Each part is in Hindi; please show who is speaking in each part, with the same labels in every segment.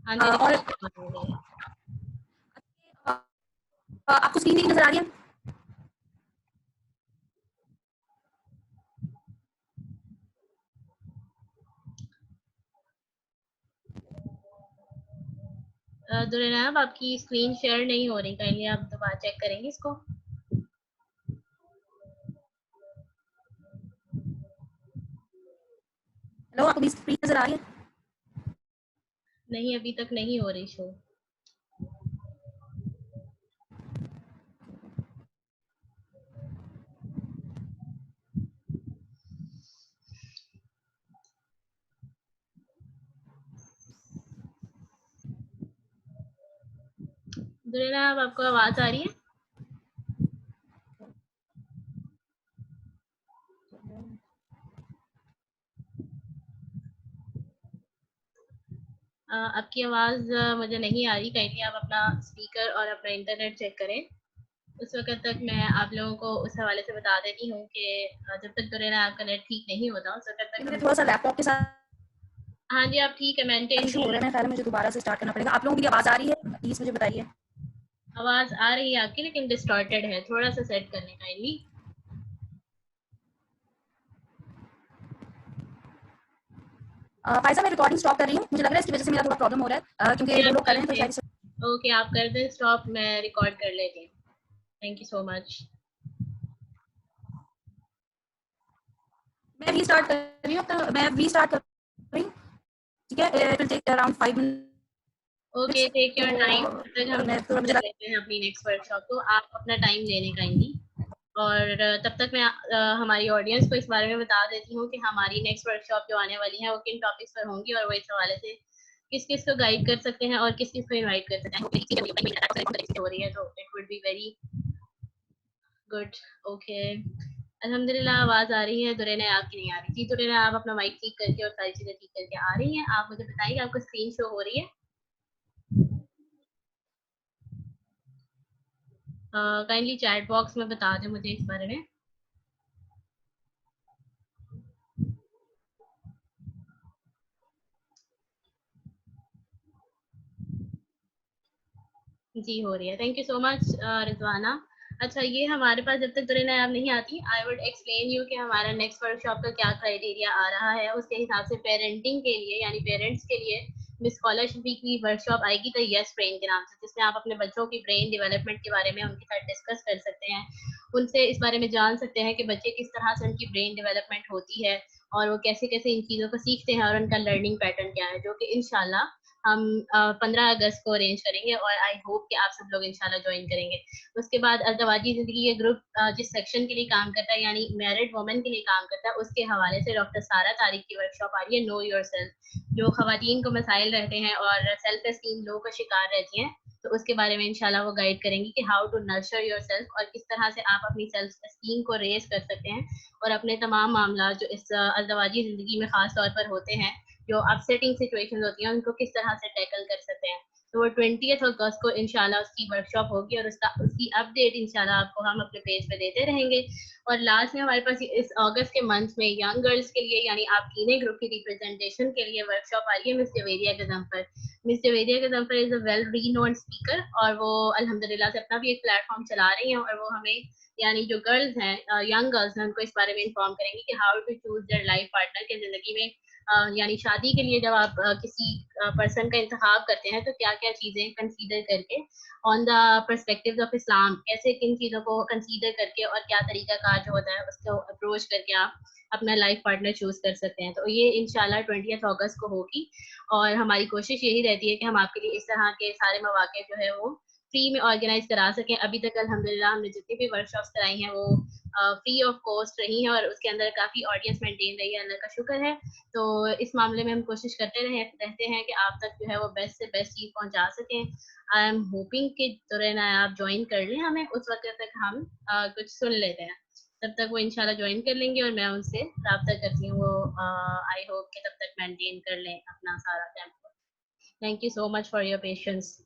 Speaker 1: हाँ जी,
Speaker 2: और आपको स्क्रीन नहीं नजर आ रही है?
Speaker 1: दुरेनाब आपकी स्क्रीन शेयर नहीं हो रही, काइंडली आप दोबारा चेक करेंगे इसको।
Speaker 2: हेलो, आपको स्क्रीन नजर आ रही है?
Speaker 1: नहीं, अभी तक नहीं हो रही शो। दुरेनाब आपको आवाज आ रही है? आपकी आवाज मुझे नहीं आ रही, काइंडली आप अपना स्पीकर और अपना इंटरनेट चेक करें। उस वक्त तक मैं आप लोगों को उस हवाले से बता देती हूँ कि जब तक दुरेनाब का नेट ठीक नहीं होता उस वक्त तक
Speaker 2: मुझे
Speaker 1: हम।
Speaker 2: थोड़ा सा लैपटॉप के साथ
Speaker 1: हाँ जी, आप ठीक है, मेंटेन
Speaker 2: इशू हो
Speaker 1: कर
Speaker 2: रहा है, मेरे ख्याल में मुझे दोबारा से स्टार्ट करना पड़ेगा। आप लोगों की आवाज आ रही है? प्लीज मुझे बताइए।
Speaker 1: आवाज आ रही है आपकी, लेकिन डिस्टॉर्टेड है, थोड़ा सा सेट करने काइंडली।
Speaker 2: फायजा, मैं रिकॉर्डिंग स्टॉप कर रही हूँ, मुझे लग रहा है इसकी वजह से मेरा थोड़ा प्रॉब्लम हो रहा है, क्योंकि
Speaker 1: जी
Speaker 2: दो
Speaker 1: आप
Speaker 2: लोग कर
Speaker 1: कर
Speaker 2: रहे हैं तो
Speaker 1: दें।
Speaker 2: शायद
Speaker 1: ओके, आप कर दें स्टॉप, मैं रिकॉर्ड कर लेती हूँ। Thank you so much.
Speaker 2: मैं रीस्टार्ट कर रही हूँ, तो मैं रीस्टार्ट कर रही हूँ। ठीक है, it will take around 5
Speaker 1: okay,
Speaker 2: minutes.
Speaker 1: Take your time,
Speaker 2: तो
Speaker 1: तब तक हम
Speaker 2: मैं
Speaker 1: शुरू
Speaker 2: थोड़ा मुझे
Speaker 1: कर लेते हैं अपनी नेक्स्ट वर्कशॉप को। आप अपना टाइम ले लें काइंडली। और तब तक मैं हमारी ऑडियंस को इस बारे में बता देती हूँ कि हमारी नेक्स्ट वर्कशॉप जो आने वाली है वो किन टॉपिक्स पर होंगी, और वो इस हवाले से किस किस को गाइड कर सकते हैं और किस किस को इनवाइट कर सकते हैं। हो रही है तो it would be very good. Okay, अल्हम्दुलिल्लाह आवाज आ रही है। दुरेना आपकी नहीं आ रही थी। दुरेना आप अपना माइक ठीक करके और सारी चीजें ठीक करके आ रही हैं। आप मुझे बताइए आपको स्क्रीन शो हो रही है? काइंडली चैट बॉक्स में बता दें मुझे इस बारे में। जी हो रही है, thank you so much Rizwana. अच्छा, ये हमारे पास जब तक दुरे नायाब नहीं आती, आई वुड एक्सप्लेन यू कि हमारा नेक्स्ट वर्कशॉप का क्या क्राइटेरिया आ रहा है। उसके हिसाब से पेरेंटिंग के लिए, यानी पेरेंट्स के लिए मिस स्कॉलरशिप की वर्कशॉप आएगी द यस ब्रेन के नाम से, जिसमें आप अपने बच्चों की ब्रेन डेवलपमेंट के बारे में उनके साथ डिस्कस कर सकते हैं, उनसे इस बारे में जान सकते हैं कि बच्चे किस तरह से उनकी ब्रेन डेवलपमेंट होती है और वो कैसे कैसे इन चीज़ों को सीखते हैं और उनका लर्निंग पैटर्न क्या है, जो कि इंशाल्लाह हम 15 अगस्त को अरेंज करेंगे और आई होप कि आप सब लोग इंशाल्लाह ज्वाइन करेंगे। उसके बाद अज़दवाजी ज़िंदगी ये ग्रुप जिस सेक्शन के लिए काम करता है, यानी मैरिड वुमेन के लिए काम करता है, उसके हवाले से डॉक्टर सारा तारिक की वर्कशॉप आ रही है, नो योर सेल्फ। जो खवातीन को मसाइल रहते हैं और सेल्फ एस्टीम लो का शिकार रहती हैं, तो उसके बारे में इंशाल्लाह वो गाइड करेंगी कि how to nurture your self और किस तरह से आप अपनी सेल्फ एस्टीम को रेज कर सकते हैं और अपने तमाम मामला जो इस अज़दवाजी ज़िंदगी में खास तौर पर होते हैं, जो अपसेटिंग सिचुएशन होती हैं, उनको किस तरह से टैकल कर सकते हैं। तो वो 20th अगस्त को इंशाल्लाह उसकी वर्कशॉप होगी और उसकी अपडेट इंशाल्लाह आपको हम अपने पेज पे देते रहेंगे। और लास्ट में हमारे पास इस अगस्त के मंथ में यंग गर्ल्स के लिए, यानी आप टीने ग्रुप की रिप्रेजेंटेशन के लिए वर्कशॉप आ रही है miss Javeria Ghazanfar. Miss Javeria Ghazanfar is a well renowned speaker और वो अल्हम्दुलिल्लाह से अपना भी एक प्लेटफॉर्म चला रही हैं और वो हमें, यानी जो गर्ल्स हैं, यंग गर्ल्स हैं, उनको इस बारे में इन्फॉर्म करेंगी कि how to choose their life partner के ज़िंदगी में, यानी शादी के लिए जब आप किसी पर्सन का इंतखाब करते हैं तो क्या क्या चीज़ें कंसीडर करके on the perspective of Islam, कैसे किन चीज़ों को कंसीडर करके और क्या तरीका कार जो होता है उसको अप्रोच करके आप अपना लाइफ पार्टनर चूज कर सकते हैं। तो ये इंशाल्लाह 20th अगस्त को होगी और हमारी कोशिश यही रहती है कि हम आपके लिए इस तरह के सारे मौके जो है वो फ्री में ऑर्गेनाइज करा सकें। अभी तक अल्हम्दुलिल्लाह हमने जितनी भी वर्कशॉप्स कराई हैं वो फ्री ऑफ कॉस्ट रही हैं और उसके अंदर काफ़ी ऑडियंस मेंटेन रही है, अल्लाह का शुक्र है। तो इस मामले में हम कोशिश करते रहते हैं कि आप तक जो है वो बेस्ट से बेस्ट चीज़ पहुंचा सकें। आई एम होपिंग कि तुरंत आप ज्वाइन कर लें हमें, उस वक्त तक हम कुछ सुन लेते हैं, तब तक वो इंशाल्लाह ज्वाइन कर लेंगे और मैं उनसे रब्ता करती हूँ, वो आई होप कि तब तक मेंटेन कर लें अपना सारा tempo. Thank you so much for your patience.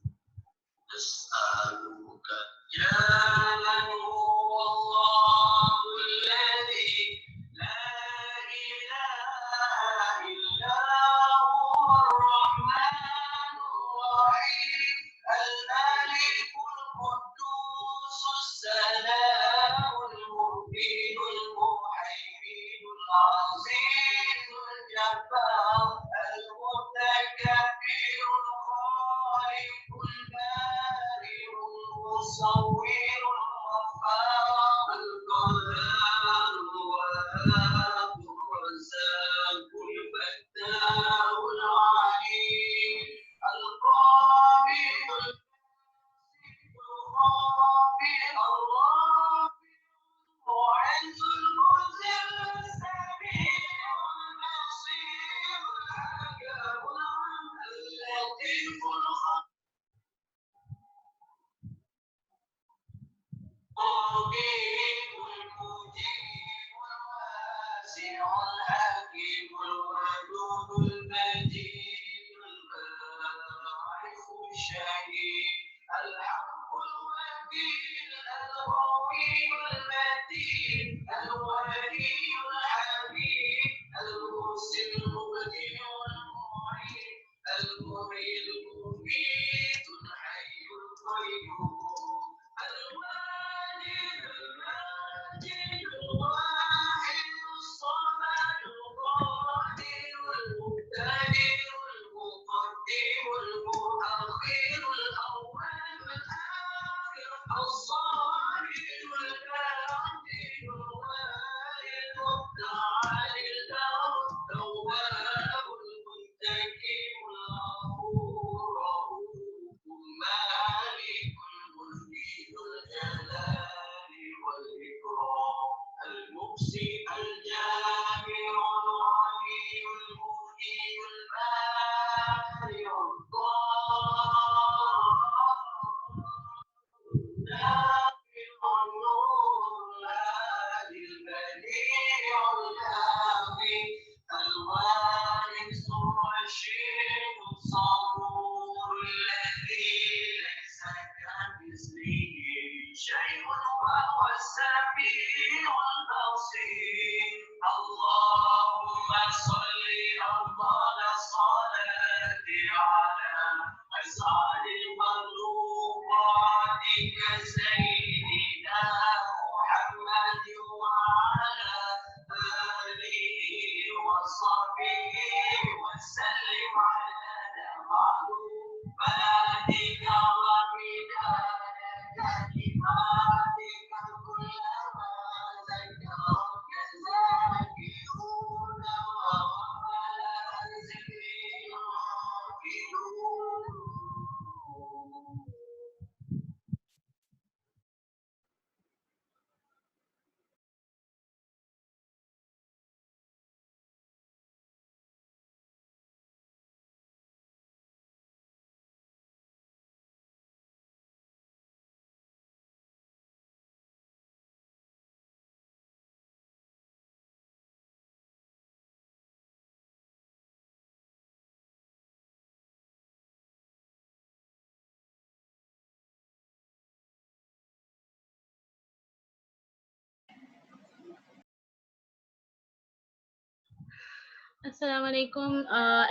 Speaker 1: अस्सलाम वालेकुम।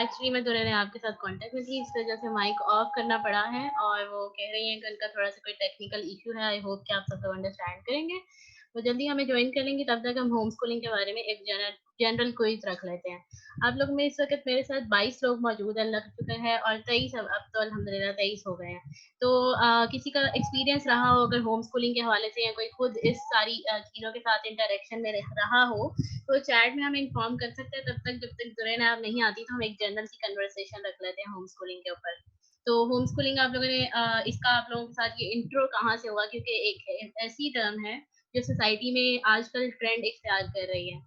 Speaker 1: एक्चुअली मैं दुरे ने आपके साथ कांटेक्ट में थी, इस वजह से माइक ऑफ करना पड़ा है और वो कह रही हैं कि उनका थोड़ा-सा कोई टेक्निकल इश्यू है। आई होप कि आप सब लोग अंडरस्टैंड करेंगे। वो जल्दी हमें जॉइन कर लेंगी, तब तक हम होम स्कूलिंग के बारे में एक जनरल क्विज़ रख लेते हैं। आप लोग में इस वक़्त मेरे साथ 22 लोग मौजूद हैं, लग चुके हैं और 23 अब तो अल्हम्दुलिल्लाह 23 हो गए हैं। तो किसी का एक्सपीरियंस रहा हो अगर होम स्कूलिंग के हवाले से या कोई खुद इस सारी चीज़ों के साथ इंटरेक्शन में रहा हो, तो चैट में हमें इन्फॉर्म कर सकते हैं। तब तक जब तक ज़ुरैन आप नहीं आती तो हम एक जनरल सी कन्वर्सेशन रख लेते हैं होम स्कूलिंग के ऊपर। तो होम स्कूलिंग आप लोगों ने इसका आप लोगों के साथ ये इंट्रो कहाँ से हुआ? क्योंकि एक ऐसी टर्म है जो सोसाइटी में आजकल ट्रेंड इख्तियार कर रही है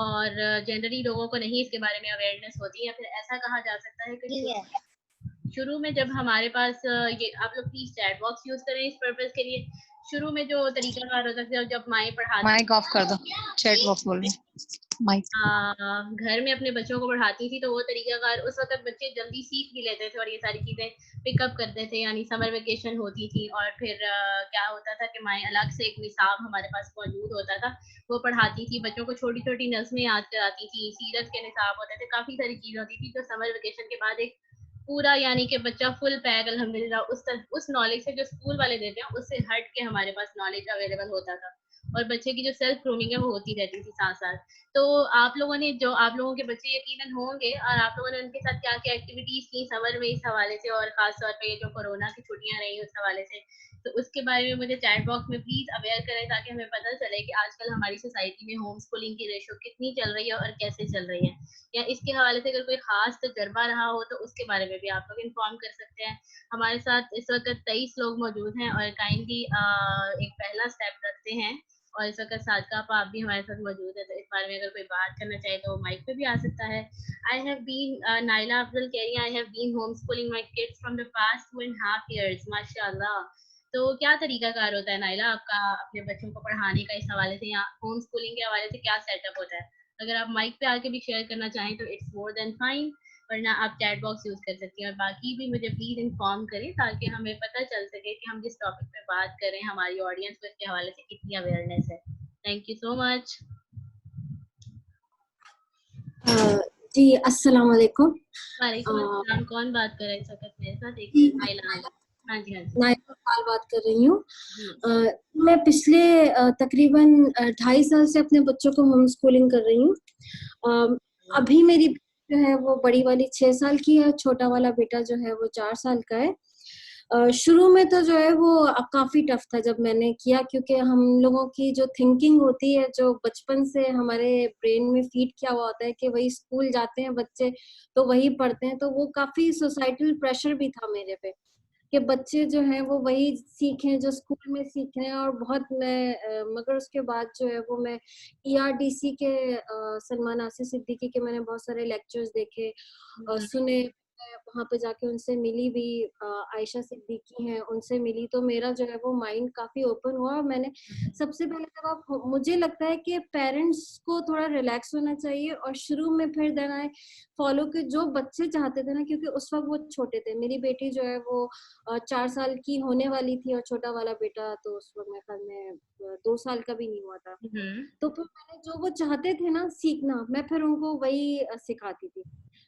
Speaker 1: और जनरली लोगों को नहीं इसके बारे में अवेयरनेस होती है, या फिर ऐसा कहा जा सकता है कि शुरू में जब हमारे पास ये आप लोग प्लीज़ चैट बॉक्स यूज़ करें इस पर्पज़ के लिए। शुरू में जो तरीकाकार होता था जब माएँ पढ़ाती
Speaker 3: माइक ऑफ कर दो, चैट बॉक्स बोल रही माइक।
Speaker 1: घर में अपने बच्चों को पढ़ाती थी, तो वो तरीकाकार उस वक़्त बच्चे जल्दी सीख भी लेते थे और ये सारी चीज़ें पिकअप करते थे। यानी समर वेकेशन होती थी और फिर क्या होता था कि माएँ अलग से एक निसाब हमारे पास मौजूद होता था, वो पढ़ाती थी, बच्चों को छोटी-छोटी नज़्में याद कराती थी, सीरत के निसाब होते थे, काफ़ी सारी चीज़ें होती थी। तो समर वेकेशन के बाद एक पूरा यानी कि बच्चा फुल पैक अल्हम्दुलिल्लाह उस नॉलेज से जो स्कूल वाले देते हैं, उससे हट के हमारे पास नॉलेज अवेलेबल होता था। और बच्चे की जो सेल्फ ग्रूमिंग है वो होती रहती थी साथ साथ। तो आप लोगों ने, जो आप लोगों के बच्चे यकीनन होंगे, और आप लोगों ने उनके साथ क्या क्या एक्टिविटीज की समर में इस हवाले से, और खास तौर पे ये जो कोरोना की छुट्टियां रही उस हवाले से, तो उसके बारे में मुझे चैट बॉक्स में प्लीज अवेयर करें, ताकि हमें पता चले कि आजकल हमारी सोसाइटी में होम स्कूलिंग की रेशो कितनी चल रही है और कैसे चल रही है, या इसके हवाले से अगर कोई खास तजर्बा रहा हो तो उसके बारे में भी आप लोग इन्फॉर्म कर सकते हैं। हमारे साथ इस वक्त 23 लोग मौजूद हैं, और काइंडली एक पहला स्टेप रखते हैं, और इस वक्त सादका आप भी हमारे साथ मौजूद है, तो इस बारे में अगर कोई बात करना चाहे तो माइक पे भी आ सकता है। I have been Naila Afzal कह रही हैं, I have been home schooling my kids from the past 2.5 years, माशाल्लाह। तो क्या तरीकाकार होता है नाइला आपका अपने बच्चों को पढ़ाने का इस हवाले से, या होम स्कूलिंग के हवाले से क्या सेटअप होता है? अगर आप माइक पे आके भी शेयर करना चाहें तो इट्स मोर देन फाइन, वरना आप चैट बॉक्स यूज कर सकती हैं। और बाकी भी मुझे प्लीज इन्फॉर्म करें, ताकि हमें पता चल सके कि हम जिस टॉपिक पे बात कर रहे हैं हमारी ऑडियंस को इसके हवाले से कितनी अवेयरनेस है। Thank you so much.
Speaker 4: जी अस्सलाम वालेकुम।
Speaker 1: वालेकुम अस्सलाम। कौन बात कर रहा है इस वक्त मेरे साथ? एक
Speaker 4: जी
Speaker 1: मिनट, नाइला। हाँ जी, हाँ जी।
Speaker 4: नाइला इकबाल बात कर रही हूँ।
Speaker 1: जी।
Speaker 4: मैं पिछले तकरीबन 2.5 साल से अपने बच्चों को होम स्कूलिंग कर रही हूँ। अभी मेरी जो है वो बड़ी वाली 6 साल की है, छोटा वाला बेटा जो है वो 4 साल का है। शुरू में तो जो है वो काफी टफ था जब मैंने किया, क्योंकि हम लोगों की जो थिंकिंग होती है, जो बचपन से हमारे ब्रेन में फीड किया हुआ होता है कि वही स्कूल जाते हैं बच्चे तो वही पढ़ते हैं, तो वो काफी सोसाइटल प्रेशर भी था मेरे पे कि बच्चे जो हैं वो वही सीखें जो स्कूल में सीख रहे हैं। और बहुत मैं मगर उसके बाद जो है वो मैं ERDC के सलमान आसिफ सिद्दीकी के मैंने बहुत सारे लेक्चर्स देखे और सुने। मैं वहाँ पे जाके उनसे मिली भी, आयशा सिद्दीकी हैं उनसे मिली, तो मेरा जो है वो माइंड काफी ओपन हुआ। और मैंने सबसे पहले जब आप, मुझे लगता है कि पेरेंट्स को थोड़ा रिलैक्स होना चाहिए और शुरू में फिर देन आए फॉलो के जो बच्चे चाहते थे ना, क्योंकि उस वक्त वो छोटे थे। मेरी बेटी जो है वो 4 साल की होने वाली थी और छोटा वाला बेटा तो उस वक्त मेरे ख्याल में 2 साल का भी नहीं हुआ था। तो फिर मैंने जो वो चाहते थे ना सीखना, मैं फिर उनको वही सिखाती थी।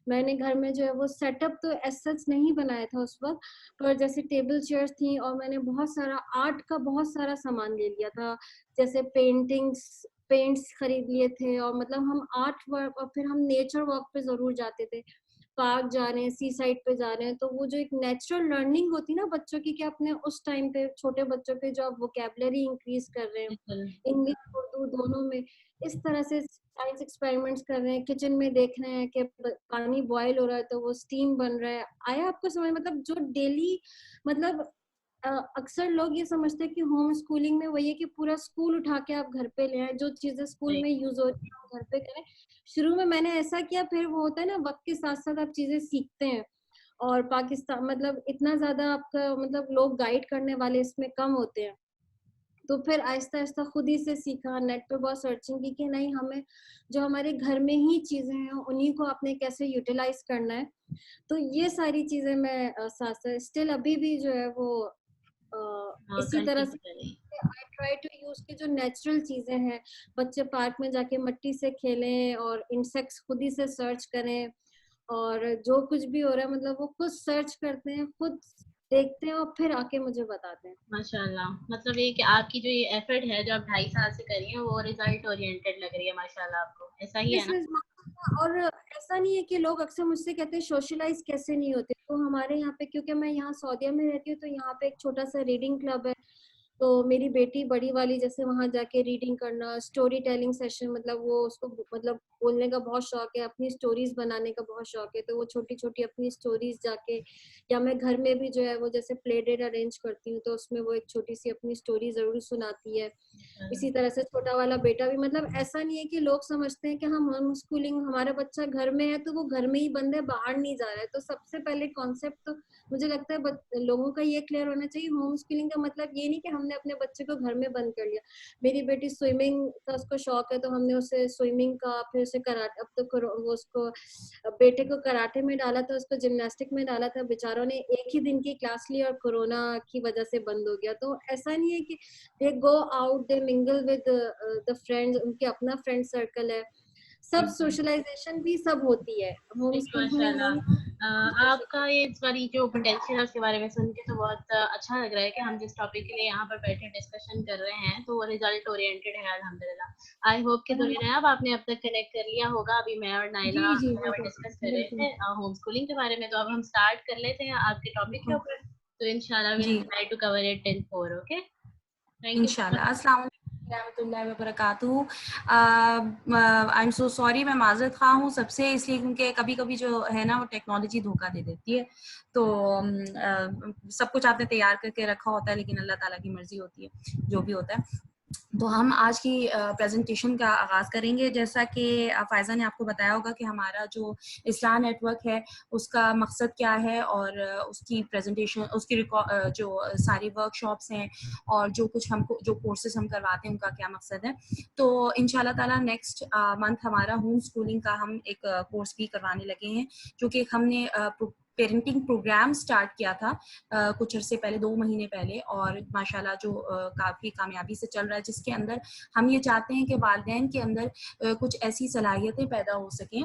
Speaker 4: मैंने घर में जो है वो सेटअप तो एज सच नहीं बनाया था उस वक्त, पर जैसे टेबल चेयर्स थी और मैंने बहुत सारा आर्ट का बहुत सारा सामान ले लिया था, जैसे पेंट्स खरीद लिए थे। और मतलब हम आर्ट वर्क और फिर हम नेचर वॉक पे जरूर जाते थे, पार्क जा रहे हैं, सी साइड पे जा रहे हैं, तो वो जो एक नेचुरल लर्निंग होती ना बच्चों की, कि अपने उस टाइम पे छोटे बच्चों के जो आप वोकेबलरी इंक्रीज कर रहे हैं इंग्लिश उर्दू दोनों में, इस तरह से साइंस एक्सपेरिमेंट्स कर रहे हैं, किचन में देख रहे हैं कि पानी बॉयल हो रहा है तो वो स्टीम बन रहा है। आया आपको समझ? मतलब जो डेली, मतलब अक्सर लोग ये समझते हैं कि होम स्कूलिंग में वही है कि पूरा स्कूल उठा के आप घर पे ले आए, जो चीजें स्कूल में यूज हो रही है घर पे करें। शुरू में मैंने ऐसा किया, फिर वो होता है ना वक्त के साथ साथ आप चीजें सीखते हैं। और पाकिस्तान मतलब इतना ज्यादा आपका मतलब लोग गाइड करने वाले इसमें कम होते हैं, तो फिर आहिस्ता आहिस्ता खुद ही से सीखा, नेट पे बहुत सर्चिंग की कि नहीं, हमें जो हमारे घर में ही चीजें हैं उन्हीं को आपने कैसे यूटिलाइज करना है। तो ये सारी चीजें मैं साथ साथ स्टिल अभी भी जो है वो इसी तरह से आई ट्राई टू यूज की जो नेचुरल चीजें हैं, बच्चे पार्क में जाके मिट्टी से खेलें और इंसेक्ट्स खुद ही से सर्च करें, और जो कुछ भी हो रहा है मतलब वो खुद सर्च करते हैं, खुद देखते हैं और फिर आके मुझे बताते हैं।
Speaker 1: माशाल्लाह, मतलब ये कि आपकी जो ये एफर्ट है जो आप 2.5 साल से कर रही हैं वो रिजल्ट ओरिएंटेड लग रही है माशाल्लाह आपको, ऐसा ही है ना?
Speaker 4: और ऐसा नहीं है कि लोग अक्सर मुझसे कहते हैं सोशलाइज कैसे नहीं होते, तो हमारे यहाँ पे, क्योंकि मैं यहाँ सऊदीया में रहती हूँ, तो यहाँ पे एक छोटा सा रीडिंग क्लब है। तो मेरी बेटी बड़ी वाली जैसे वहां जाके रीडिंग करना, स्टोरी टेलिंग सेशन, मतलब वो उसको मतलब बोलने का बहुत शौक है, अपनी स्टोरीज बनाने का बहुत शौक है, तो वो छोटी छोटी अपनी स्टोरीज जाके, या मैं घर में भी जो है वो जैसे प्ले डेट अरेंज करती हूँ तो उसमें वो एक छोटी सी अपनी स्टोरी जरूर सुनाती है। इसी तरह से छोटा वाला बेटा भी, मतलब ऐसा नहीं है कि लोग समझते हैं कि हम होम स्कूलिंग, हमारा बच्चा घर में है तो वो घर में ही बंद है, बाहर नहीं जा रहा है। तो सबसे पहले कॉन्सेप्ट तो मुझे लगता है लोगों का ये क्लियर होना चाहिए, होम स्कूलिंग का मतलब ये नहीं कि हमने अपने बच्चे को घर में बंद कर लिया। मेरी बेटी स्विमिंग का उसको शौक है, तो हमने उसे स्विमिंग का, फिर उसे कराटे, अब तो वो उसको बेटे को कराटे में डाला था, उसको जिम्नास्टिक में डाला था, बेचारों ने एक ही दिन की क्लास ली और कोरोना की वजह से बंद हो गया। तो ऐसा नहीं है कि they go out, they mingle with the friends, उनके अपना फ्रेंड सर्कल है, सब सोशलाइजेशन भी सब होती है होम स्कूलिंग में।
Speaker 1: माशाल्लाह, आपका ये इस वाली जो पोटेंशियल है उसके बारे में सुन के तो बहुत अच्छा लग रहा है कि हम जिस टॉपिक के लिए यहाँ पर बैठे डिस्कशन कर रहे हैं तो वो रिजल्ट ओरिएंटेड है अल्हम्दुलिल्लाह। आई होप कि दुनिया अब आपने अब तक कनेक्ट कर लिया होगा। अभी मैं और
Speaker 4: जी
Speaker 1: नाइला
Speaker 4: जी
Speaker 1: यहाँ पर
Speaker 4: बिल्कुल
Speaker 1: डिस्कस कर रहे
Speaker 4: बिल्कुल।
Speaker 1: थे होम स्कूलिंग के बारे में, तो अब हम स्टार्ट कर लेते हैं आपके टॉपिक के ऊपर। तो इंशाल्लाह विल
Speaker 2: जी
Speaker 1: try to cover it in 4। Okay, thank you so
Speaker 2: इंशाल्लाह।
Speaker 1: मच।
Speaker 2: अस्सलाम वालेकुम रहमतुल्लाहि व बरकातुहू। आई एम सो सॉरी, मैं माजरत खा हूँ सबसे, इसलिए क्योंकि कभी कभी जो है ना वो टेक्नोलॉजी धोखा दे देती है। तो सब कुछ आपने तैयार करके रखा होता है, लेकिन अल्लाह ताला की मर्जी होती है जो भी होता है। तो हम आज की प्रेजेंटेशन का आगाज़ करेंगे। जैसा कि फ़ायज़ा ने आपको बताया होगा कि हमारा जो इस्लाह नेटवर्क है उसका मकसद क्या है, और उसकी प्रेजेंटेशन, उसकी जो सारी वर्कशॉप्स हैं और जो कुछ हमको जो कोर्सेज हम करवाते हैं उनका क्या मकसद है। तो इंशाल्लाह ताला नेक्स्ट मंथ हमारा होम स्कूलिंग का हम एक कोर्स भी करवाने लगे हैं, जो कि हमने पेरेंटिंग प्रोग्राम स्टार्ट किया था कुछ अर्से पहले, 2 महीने पहले, और माशाल्लाह जो काफ़ी कामयाबी से चल रहा है, जिसके अंदर हम ये चाहते हैं कि वालिदैन के अंदर कुछ ऐसी सलाहियतें पैदा हो सकें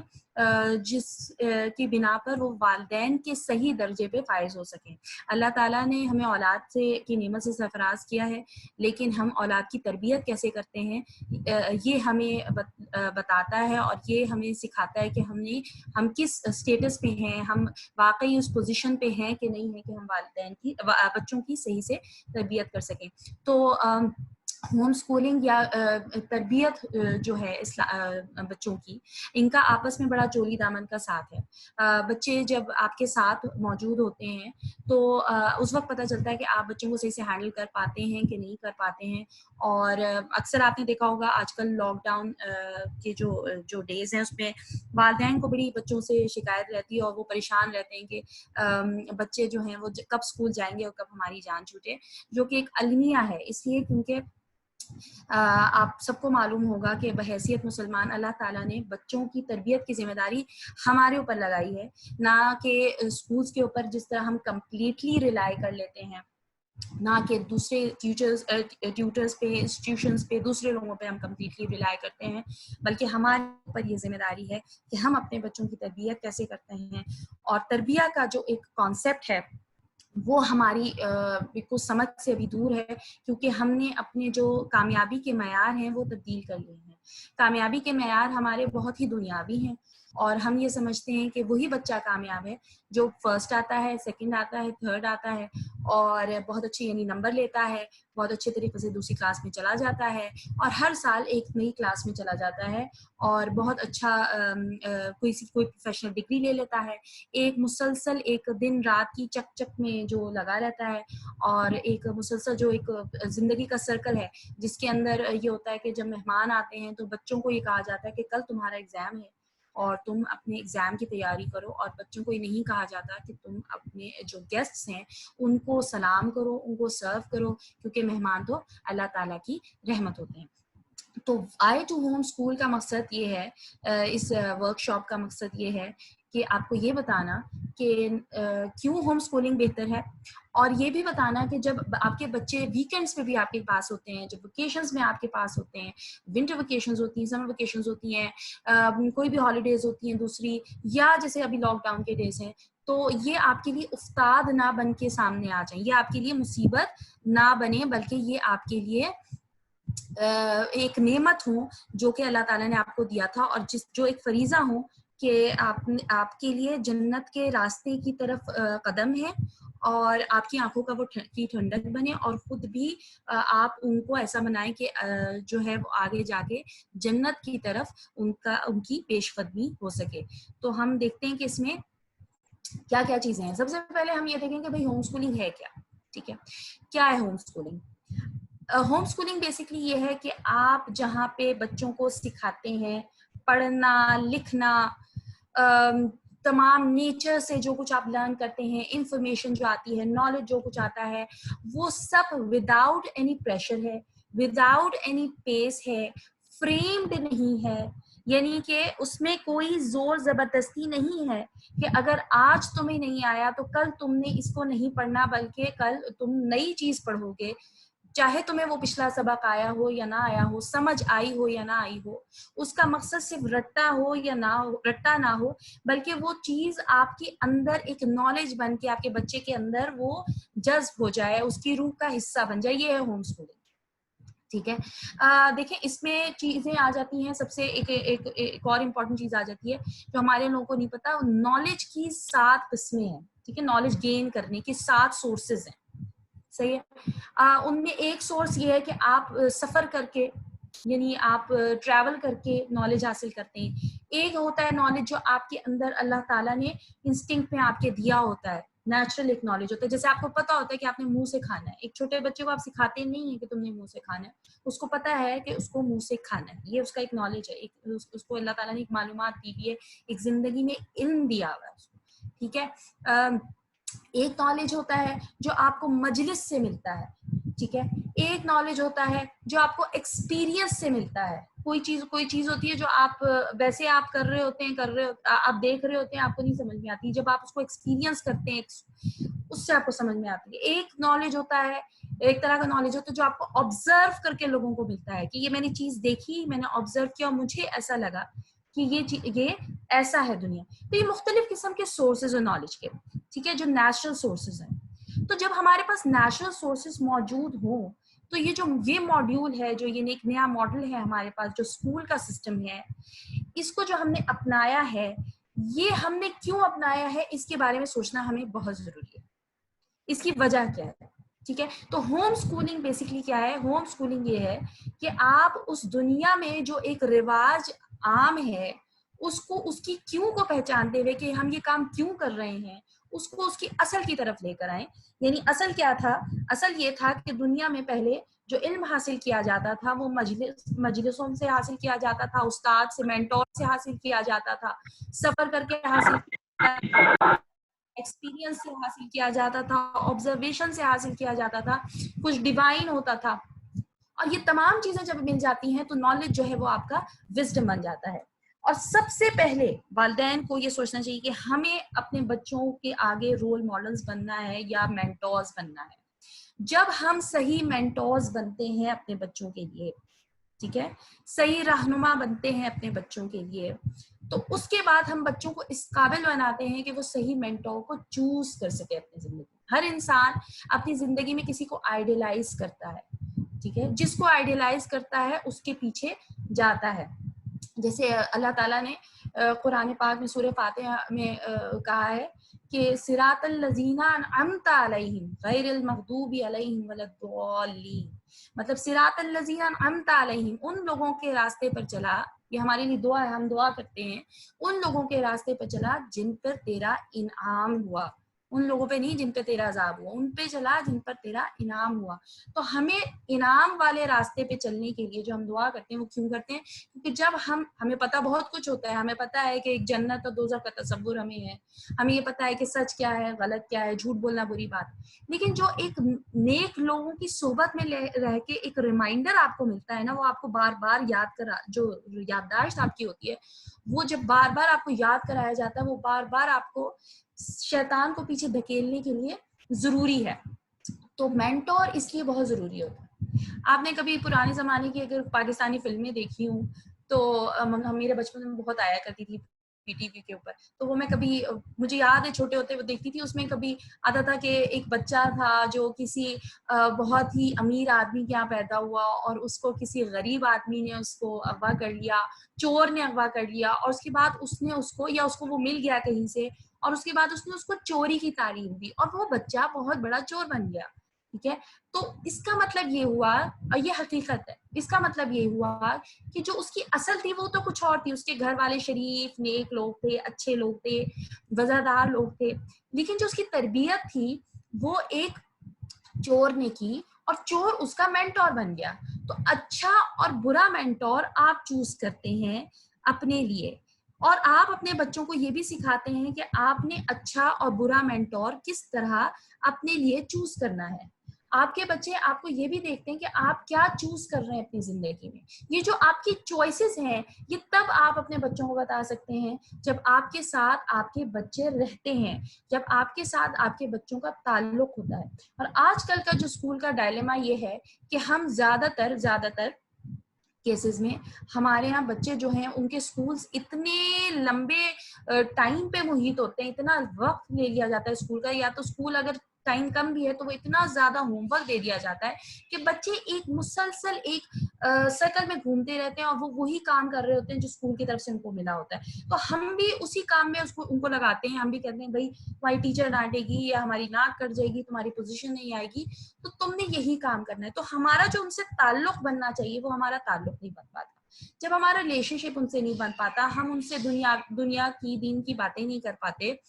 Speaker 2: जिस की बिना पर वो वालिदैन के सही दर्जे पे फायज हो सकें। अल्लाह ताला ने हमें औलाद से की नेमत से सरफराज किया है, लेकिन हम औलाद की तरबियत कैसे करते हैं ये हमें बताता है, और ये हमें सिखाता है कि हम किस स्टेटस पे हैं, हम वाकई उस पोजीशन पे हैं कि नहीं है कि हम वालिदैन की बच्चों की सही से तरबियत कर सकें। तो होम स्कूलिंग या तरबियत जो है बच्चों की, इनका आपस में बड़ा जोली दामन का साथ है। बच्चे जब आपके साथ मौजूद होते हैं तो उस वक्त पता चलता है कि आप बच्चों को सही से हैंडल कर पाते हैं कि नहीं कर पाते हैं। और अक्सर आपने देखा होगा आजकल लॉकडाउन के जो डेज हैं उसमें वालिदैन को बड़ी बच्चों से शिकायत रहती है, और वो परेशान रहते हैं कि बच्चे जो हैं वो कब स्कूल जाएंगे और कब हमारी जान छूटे, जो कि एक अलमिया है। इसलिए क्योंकि आप सबको मालूम होगा कि बहैसियत मुसलमान अल्लाह ताला ने बच्चों की तरबियत की जिम्मेदारी हमारे ऊपर लगाई है, ना कि स्कूल्स के ऊपर जिस तरह हम कम्प्लीटली रिलाई कर लेते हैं, ना कि दूसरे ट्यूटर्स पे, इंस्टीट्यूशंस पे, दूसरे लोगों पे हम कम्प्लीटली रिलाई करते हैं, बल्कि हमारे ऊपर ये जिम्मेदारी है कि हम अपने बच्चों की तरबियत कैसे करते हैं। और तरबिया का जो एक कॉन्सेप्ट है वो हमारी बिल्कुल समझ से अभी दूर है, क्योंकि हमने अपने जो कामयाबी के मयार हैं वो तब्दील कर लिए हैं। कामयाबी के मयार हमारे बहुत ही दुनियावी हैं, और हम ये समझते हैं कि वही बच्चा कामयाब है जो फर्स्ट आता है, सेकंड आता है, थर्ड आता है, और बहुत अच्छे यानी नंबर लेता है, बहुत अच्छे तरीके से दूसरी क्लास में चला जाता है, और हर साल एक नई क्लास में चला जाता है, और बहुत अच्छा कोई प्रोफेशनल डिग्री ले लेता है। एक मुसलसल एक दिन रात की चक में जो लगा रहता है, और एक मुसलसल जो एक जिंदगी का सर्कल है जिसके अंदर ये होता है कि जब मेहमान आते हैं तो बच्चों को ये कहा जाता है कि कल तुम्हारा एग्जाम है और तुम अपने एग्जाम की तैयारी करो, और बच्चों को ये नहीं कहा जाता कि तुम अपने जो गेस्ट्स हैं उनको सलाम करो, उनको सर्व करो, क्योंकि मेहमान तो अल्लाह ताला की रहमत होते हैं। तो आई टू होम स्कूल का मकसद ये है, इस वर्कशॉप का मकसद ये है कि आपको ये बताना कि क्यों होम स्कूलिंग बेहतर है, और ये भी बताना कि जब आपके बच्चे वीकेंड्स पे भी आपके पास होते हैं, जब वेकेशंस में आपके पास होते हैं, विंटर वेकेशंस होती हैं, समर वेकेशंस होती हैं, कोई भी हॉलीडेज होती हैं दूसरी, या जैसे अभी लॉकडाउन के डेज हैं, तो ये आपके लिए उस्ताद ना बन के सामने आ जाए, ये आपके लिए मुसीबत ना बने, बल्कि ये आपके लिए एक नेमत हो जो कि अल्लाह ताला ने आपको दिया था, और जो एक फरीजा हो कि आपके लिए जन्नत के रास्ते की तरफ कदम है, और आपकी आंखों का वो की ठंडक बने, और खुद भी आप उनको ऐसा बनाएं कि जो है वो आगे जाके जन्नत की तरफ उनकी पेशकदमी हो सके। तो हम देखते हैं कि इसमें क्या क्या चीजें हैं। सबसे पहले हम ये देखेंगे भाई होम स्कूलिंग है क्या। ठीक है, क्या है home schooling? Home schooling basically ये है कि आप जहाँ पे बच्चों को सिखाते हैं पढ़ना लिखना, तमाम नेचर से जो कुछ आप लर्न करते हैं, इंफॉर्मेशन जो आती है, नॉलेज जो कुछ आता है, वो सब विदाउट एनी प्रेशर है, विदाउट एनी पेस है, फ्रेम्ड नहीं है, यानी कि उसमें कोई जोर जबरदस्ती नहीं है कि अगर आज तुम्हें नहीं आया तो कल तुमने इसको नहीं पढ़ना, बल्कि कल तुम नई चीज पढ़ोगे। चाहे तुम्हें वो पिछला सबक आया हो या ना आया हो, समझ आई हो या ना आई हो, उसका मकसद सिर्फ रट्टा हो या ना हो, रट्टा ना हो, बल्कि वो चीज आपके अंदर एक नॉलेज बन के आपके बच्चे के अंदर वो जज्ब हो जाए, उसकी रूह का हिस्सा बन जाए। ये है होम स्कूलिंग। ठीक है, देखिए इसमें चीजें आ जाती हैं, सबसे एक और इम्पोर्टेंट चीज आ जाती है जो हमारे लोगों को नहीं पता। नॉलेज की 7 किस्में हैं। ठीक है, नॉलेज गेन करने की 7 सोर्सेज हैं। सही है। उनमें एक सोर्स ये है कि आप सफर करके, यानी आप ट्रैवल करके नॉलेज हासिल करते हैं। एक होता है नॉलेज जो आपके अंदर अल्लाह ताला ने इंस्टिंक्ट में आपके दिया होता है, नेचुरल एक नॉलेज होता है। जैसे आपको पता होता है कि आपने मुंह से खाना है। एक छोटे बच्चे को आप सिखाते नहीं है कि तुमने मुंह से खाना है, उसको पता है कि उसको मुंह से खाना है। ये उसका एक नॉलेज है, उसको अल्लाह ताला ने एक मालूमात दी हुई है, एक जिंदगी में इल्म दिया हुआ है उसको। ठीक है, एक नॉलेज होता है जो आपको मजलिस से मिलता है। ठीक है, एक नॉलेज होता है जो आपको एक्सपीरियंस से मिलता है। कोई चीज होती है जो आप वैसे आप कर रहे होते हैं, आप देख रहे होते हैं, आपको नहीं समझ में आती। जब आप उसको एक्सपीरियंस करते हैं उससे आपको समझ में आती है। एक नॉलेज होता है, एक तरह का नॉलेज होता है जो आपको ऑब्जर्व करके लोगों को मिलता है कि ये मैंने चीज देखी, मैंने ऑब्जर्व किया, मुझे ऐसा लगा कि ये ऐसा है दुनिया। तो ये मुख्तलिफ किस्म के सोर्सेज और नॉलेज के, ठीक है, जो नेचुरल सोर्सेज हैं। तो जब हमारे पास नेचुरल सोर्सेज मौजूद हो, तो ये मॉड्यूल है, जो ये एक नया मॉडल है हमारे पास, जो स्कूल का सिस्टम है, इसको जो हमने अपनाया है, ये हमने क्यों अपनाया है, इसके बारे में सोचना हमें बहुत जरूरी है। इसकी वजह क्या है? ठीक है, तो होम स्कूलिंग बेसिकली क्या है? होम स्कूलिंग ये है कि आप उस दुनिया में जो एक रिवाज आम है, उसको उसकी क्यों को पहचानते हुए कि हम ये काम क्यों कर रहे हैं, उसको उसकी असल की तरफ लेकर आए। यानी असल क्या था? असल ये था कि दुनिया में पहले जो इल्म हासिल किया जाता था वो मजलिसों से हासिल किया जाता था, उस्ताद से, मेंटोर से हासिल किया जाता था, सफर करके हासिल किया, एक्सपीरियंस से हासिल किया जाता था, ऑब्जर्वेशन से हासिल किया जाता था, कुछ डिवाइन होता था। और ये तमाम चीजें जब मिल जाती हैं तो नॉलेज जो है वो आपका विजडम बन जाता है। और सबसे पहले वालिदैन को ये सोचना चाहिए कि हमें अपने बच्चों के आगे रोल मॉडल्स बनना है या मेंटोर्स बनना है। जब हम सही मेंटोर्स बनते हैं अपने बच्चों के लिए, ठीक है, सही रहनुमा बनते हैं अपने बच्चों के लिए, तो उसके बाद हम बच्चों को इस काबिल बनाते हैं कि वो सही मेंटोर को चूज कर सके अपनी जिंदगी। हर इंसान अपनी जिंदगी में किसी को आइडियलाइज करता है। ठीक है, जिसको आइडियलाइज करता है उसके पीछे जाता है। जैसे अल्लाह ताला ने कुरान पाक में सूरह फातिहा में कहा है कि सिरातल लजीना अनअमता अलैहिम गैरिल मगदूबी अलैहिम वलद्दॉलीन। मतलब सिरातल लजीना अनअमता अलैहिम, उन लोगों के रास्ते पर चला, ये हमारे लिए दुआ है, हम दुआ करते हैं, उन लोगों के रास्ते पर चला जिन पर तेरा इनाम हुआ। उन लोगों पे नहीं जिन पे तेरा अजाब हुआ, उन पे चला जिन पर तेरा इनाम हुआ। तो हमें इनाम वाले रास्ते पे चलने के लिए जो हम दुआ करते हैं वो क्यों करते हैं? क्योंकि जब हमें पता बहुत कुछ होता है, हमें पता है कि एक जन्नत और दोज़ख का तसव्वुर हमें है, हमें ये पता है कि सच क्या है, गलत क्या है, झूठ बोलना बुरी बात, लेकिन जो एक नेक लोगों की सोबत में रह के एक रिमाइंडर आपको मिलता है ना, वो आपको बार बार याद करा, जो याददाश्त आपकी होती है, वो जब बार बार आपको याद कराया जाता है, वो बार बार आपको शैतान को पीछे धकेलने के लिए जरूरी है। तो मेंटोर इसलिए बहुत जरूरी होता है। आपने कभी पुराने जमाने की अगर पाकिस्तानी फिल्में देखी हूँ तो मेरे बचपन में बहुत आया करती थी पीटीवी के ऊपर, तो वो मैं कभी, मुझे याद है छोटे होते वो देखती थी। उसमें कभी आता था कि एक बच्चा था जो किसी बहुत ही अमीर आदमी के यहाँ पैदा हुआ और उसको किसी गरीब आदमी ने उसको अगवा कर लिया, चोर ने अगवा कर लिया, और उसके बाद उसने उसको, या उसको वो मिल गया कहीं से, और उसके बाद उसने उसको चोरी की तालीम दी और वो बच्चा बहुत बड़ा चोर बन गया। ठीक है, तो इसका मतलब ये हुआ, और ये हकीकत है, इसका मतलब ये हुआ कि जो उसकी असल थी वो तो कुछ और थी। उसके घर वाले शरीफ नेक लोग थे, अच्छे लोग थे, वफादार लोग थे, लेकिन जो उसकी तरबियत थी वो एक चोर ने की और चोर उसका मेंटोर बन गया। तो अच्छा और बुरा मेंटोर आप चूज करते हैं अपने लिए, और आप अपने बच्चों को ये भी सिखाते हैं कि आपने अच्छा और बुरा मेंटोर किस तरह अपने लिए चूज करना है। आपके बच्चे आपको ये भी देखते हैं कि आप क्या चूज कर रहे हैं अपनी जिंदगी में। ये जो आपकी चॉइसेस हैं, ये तब आप अपने बच्चों को बता सकते हैं जब आपके साथ आपके बच्चे रहते हैं, जब आपके साथ आपके बच्चों का ताल्लुक होता है। और आजकल का जो स्कूल का डायलेमा ये है कि हम ज्यादातर केसेस में हमारे यहाँ बच्चे जो हैं उनके स्कूल्स इतने लंबे टाइम पे मुहित होते हैं, इतना वक्त ले लिया जाता है स्कूल का, या तो स्कूल अगर टाइम कम भी है तो वो इतना ज्यादा होमवर्क दे दिया जाता है कि बच्चे एक मुसलसल एक सर्कल में घूमते रहते हैं और वो वही काम कर रहे होते हैं जो स्कूल की तरफ से उनको मिला होता है। तो हम भी उसी काम में उनको लगाते हैं, हम भी कहते हैं भाई तुम्हारी टीचर डांटेगी या हमारी नाक कट जाएगी, तुम्हारी पोजीशन नहीं आएगी, तो तुमने यही काम करना है। तो हमारा जो उनसे ताल्लुक बनना चाहिए वो हमारा ताल्लुक नहीं बन पाता। जब हमारा रिलेशनशिप उनसे नहीं बन पाता, हम उनसे दुनिया की दीन की बातें नहीं कर पाते,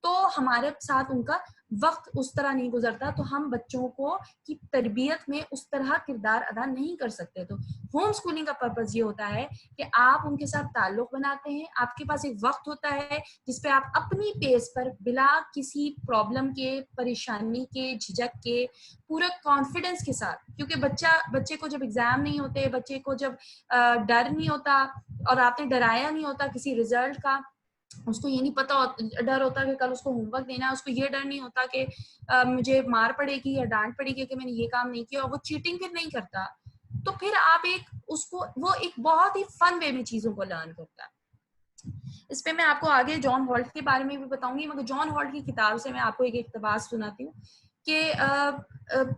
Speaker 2: तो हमारे साथ उनका वक्त उस तरह नहीं गुजरता, तो हम बच्चों को की तरबियत में उस तरह किरदार अदा नहीं कर सकते। तो होम स्कूलिंग का पर्पस ये होता है कि आप उनके साथ ताल्लुक बनाते हैं, आपके पास एक वक्त होता है जिसपे आप अपनी पेस पर बिला किसी प्रॉब्लम के, परेशानी के, झिझक के, पूरा कॉन्फिडेंस के साथ, क्योंकि बच्चे को जब एग्जाम नहीं होते, बच्चे को जब डर नहीं होता और आपने डराया नहीं होता किसी रिजल्ट का, उसको ये नहीं पता डर होता कि कल उसको होमवर्क देना है, उसको ये डर नहीं होता कि मुझे मार पड़ेगी या डांट पड़ेगी कि मैंने ये काम नहीं किया, और वो चीटिंग फिर नहीं करता, तो फिर आप वो एक बहुत ही फन वे में चीजों को लर्न करता है। इस पे मैं आपको आगे जॉन हॉल्ट के बारे में भी बताऊंगी, मगर जॉन हॉल्ट की किताब से मैं आपको एक इक्तबास सुनाती हूँ कि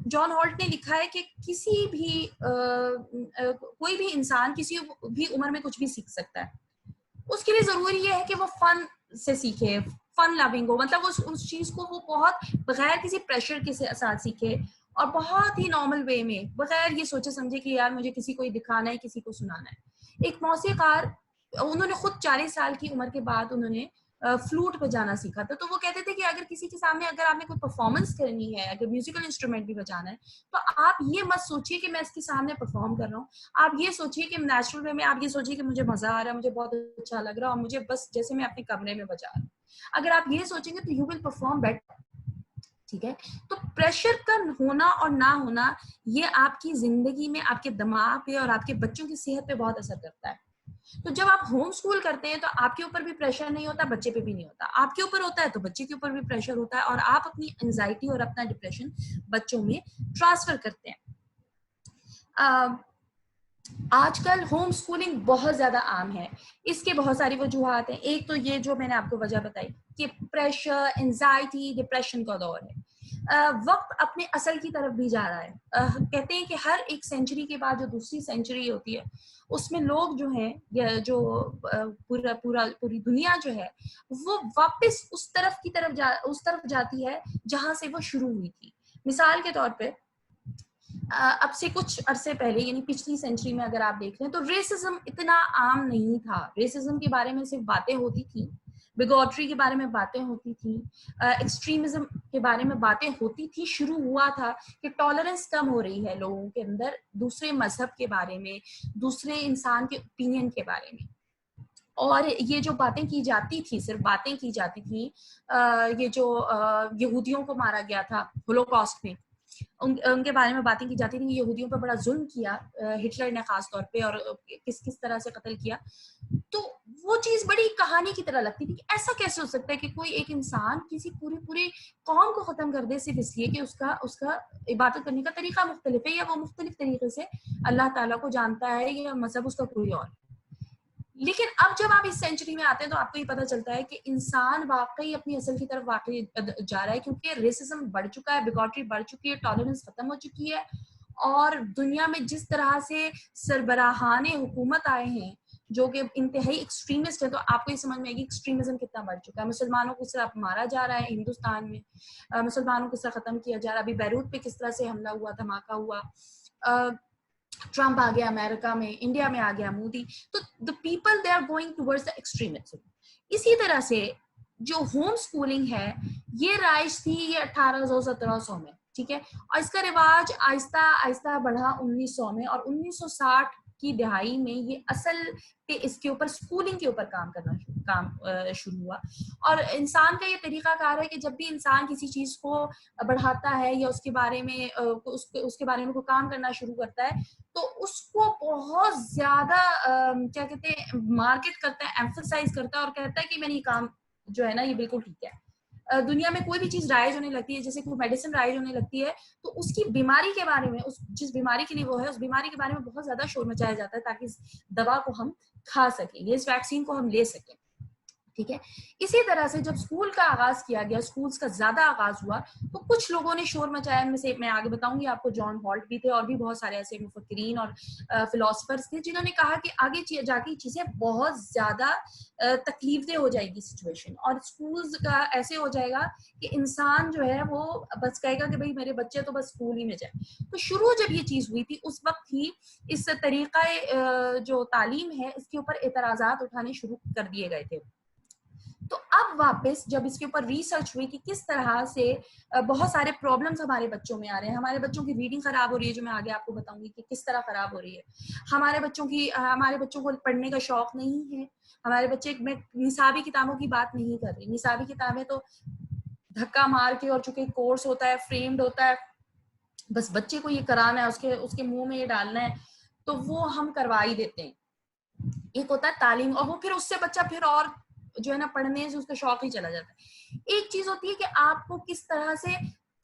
Speaker 2: जॉन हॉल्ट ने लिखा है कि किसी भी कोई भी इंसान किसी भी उम्र में कुछ भी सीख सकता है। उसके लिए जरूरी ये है कि वो फन से सीखे, फन लविंग हो, मतलब उस चीज को वो बहुत बगैर किसी प्रेशर के साथ सीखे और बहुत ही नॉर्मल वे में, बगैर ये सोचे समझे कि यार मुझे किसी को दिखाना है, किसी को सुनाना है। एक मौसीकार, उन्होंने खुद 40 साल की उम्र के बाद उन्होंने फ्लूट पे जाना सीखा था। तो वो कहते थे कि अगर किसी के सामने अगर आपने कोई परफॉर्मेंस करनी है, अगर म्यूजिकल इंस्ट्रूमेंट भी बजाना है, तो आप ये मत सोचिए कि मैं इसके सामने परफॉर्म कर रहा हूँ, आप ये सोचिए कि नेचुरल वे में, आप ये सोचिए कि मुझे मजा आ रहा है, मुझे बहुत अच्छा लग रहा है और मुझे बस जैसे मैं अपने कमरे में बजा रहा हूँ। अगर आप ये सोचेंगे तो यू विल परफॉर्म बेटर। ठीक है, तो प्रेशर का होना और ना होना ये आपकी जिंदगी में, आपके दिमाग पे और आपके बच्चों की सेहत पे बहुत असर करता है। तो जब आप होम स्कूल करते हैं तो आपके ऊपर भी प्रेशर नहीं होता, बच्चे पे भी नहीं होता, आपके ऊपर होता है तो बच्चे के ऊपर भी प्रेशर होता है, और आप अपनी एंजाइटी और अपना डिप्रेशन बच्चों में ट्रांसफर करते हैं। आजकल होम स्कूलिंग बहुत ज्यादा आम है, इसके बहुत सारी वजूहात हैं। एक तो ये जो मैंने आपको वजह बताई कि प्रेशर, एंजाइटी, डिप्रेशन का दौर है, वक्त अपने असल की तरफ भी जा रहा है। कहते हैं कि हर एक सेंचुरी के बाद जो दूसरी सेंचुरी होती है उसमें लोग जो हैं, या जो पूरी दुनिया जो है वो वापस उस तरफ जाती है जहां से वो शुरू हुई थी। मिसाल के तौर पे अब से कुछ अरसे पहले, यानी पिछली सेंचुरी में अगर आप देख लें तो रेसिज्म इतना आम नहीं था। रेसिज्म के बारे में सिर्फ बातें होती थी, बिगॉटरी के बारे में बातें होती थी, एक्सट्रीमिज्म के बारे में बातें होती थी। शुरू हुआ था कि टॉलरेंस कम हो रही है लोगों के अंदर दूसरे मजहब के बारे में, दूसरे इंसान के ओपिनियन के बारे में, और ये जो बातें की जाती थी, सिर्फ बातें की जाती थी। ये जो यहूदियों को मारा गया था होलोकॉस्ट में, उनके बारे में बातें की जाती थी, यहूदियों पर बड़ा जुल्म किया हिटलर ने खास तौर पे, और किस तरह से कत्ल किया। तो वो चीज बड़ी कहानी की तरह लगती थी कि ऐसा कैसे हो सकता है कि कोई एक इंसान किसी पूरी कौम को खत्म कर दे सिर्फ इसलिए कि उसका इबादत करने का तरीका मुख्तलिफ है, या वो मुख्तलिफ तरीके से अल्लाह ताला को जानता है, या मजहब उसका कोई और। लेकिन अब जब आप इस सेंचुरी में आते हैं तो आपको ये पता चलता है कि इंसान वाकई अपनी असल की तरफ वाकई जा रहा है, क्योंकि रेसिज्म बढ़ चुका है, बिगॉटरी बढ़ चुकी है, टॉलरेंस खत्म हो चुकी है, और दुनिया में जिस तरह से सरबराहाने हुकूमत आए हैं जो कि इंतहाई एक्सट्रीमिस्ट है, तो आपको ये समझ में आएगी एक्सट्रीमिज्म कितना बढ़ चुका है। मुसलमानों को किस तरह मारा जा रहा है हिंदुस्तान में, मुसलमानों को किस तरह खत्म किया जा रहा है। अभी बैरूत पे किस तरह से हमला हुआ, धमाका हुआ, ट्रंप आ गया अमेरिका में, इंडिया में आ गया मोदी। तो the people they are going towards the extremism. इसी तरह से जो होम स्कूलिंग है ये राइज थी ये 1800-1700 में, ठीक है, और इसका रिवाज आहिस्ता आहिस्ता बढ़ा 1900 में, और 1960 की दहाई में ये असल पे इसके ऊपर स्कूलिंग के ऊपर काम शुरू हुआ। और इंसान का ये तरीकाकार है कि जब भी इंसान किसी चीज को बढ़ाता है या उसके बारे में उसके बारे में कोई काम करना शुरू करता है, तो उसको बहुत ज्यादा क्या कहते हैं मार्केट करता है, एम्फसाइज करता है और कहता है कि मैंने ये काम जो है ना ये बिल्कुल ठीक है। दुनिया में कोई भी चीज राइज होने लगती है, जैसे कोई मेडिसिन राइज होने लगती है, तो उसकी बीमारी के बारे में, उस जिस बीमारी के लिए वो है, उस बीमारी के बारे में बहुत ज्यादा शोर मचाया जाता है ताकि इस दवा को हम खा सकें, ये इस वैक्सीन को हम ले सकें। ठीक है, इसी तरह से जब स्कूल का आगाज किया गया, स्कूल्स का ज्यादा आगाज हुआ, तो कुछ लोगों ने शोर मचाया। इनमें से मैं आगे बताऊंगी आपको, जॉन हॉल्ट भी थे और भी बहुत सारे ऐसे मुफक्किरीन और फिलोसफर्स थे जिन्होंने कहा कि आगे जाके चीजें बहुत ज्यादा तकलीफदेह हो जाएगी सिचुएशन, और स्कूल्स का ऐसे हो जाएगा कि इंसान जो है वो बस कहेगा कि भाई मेरे बच्चे तो बस स्कूल ही में जाए। तो शुरू जब ये चीज हुई थी उस वक्त ही इस तरीका जो तालीम है इसके ऊपर एतराजात उठाने शुरू कर दिए गए थे। तो अब वापस जब इसके ऊपर रिसर्च हुई कि किस तरह से बहुत सारे प्रॉब्लम्स हमारे बच्चों में आ रहे हैं, हमारे बच्चों की रीडिंग खराब हो रही है, जो मैं आगे आपको बताऊंगी कि किस तरह खराब हो रही है, हमारे बच्चों को पढ़ने का शौक नहीं है, हमारे बच्चे, मैं निसाबी किताबों की बात नहीं कर रही, निसाबी किताबें तो धक्का मार के, और चूंकि कोर्स होता है, फ्रेम्ड होता है, बस बच्चे को ये कराना है, उसके मुंह में ये डालना है, तो वो हम करवा ही देते हैं। एक होता है तालीम, और वो फिर उससे बच्चा फिर और जो है ना पढ़ने से उसका शौक ही चला जाता है। एक चीज होती है कि आपको किस तरह से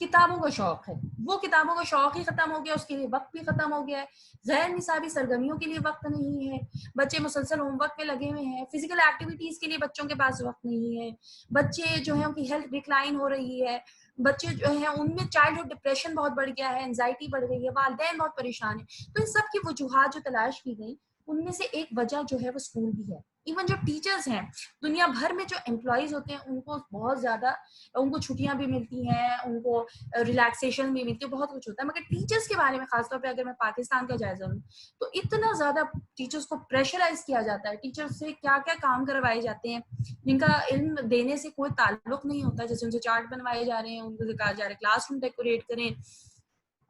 Speaker 2: किताबों का शौक है, वो किताबों का शौक ही खत्म हो गया, उसके लिए वक्त भी खत्म हो गया है, गैर निसाबी सरगर्मियों के लिए वक्त नहीं है, बच्चे मुसलसल होमवर्क में लगे हुए हैं, फिजिकल एक्टिविटीज के लिए बच्चों के पास वक्त नहीं है, बच्चे जो है उनकी हेल्थ डिक्लाइन हो रही है, बच्चे जो है उनमें चाइल्डहुड डिप्रेशन बहुत बढ़ गया है, एंजाइटी बढ़ गई है, वालिदैन बहुत परेशान है। तो इन सब की वजूहात जो तलाश की गई, उनमें से एक वजह जो है वो स्कूल भी है। इवन जो टीचर्स हैं, दुनिया भर में जो एम्प्लॉयज होते हैं, उनको बहुत ज्यादा, उनको छुट्टियां भी मिलती हैं, उनको रिलैक्सेशन भी मिलती है, बहुत कुछ होता है, मगर टीचर्स के बारे में खासतौर पे अगर मैं पाकिस्तान का जायजा लूं, तो इतना ज्यादा टीचर्स को प्रेशराइज किया जाता है, टीचर्स से क्या क्या काम करवाए जाते हैं जिनका इल्म देने से कोई ताल्लुक नहीं होता, जैसे उनसे चार्ट बनवाए जा रहे हैं, उनको कहा जा रहा है क्लासरूम डेकोरेट करें,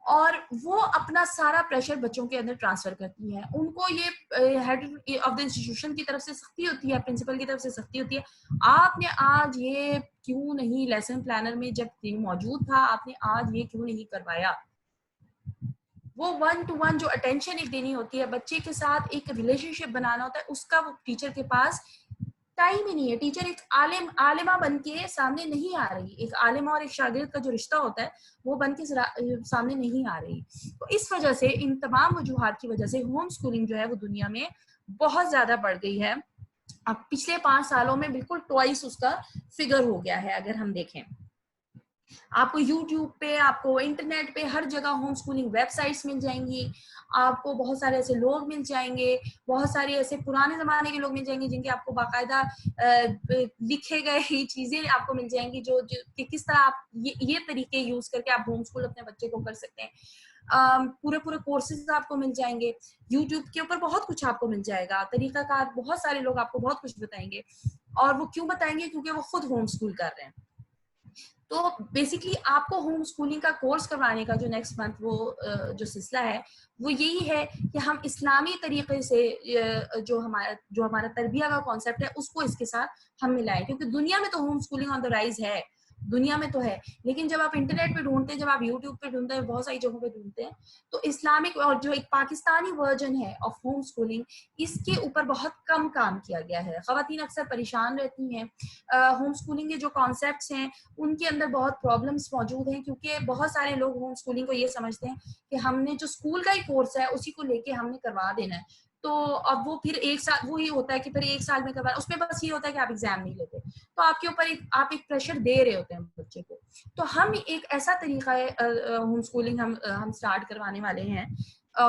Speaker 2: और वो अपना सारा प्रेशर बच्चों के अंदर ट्रांसफर करती हैं। उनको ये हेड ऑफ द इंस्टीट्यूशन की तरफ से सख्ती होती है, प्रिंसिपल की तरफ से सख्ती होती है, आपने आज ये क्यों नहीं लेसन प्लानर में जब मौजूद था, आपने आज ये क्यों नहीं करवाया। वो 1-to-1 जो अटेंशन एक देनी होती है, बच्चे के साथ एक रिलेशनशिप बनाना होता है, उसका वो टीचर के पास टाइम ही नहीं है। टीचर एक आलिमा बन के सामने नहीं आ रही, एक आलिमा और एक शागिर्द का जो रिश्ता होता है वो बन के सामने नहीं आ रही। तो इस वजह से, इन तमाम वजूहात की वजह से होम स्कूलिंग जो है वो दुनिया में बहुत ज्यादा बढ़ गई है। अब पिछले 5 सालों में बिल्कुल ट्वाइस उसका फिगर हो गया है। अगर हम देखें, आपको यूट्यूब पे, आपको इंटरनेट पे हर जगह होम स्कूलिंग वेबसाइट्स मिल जाएंगी, आपको बहुत सारे ऐसे लोग मिल जाएंगे, बहुत सारे ऐसे पुराने जमाने के लोग मिल जाएंगे जिनके आपको बाकायदा लिखे गए चीजें आपको मिल जाएंगी जो कि किस तरह आप ये तरीके यूज करके आप होम स्कूल अपने बच्चे को कर सकते हैं। पूरे कोर्सेज आपको मिल जाएंगे, यूट्यूब के ऊपर बहुत कुछ आपको मिल जाएगा, तरीकाकार, बहुत सारे लोग आपको बहुत कुछ बताएंगे। और वो क्यों बताएंगे? क्योंकि वो खुद होम स्कूल कर रहे हैं। तो बेसिकली आपको होम स्कूलिंग का कोर्स करवाने का जो नेक्स्ट मंथ वो जो सिलसिला है वो यही है कि हम इस्लामी तरीके से जो हमारा तरबिया का कॉन्सेप्ट है उसको इसके साथ हम मिलाएं, क्योंकि दुनिया में तो home schooling on the rise है, दुनिया में तो है, लेकिन जब आप इंटरनेट पे ढूंढते हैं, जब आप यूट्यूब पे ढूंढते हैं, बहुत सारी जगहों पे ढूंढते हैं, तो इस्लामिक और जो एक पाकिस्तानी वर्जन है ऑफ होम स्कूलिंग, इसके ऊपर बहुत कम काम किया गया है। खवातीन अक्सर परेशान रहती हैं, होम स्कूलिंग के जो कॉन्सेप्ट्स हैं उनके अंदर बहुत प्रॉब्लम्स मौजूद हैं, क्योंकि बहुत सारे लोग होम स्कूलिंग को ये समझते हैं कि हमने जो स्कूल का ही कोर्स है उसी को लेके हमने करवा देना है। तो अब वो फिर एक साल वो ही होता है कि फिर 1 साल में करवा, उसमें बस ये होता है कि आप एग्जाम नहीं लेते, तो आपके ऊपर आप एक प्रेशर दे रहे होते हैं बच्चे को। तो हम एक ऐसा तरीका है होम स्कूलिंग हम स्टार्ट करवाने वाले हैं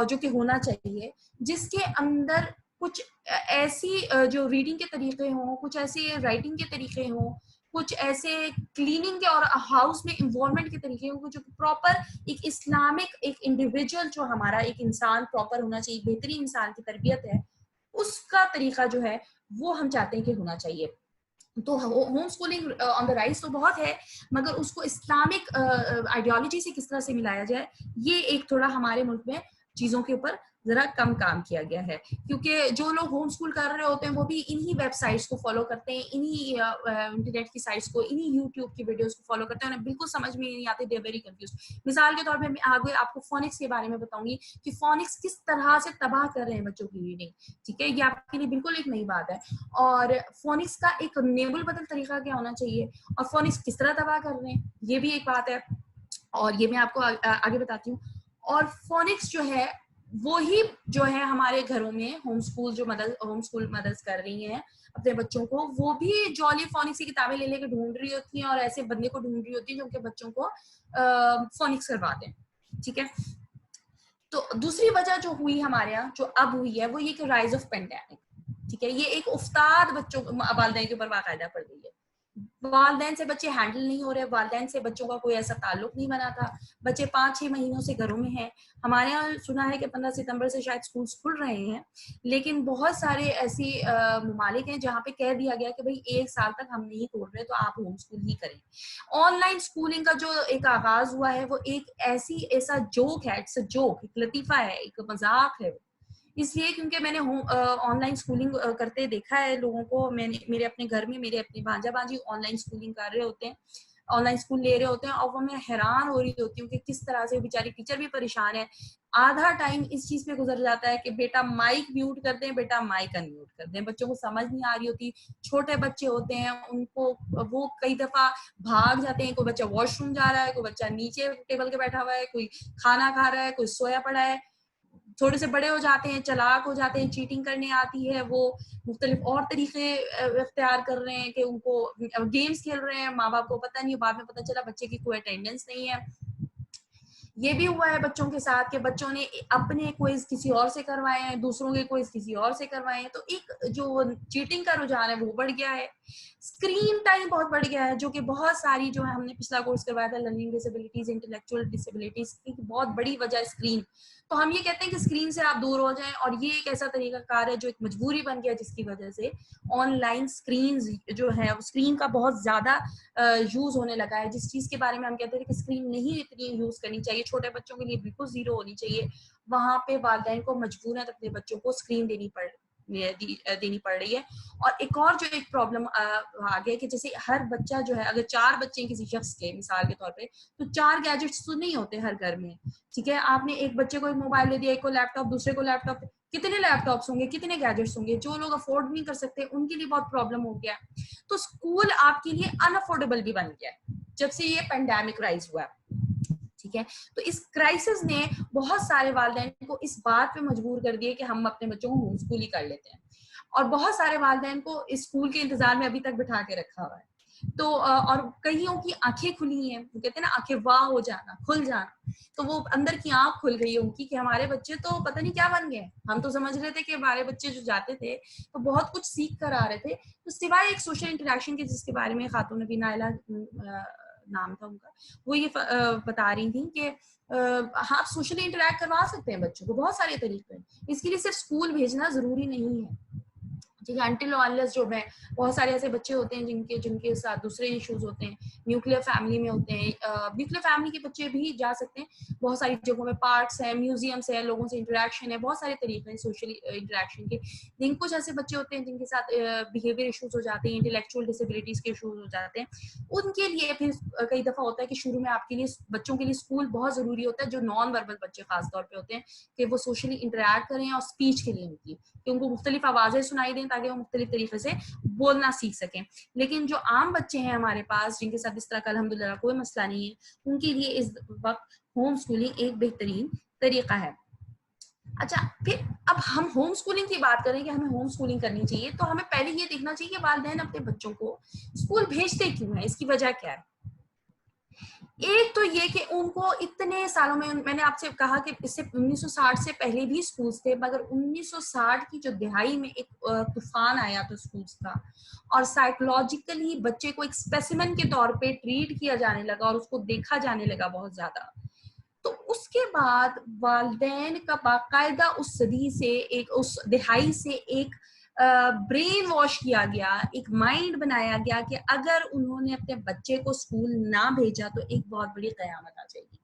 Speaker 2: जो कि होना चाहिए, जिसके अंदर कुछ ऐसी जो रीडिंग के तरीके हों, कुछ ऐसे राइटिंग के तरीके हों, कुछ ऐसे क्लीनिंग के और हाउस में इन्वॉल्वमेंट के तरीके हों, जो प्रॉपर एक इस्लामिक, एक इंडिविजुअल जो हमारा एक इंसान प्रॉपर होना चाहिए, बेहतरीन इंसान की तरबियत है, उसका तरीका जो है वो हम चाहते हैं कि होना चाहिए। तो home schooling on the rise तो बहुत है, मगर उसको इस्लामिक आइडियोलॉजी से किस तरह से मिलाया जाए, ये एक थोड़ा हमारे मुल्क में चीजों के ऊपर जरा कम काम किया गया है, क्योंकि जो लोग होम स्कूल कर रहे होते हैं वो भी इन्हीं वेबसाइट्स को फॉलो करते हैं, इन्हीं इंटरनेट की साइट्स को, इन्हीं यूट्यूब की वीडियोस को फॉलो करते हैं, उन्हें बिल्कुल समझ में नहीं आते, दे वेरी कंफ्यूज। मिसाल के तौर पे मैं आगे आपको फोनिक्स के बारे में बताऊंगी कि फोनिक्स किस तरह से तबाह कर रहे हैं बच्चों की रीडिंग, ठीक है, ये आपके लिए बिल्कुल एक नई बात है। और फोनिक्स का एक नेबल बदल तरीका क्या होना चाहिए और फोनिक्स किस तरह तबाह कर रहे हैं, ये भी एक बात है, और ये मैं आपको आगे बताती हूँ। और फोनिक्स जो है वो ही जो है हमारे घरों में होम स्कूल मदर्स कर रही हैं अपने बच्चों को, वो भी जॉली फोनिक्स की किताबें ले लेकर ढूंढ रही होती हैं और ऐसे बंदे को ढूंढ रही होती है जो उनके बच्चों को फोनिक्स करवाते हैं, ठीक है। तो दूसरी वजह जो हुई हमारे यहाँ, जो अब हुई है, वो ये कि राइज ऑफ पेंडेमिक, ठीक है, ये एक उस्ताद बच्चों वालिदैन के ऊपर बाकायदा पड़ गई है। वालिदैन से बच्चे हैंडल नहीं हो रहे, वालिदैन से बच्चों का कोई ऐसा ताल्लुक नहीं बना था, बच्चे 5-6 महीनों से घरों में हैं। हमारे यहाँ सुना है कि 15 सितंबर से शायद स्कूल खुल रहे हैं, लेकिन बहुत सारे ऐसी ममालिक हैं जहाँ पे कह दिया गया कि भाई 1 साल तक हम नहीं खोल रहे तो आप होम स्कूल ही करें। ऑनलाइन स्कूलिंग का जो एक आगाज हुआ है वो एक ऐसा जोक है, इट्स अ जोक, एक लतीफा है, एक मजाक है, इसलिए क्योंकि मैंने ऑनलाइन स्कूलिंग करते देखा है लोगों को। मैंने मेरे अपने घर में मेरे अपने भांजा भांजी ऑनलाइन स्कूलिंग कर रहे होते हैं, ऑनलाइन स्कूल ले रहे होते हैं, और वो मैं हैरान हो रही होती हूँ कि किस तरह से बेचारी टीचर भी परेशान है। आधा टाइम इस चीज पे गुजर जाता है कि बेटा माइक म्यूट कर दें, बेटा माइक अनम्यूट कर दें, बच्चों को समझ नहीं आ रही होती। छोटे बच्चे होते हैं, उनको वो कई दफा भाग जाते हैं, कोई बच्चा वॉशरूम जा रहा है, कोई बच्चा नीचे टेबल के बैठा हुआ है, कोई खाना खा रहा है, कोई सोया पड़ा है। थोड़े से बड़े हो जाते हैं, चालाक हो जाते हैं, चीटिंग करने आती है, वो मुख्तलिफ और तरीके इख्तियार कर रहे हैं कि उनको गेम्स खेल रहे हैं, माँ बाप को पता नहीं, बाद में पता चला बच्चे की कोई अटेंडेंस नहीं है। ये भी हुआ है बच्चों के साथ कि बच्चों ने अपने क्विज किसी और से करवाए हैं, दूसरों के क्विज किसी और से करवाए हैं, तो एक जो चीटिंग का रुझान है वो बढ़ गया है। स्क्रीन टाइम बहुत बढ़ गया है, जो कि बहुत सारी जो है, हमने पिछला कोर्स करवाया था लर्निंग डिसेबिलिटीज, इंटेलेक्चुअल डिसेबिलिटीज की बहुत बड़ी वजह स्क्रीन। तो हम ये कहते हैं कि स्क्रीन से आप दूर हो जाएं, और ये एक ऐसा तरीका कार है जो एक मजबूरी बन गया, जिसकी वजह से ऑनलाइन स्क्रीन जो है, स्क्रीन का बहुत ज्यादा यूज होने लगा है। जिस चीज के बारे में हम कहते थे कि स्क्रीन नहीं इतनी यूज करनी चाहिए, छोटे बच्चों के लिए बिल्कुल 0 होनी चाहिए, वहां पे वालिदैन को मजबूरन अपने बच्चों को स्क्रीन देनी पड़ रही है। और एक और जो एक प्रॉब्लम आ गया कि जैसे हर बच्चा जो है, अगर 4 बच्चे किसी शख्स के मिसाल के तौर पे, तो 4 गैजेट्स तो नहीं होते हर घर में, ठीक है। आपने एक बच्चे को एक मोबाइल दे दिया, एक को लैपटॉप, दूसरे को लैपटॉप, कितने लैपटॉप्स होंगे, कितने गैजेट्स होंगे? जो लोग अफोर्ड नहीं कर सकते उनके लिए बहुत प्रॉब्लम हो गया। तो स्कूल आपके लिए अनअफोर्डेबल भी बन गया जब से ये पेंडेमिक राइज हुआ, ठीक है। तो इस क्राइसिस ने बहुत सारे वालिदैन को इस बात पे मजबूर कर दिया कि हम अपने बच्चों को होम स्कूल ही कर लेते हैं, और बहुत सारे वालिदैन को इस स्कूल के इंतजार में अभी तक बिठा के रखा हुआ है। तो और कईयों की आंखें खुली हैं, वो कहते हैं ना आंखें वाह हो जाना, खुल जाना, तो वो अंदर की आंख खुल गई है उनकी कि हमारे बच्चे तो पता नहीं क्या बन गए। हम तो समझ रहे थे कि हमारे बच्चे जो जाते थे तो बहुत कुछ सीख कर आ रहे थे, तो सिवाय एक सोशल इंटरेक्शन के, जिसके बारे में खातून नबी नाइला नाम था उनका, वो ये बता रही थी कि हाँ, सोशली इंटरेक्ट करवा सकते हैं बच्चों को बहुत सारे तरीके हैं, इसके लिए सिर्फ स्कूल भेजना जरूरी नहीं है, ठीक है। अनटिल अनलेस जो है, बहुत सारे ऐसे बच्चे होते हैं जिनके साथ दूसरे इश्यूज होते हैं, न्यूक्लियर फैमिली में होते हैं, न्यूक्लियर फैमिली के बच्चे भी जा सकते हैं। बहुत सारी जगहों में पार्क्स हैं, म्यूजियम्स है, लोगों से इंटरेक्शन है, बहुत सारे तरीके हैं सोशल इंटरेक्शन के। लेकिन कुछ ऐसे बच्चे होते हैं जिनके साथ बिहेवियर इश्यूज हो जाते हैं, इंटेलेक्चुअल डिसेबिलिटीज के इश्यूज हो जाते हैं, उनके लिए फिर कई दफा होता है कि शुरू में आपके लिए बच्चों के लिए स्कूल बहुत जरूरी होता है, जो नॉन वर्बल बच्चे खासतौर पर होते हैं, कि वो सोशली इंटरेक्ट करें, और स्पीच के लिए उनकी कि उनको मुख्तलिफ आवाजें सुनाई दें ताकि वो मुख्तलिफ तरीके से बोलना सीख सकें। लेकिन जो आम बच्चे हैं हमारे पास, जिनके साथ इस तरह का अल्हम्दुलिल्लाह कोई मसला नहीं है, उनके लिए इस वक्त होम स्कूलिंग एक बेहतरीन तरीका है। अच्छा, फिर अब हम होम स्कूलिंग की बात करें कि हमें होम स्कूलिंग करनी चाहिए, तो हमें पहले ये देखना चाहिए कि वालिदैन अपने बच्चों को स्कूल भेजते क्यों है, इसकी वजह क्या है। एक तो ये कि उनको इतने सालों में, मैंने आपसे कहा कि इससे 1960 से पहले भी स्कूल्स थे, मगर 1960 की जो दिहाई में एक तूफान आया था स्कूल्स का, और साइकोलॉजिकली बच्चे को एक स्पेसिमेन के तौर पे ट्रीट किया जाने लगा और उसको देखा जाने लगा बहुत ज्यादा। तो उसके बाद वालिदैन का बाकायदा उस सदी से, एक उस दिहाई से एक ब्रेन वॉश किया गया, एक माइंड बनाया गया कि अगर उन्होंने अपने बच्चे को स्कूल ना भेजा तो एक बहुत बड़ी कयामत आ जाएगी।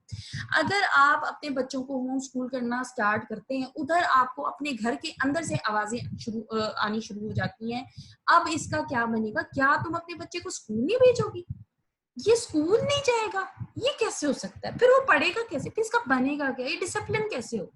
Speaker 2: अगर आप अपने बच्चों को होम स्कूल करना स्टार्ट करते हैं, उधर आपको अपने घर के अंदर से आवाजें आनी शुरू हो जाती हैं, अब इसका क्या बनेगा? क्या तुम अपने बच्चे को स्कूल नहीं भेजोगी? ये स्कूल नहीं जाएगा, ये कैसे हो सकता है? फिर वो पढ़ेगा कैसे? फिर इसका बनेगा क्या? ये डिसिप्लिन कैसे हो?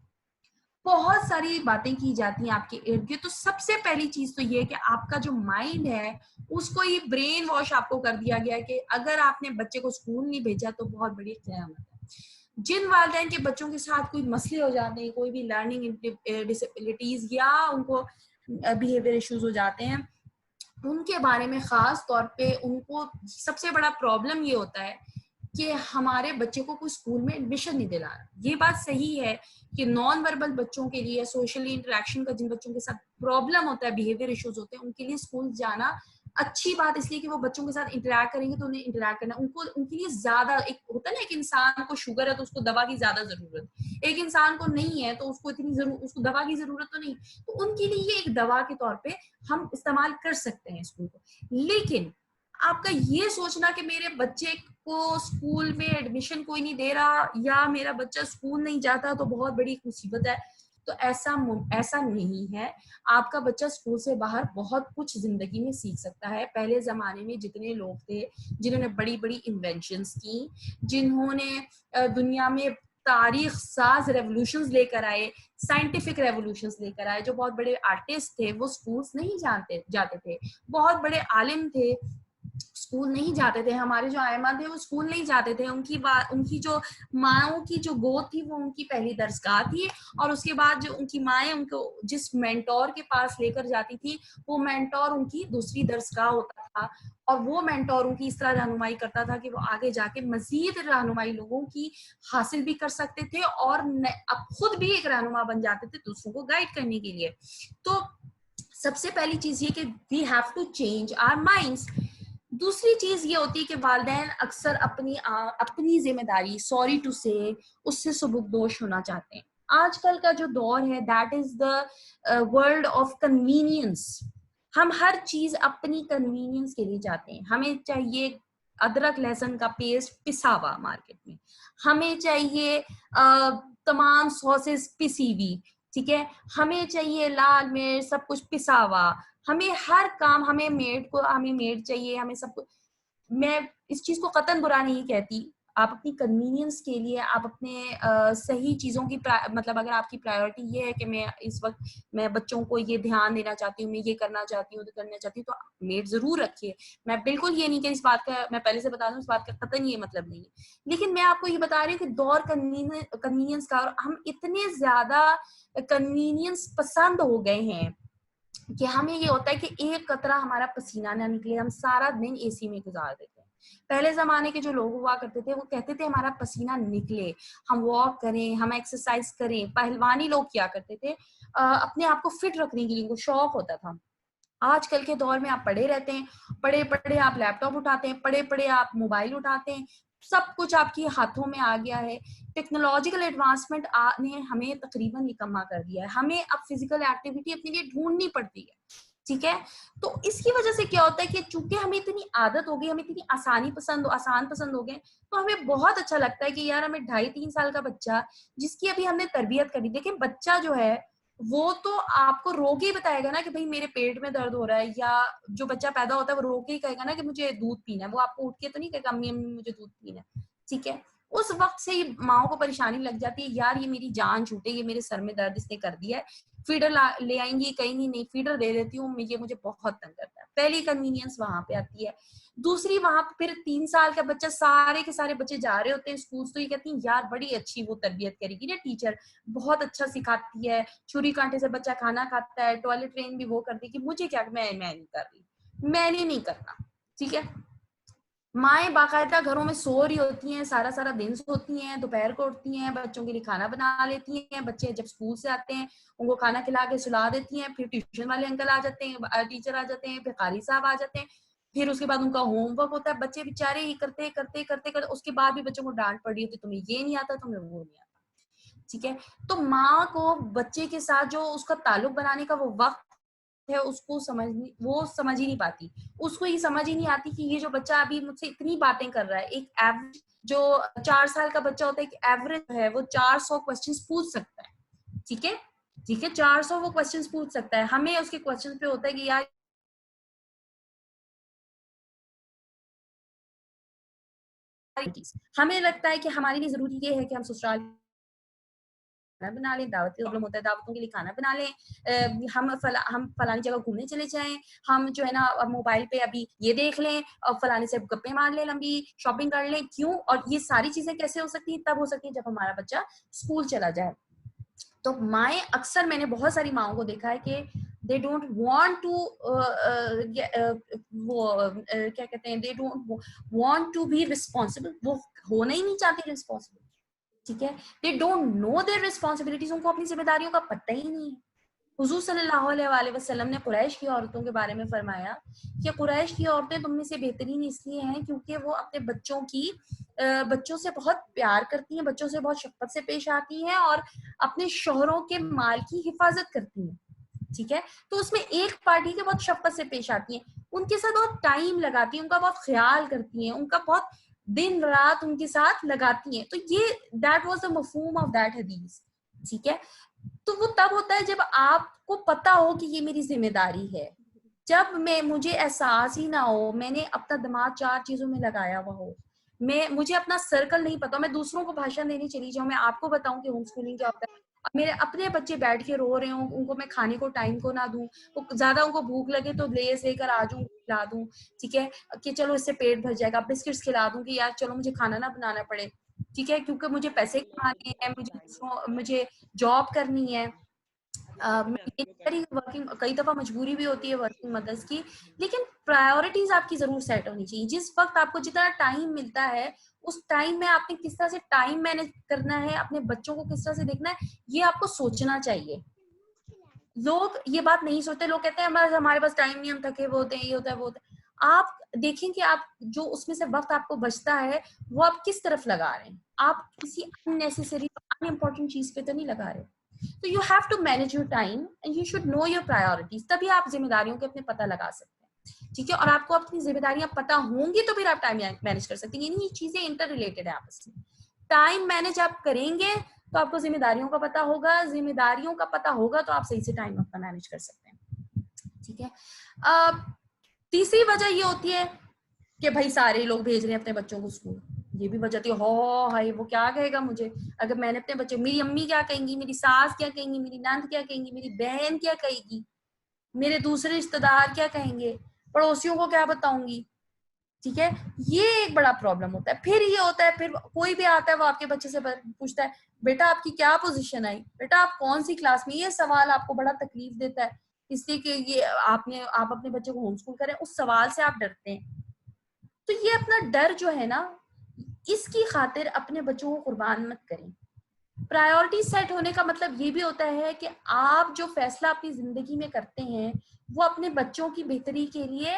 Speaker 2: बहुत सारी बातें की जाती हैं आपके इर्द गिर्द। तो सबसे पहली चीज तो ये है कि आपका जो माइंड है उसको ये ब्रेन वॉश आपको कर दिया गया कि अगर आपने बच्चे को स्कूल नहीं भेजा तो बहुत बड़ी क़यामत है। जिन वालिदैन के बच्चों के साथ कोई मसले हो जाते हैं, कोई भी लर्निंग डिसेबिलिटीज या उनको बिहेवियर इश्यूज हो जाते हैं, उनके बारे में खास तौर पे उनको सबसे बड़ा प्रॉब्लम ये होता है कि हमारे बच्चे को कोई स्कूल में एडमिशन नहीं दिला रहा। ये बात सही है कि नॉन वर्बल बच्चों के लिए, सोशली इंटरेक्शन का जिन बच्चों के साथ प्रॉब्लम होता है, बिहेवियर इश्यूज होते हैं, उनके लिए स्कूल जाना अच्छी बात इसलिए कि वो बच्चों के साथ इंटरेक्ट करेंगे तो उन्हें इंटरेक्ट करना उनको उनके लिए ज्यादा, एक होता है ना, एक इंसान को शुगर है तो उसको दवा की ज्यादा जरूरत, एक इंसान को नहीं है तो उसको उसको दवा की जरूरत तो नहीं, तो उनके लिए ये एक दवा के तौर पे हम इस्तेमाल कर सकते हैं स्कूल को। लेकिन आपका ये सोचना कि मेरे बच्चे को स्कूल में एडमिशन कोई नहीं दे रहा या मेरा बच्चा स्कूल नहीं जाता तो बहुत बड़ी मुसीबत है, तो ऐसा नहीं है। आपका बच्चा स्कूल से बाहर बहुत कुछ जिंदगी में सीख सकता है। पहले जमाने में जितने लोग थे जिन्होंने बड़ी बड़ी इन्वेंशंस की, जिन्होंने दुनिया में तारीख साज रेवोल्यूशंस लेकर आए, साइंटिफिक रेवोल्यूशंस लेकर आए, जो बहुत बड़े आर्टिस्ट थे वो स्कूल्स नहीं जाते थे, बहुत बड़े आलिम थे स्कूल नहीं जाते थे। हमारे जो आयमा थे वो स्कूल नहीं जाते थे, उनकी जो माओं की जो गोद थी वो उनकी पहली दरसगाह थी, और उसके बाद जो उनकी माएँ उनको जिस मेंटोर के पास लेकर जाती थी वो मेंटोर उनकी दूसरी दरसगाह होता था, और वो मेंटोर उनकी इस तरह रहनुमाई करता था कि वो आगे जाके मजीद रहनुमाई लोगों की हासिल भी कर सकते थे और अब खुद भी एक रहनुमा बन जाते थे दूसरों को गाइड करने के लिए। तो सबसे पहली चीज ये कि we have to change our minds. दूसरी चीज ये होती है कि वालिदैन अक्सर अपनी जिम्मेदारी, सॉरी टू से, उससे सुबुकदोश होना चाहते हैं। आजकल का जो दौर है that is the world of convenience. हम हर चीज अपनी कन्वीनियंस के लिए चाहते हैं। हमें चाहिए अदरक लहसुन का पेस्ट पिसा हुआ मार्केट में, हमें चाहिए तमाम सॉसेस पिसी हुई, ठीक है, हमें चाहिए लाल मिर्च सब कुछ पिसा हुआ, हमें हर काम, हमें मेड चाहिए, हमें सब कुछ। मैं इस चीज को कतन बुरा नहीं कहती, आप अपनी कन्वीनियंस के लिए आप अपने सही चीजों की मतलब अगर आपकी प्रायोरिटी ये है कि मैं इस वक्त मैं बच्चों को ये ध्यान देना चाहती हूँ, मैं ये करना चाहती हूँ, तो करना चाहती हूँ, तो मेड जरूर रखिए। मैं बिल्कुल ये नहीं कि इस बात का, मैं पहले से बता दूं, इस बात का कतन ये मतलब नहीं है, लेकिन मैं आपको ये बता रही हूँ कि दौर कन्वीनियंस का, और हम इतने ज्यादा कन्वीनियंस पसंद हो गए हैं कि हमें ये होता है कि एक कतरा हमारा पसीना ना निकले, हम सारा दिन एसी में गुजार देते हैं। पहले जमाने के जो लोग हुआ करते थे वो कहते थे हमारा पसीना निकले, हम वॉक करें, हम एक्सरसाइज करें। पहलवानी लोग क्या करते थे, अपने आप को फिट रखने के लिए उनको शौक होता था। आजकल के दौर में आप पड़े रहते हैं, पड़े पड़े आप लैपटॉप उठाते हैं, पड़े पड़े आप मोबाइल उठाते हैं, सब कुछ आपके हाथों में आ गया है। टेक्नोलॉजिकल एडवांसमेंट ने हमें तकरीबन निकम्मा कर दिया है। हमें अब फिजिकल एक्टिविटी अपने लिए ढूंढनी पड़ती है, ठीक है। तो इसकी वजह से क्या होता है कि चूंकि हमें इतनी आदत हो गई, हमें इतनी आसान पसंद हो गए, तो हमें बहुत अच्छा लगता है कि यार हमें 2.5-3 साल का बच्चा जिसकी अभी हमने तरबियत करी, देखिए बच्चा जो है वो तो आपको रो के ही बताएगा ना कि भाई मेरे पेट में दर्द हो रहा है, या जो बच्चा पैदा होता है वो रो के ही कहेगा ना कि मुझे दूध पीना है, वो आपको उठ के तो नहीं कहेगा अम्मी अम्मी मुझे दूध पीना है, ठीक है। उस वक्त से ही माओ को परेशानी लग जाती है, यार ये मेरी जान छूटे, ये मेरे सर में दर्द इसने कर दिया है, फीडर ले आएंगी, कहीं नहीं फीडर दे देती हूँ, ये मुझे बहुत तंग करता है। पहली कन्वीनियंस वहां पे आती है। दूसरी, वहां पे फिर 3 साल का बच्चा, सारे के सारे बच्चे जा रहे होते हैं स्कूल, तो ये कहती है यार बड़ी अच्छी वो तरबियत करेगी ना टीचर, बहुत अच्छा सिखाती है, छुरी कांटे से बच्चा खाना खाता है, टॉयलेट ट्रेन भी वो कर देगी, मुझे क्या, मैं नहीं कर रही, मैंने नहीं करना, ठीक है। माएँ बाकायदा घरों में सो रही होती हैं, सारा सारा दिन सोती हैं, दोपहर को उठती हैं, बच्चों के लिए खाना बना लेती हैं, बच्चे जब स्कूल से आते हैं उनको खाना खिला के सुला देती हैं, फिर ट्यूशन वाले अंकल आ जाते हैं, टीचर आ जाते हैं, फिर कारी साहब आ जाते हैं, फिर उसके बाद उनका होमवर्क होता है, बच्चे बेचारे ही करते करते करते करते उसके बाद भी बच्चों को डांट पड़ रही होती, तुम्हें ये नहीं आता, तुम्हें वो नहीं आता, ठीक है। तो माँ को बच्चे के साथ जो उसका ताल्लुक बनाने का वो वक्त है उसको वो समझ ही नहीं पाती, उसको ये समझ ही नहीं आती कि ये जो बच्चा अभी मुझसे इतनी बातें कर रहा है, एक एवरेज जो 4 साल का बच्चा होता है, एक एवरेज है वो 400 क्वेश्चंस पूछ सकता है, ठीक है, ठीक है, 400 वो क्वेश्चंस पूछ सकता है। हमें उसके क्वेश्चन पे होता है कि यार हमें लगता है कि हमारे लिए जरूरी ये है कि हम ससुराल खाना बना लें, दावती प्रॉब्लम होता है, दावतों के लिए खाना बना लें, हम फलानी जगह घूमने चले जाएं, हम जो है ना मोबाइल पे अभी ये देख लें और फलाने से गप्पे मार लें, लंबी शॉपिंग कर लें। क्यों? और ये सारी चीजें कैसे हो सकती हैं? तब हो सकती है जब हमारा बच्चा स्कूल चला जाए। तो माएँ अक्सर, मैंने बहुत सारी माओं को देखा है कि दे डोंट वांट टू क्या कहते हैं, they don't want to be responsible, वो होना ही नहीं चाहती रिस्पॉन्सिबल, ठीक है, they don't know their responsibilities, उनको अपनी जिम्मेदारियों का पता ही नहीं है। हुजूर सल्लल्लाहु अलैहि वसल्लम ने कुरैश की औरतों के बारे में फरमाया कि कुरैश की औरतें तुम में से बेहतरीन इसलिए हैं क्योंकि वो अपने बच्चों से बहुत प्यार करती हैं, बच्चों से बहुत शफकत से पेश आती हैं और अपने शोहरों के माल की हिफाजत करती हैं, ठीक है। तो उसमें एक पार्टी के बहुत शफकत से पेश आती हैं, उनके साथ बहुत टाइम लगाती हैं, उनका बहुत ख्याल करती हैं, उनका बहुत दिन रात उनके साथ लगाती हैं। तो ये दैट वाज द मफहूम ऑफ दैट हदीस, ठीक है। तो वो तब होता है जब आपको पता हो कि ये मेरी जिम्मेदारी है, जब मुझे एहसास ही ना हो, मैंने अपना दिमाग 4 चीजों में लगाया हुआ हो, मुझे अपना सर्कल नहीं पता, मैं दूसरों को भाषण देने चली जाऊं, मैं आपको बताऊं कि होम स्कूलिंग क्या होता है, मेरे अपने बच्चे बैठ के रो रहे हो, उनको मैं खाने को टाइम को ना दूं, वो ज्यादा उनको भूख लगे तो लेस लेकर आ जाऊं, खिला दूं, ठीक है, कि चलो इससे पेट भर जाएगा, बिस्किट्स खिला दूं कि यार चलो मुझे खाना ना बनाना पड़े, ठीक है, क्योंकि मुझे पैसे कमाने हैं, मुझे जॉब करनी है। वर्किंग कई दफा मजबूरी भी होती है वर्किंग मदर्स की, लेकिन प्रायोरिटीज आपकी जरूर सेट होनी चाहिए। जिस वक्त आपको जितना टाइम मिलता है उस टाइम में आपने किस तरह से टाइम मैनेज करना है, अपने बच्चों को किस तरह से देखना है, ये आपको सोचना चाहिए। लोग ये बात नहीं सोचते, लोग कहते हैं हमारे पास टाइम नहीं, हम थके हुए होते हैं, ये होता है वो होता है। आप देखें कि आप जो उसमें से वक्त आपको बचता है वो आप किस तरफ लगा रहे हैं, आप किसी अननेसेसरी अनइम्पोर्टेंट चीज पे तो नहीं लगा रहे। तो you have to manage your time and you should know your priorities, तभी आप जिम्मेदारियों के अपने पता लगा सकते हैं, ठीक है। और आपको अपनी जिम्मेदारियां पता होंगी तो फिर आप टाइम मैनेज कर सकते हैं। ये चीजें इंटर रिलेटेड है आपस में। टाइम मैनेज आप करेंगे तो आपको जिम्मेदारियों का पता होगा, जिम्मेदारियों का पता होगा तो आप सही से टाइम अपना मैनेज कर सकते हैं, ठीक है। तीसरी वजह ये होती है कि भाई सारे लोग भेज रहे हैं अपने बच्चों को स्कूल, ये भी वजह थी, हो हाय वो क्या कहेगा मुझे, अगर मैंने अपने बच्चे, मेरी अम्मी क्या कहेंगी, मेरी सास क्या कहेंगी, मेरी नंद क्या कहेंगी, मेरी बहन क्या कहेगी, मेरे दूसरे रिश्तेदार क्या कहेंगे, पड़ोसियों को क्या बताऊंगी, ठीक है। ये एक बड़ा प्रॉब्लम होता है। फिर ये होता है, फिर कोई भी आता है वो आपके बच्चे से पूछता है बेटा आपकी क्या पोजीशन आई, बेटा आप कौन सी क्लास में, ये सवाल आपको बड़ा तकलीफ देता है, इसलिए कि ये आप अपने बच्चे को होम स्कूल करें, उस सवाल से आप डरते हैं। तो ये अपना डर जो है ना, इसकी खातिर अपने बच्चों को कुर्बान मत करें। प्रायोरिटी सेट होने का मतलब ये भी होता है कि आप जो फैसला अपनी जिंदगी में करते हैं वो अपने बच्चों की बेहतरी के लिए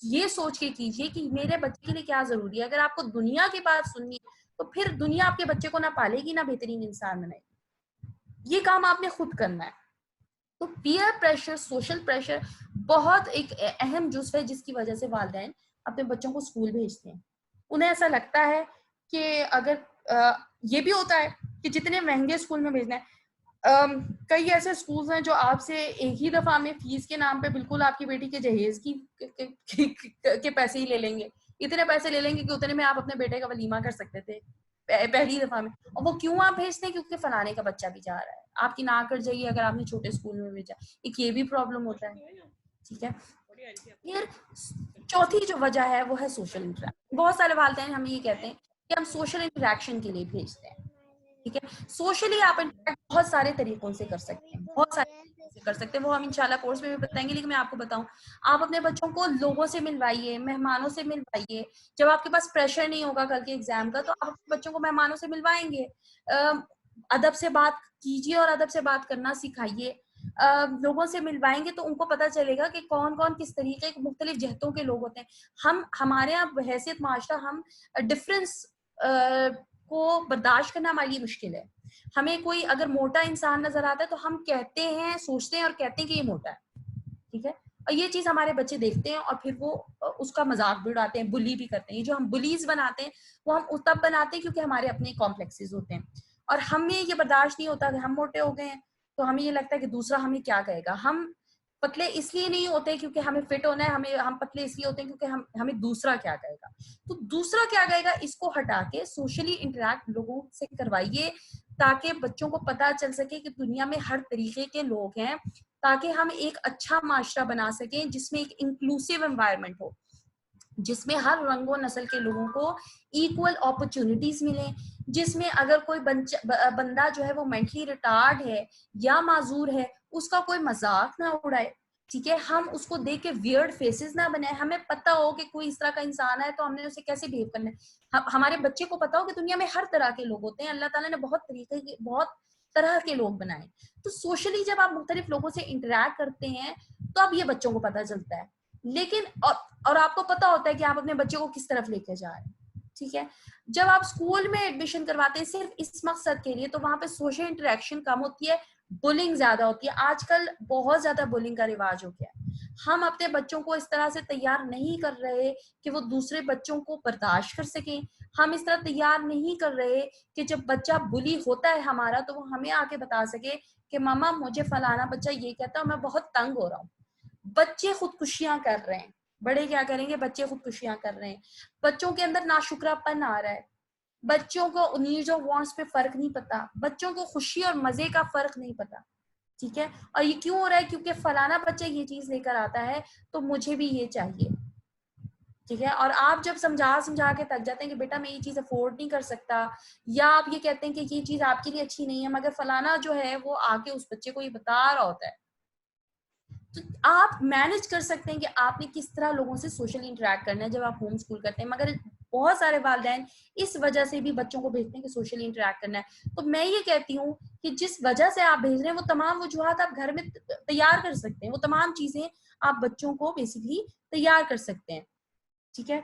Speaker 2: ये सोच के कीजिए कि मेरे बच्चे के लिए क्या जरूरी है। अगर आपको दुनिया की बात सुननी है तो फिर दुनिया आपके बच्चे को ना पालेगी ना बेहतरीन इंसान बनाएगी, ये काम आपने खुद करना है। तो पीयर प्रेशर, सोशल प्रेशर बहुत एक अहम जुज़्व है जिसकी वजह से वालिदैन अपने बच्चों को स्कूल भेजते हैं। उन्हें ऐसा लगता है कि अगर ये भी होता है कि जितने महंगे स्कूल में भेजना है, कई ऐसे स्कूल्स हैं जो आपसे एक ही दफा में फीस के नाम पे बिल्कुल आपकी बेटी के जहेज के पैसे ही ले लेंगे, इतने पैसे ले लेंगे कि उतने में आप अपने बेटे का वलीमा कर सकते थे पहली दफा में। और वो क्यों आप भेजते हैं? क्योंकि फलाने का बच्चा भी जा रहा है, आपकी ना कर जाइए अगर आपने छोटे स्कूल में भेजा, एक ये भी प्रॉब्लम होता है, ठीक है। फिर चौथी जो वजह है वो है सोशल इंटरेक्शन। बहुत सारे वालिदैन हमें ये कहते हैं कि हम सोशल इंटरेक्शन के लिए भेजते हैं, ठीक है। सोशली आप इंटरेक्ट बहुत सारे तरीकों से कर सकते हैं, बहुत सारे तरीकों से कर सकते हैं, वो हम इंशाल्लाह कोर्स में भी बताएंगे। लेकिन मैं आपको बताऊं, आप अपने बच्चों को लोगों से मिलवाइए, मेहमानों से मिलवाइए। जब आपके पास प्रेशर नहीं होगा कल के एग्जाम का तो आप अपने बच्चों को मेहमानों से मिलवाएंगे। अदब से बात कीजिए और अदब से बात करना सिखाइए। लोगों से मिलवाएंगे तो उनको पता चलेगा कि कौन कौन किस तरीके के मुख्तलिफ जहतों के लोग होते हैं। हमारे यहाँ हैसियत माशरा हम डिफरेंस को बर्दाश्त करना हमारे लिए मुश्किल है। हमें कोई अगर मोटा इंसान नजर आता है तो हम कहते हैं, सोचते हैं और कहते हैं कि ये मोटा है, ठीक है। और ये चीज हमारे बच्चे देखते हैं और फिर वो उसका मजाक भी उड़ाते हैं, बुली भी करते हैं। ये जो हम बुलीज बनाते हैं वो हम तब बनाते हैं क्योंकि हमारे अपने कॉम्प्लेक्सेस होते हैं और हमें ये बर्दाश्त नहीं होता कि हम मोटे हो गए हैं तो हमें ये लगता है कि दूसरा हमें क्या कहेगा। हम पतले इसलिए नहीं होते क्योंकि हमें फिट होना है, हम पतले इसलिए होते हैं क्योंकि हमें दूसरा क्या कहेगा। तो दूसरा क्या कहेगा इसको हटा के सोशली इंटरेक्ट लोगों से करवाइए ताकि बच्चों को पता चल सके कि दुनिया में हर तरीके के लोग हैं, ताकि हम एक अच्छा माशरा बना सकें जिसमें एक इंक्लूसिव एनवायरनमेंट हो, जिसमें हर रंगों नस्ल के लोगों को इक्वल अपॉर्चुनिटीज मिले, जिसमें अगर कोई बंदा जो है वो मेंटली रिटार्ड है या माजूर है उसका कोई मजाक ना उड़ाए, ठीक है। हम उसको देख के वियर्ड फेसेस ना बनाए, हमें पता हो कि कोई इस तरह का इंसान है तो हमने उसे कैसे बिहेव करना है। हमारे बच्चे को पता हो कि दुनिया में हर तरह के लोग होते हैं, अल्लाह ताला ने बहुत तरह के लोग बनाए। तो सोशली जब आप मुख्तलिफ लोगों से इंटरेक्ट करते हैं तो अब ये बच्चों को पता चलता है। लेकिन और आपको पता होता है कि आप अपने बच्चे को किस तरफ लेके जा रहे हैं, ठीक है। जब आप स्कूल में एडमिशन करवाते हैं सिर्फ इस मकसद के लिए तो वहां पे सोशल इंटरेक्शन कम होती है, बुलिंग ज्यादा होती है। आजकल बहुत ज्यादा बुलिंग का रिवाज हो गया है। हम अपने बच्चों को इस तरह से तैयार नहीं कर रहे कि वो दूसरे बच्चों को बर्दाश्त कर सकें। हम इस तरह तैयार नहीं कर रहे कि जब बच्चा बुली होता है हमारा तो वो हमें आके बता सके कि मामा मुझे फलाना बच्चा ये कहता है, मैं बहुत तंग हो रहा हूँ। बच्चे खुदकुशियां कर रहे हैं, बड़े क्या करेंगे, बच्चे खुदकुशियां कर रहे हैं। बच्चों के अंदर नाशुक्रापन आ रहा है, बच्चों को नीड्स और वांट्स पे फर्क नहीं पता, बच्चों को खुशी और मजे का फर्क नहीं पता, ठीक है। और ये क्यों हो रहा है, क्योंकि फलाना बच्चा ये चीज लेकर आता है तो मुझे भी ये चाहिए, ठीक है। और आप जब समझा समझा के थक जाते हैं कि बेटा मैं ये चीज अफोर्ड नहीं कर सकता, या आप ये कहते हैं कि ये चीज आपके लिए अच्छी नहीं है, मगर फलाना जो है वो आके उस बच्चे को ये बता रहा होता है, तो आप मैनेज कर सकते हैं कि आपने किस तरह लोगों से सोशली इंटरेक्ट करना है जब आप होम स्कूल करते हैं। मगर बहुत सारे वालिदैन इस वजह से भी बच्चों को भेजते हैं कि सोशली इंटरेक्ट करना है। तो मैं ये कहती हूँ कि जिस वजह से आप भेज रहे हैं वो तमाम वजूहात आप घर में तैयार कर सकते हैं, वो तमाम चीजें आप बच्चों को बेसिकली तैयार कर सकते हैं, ठीक है।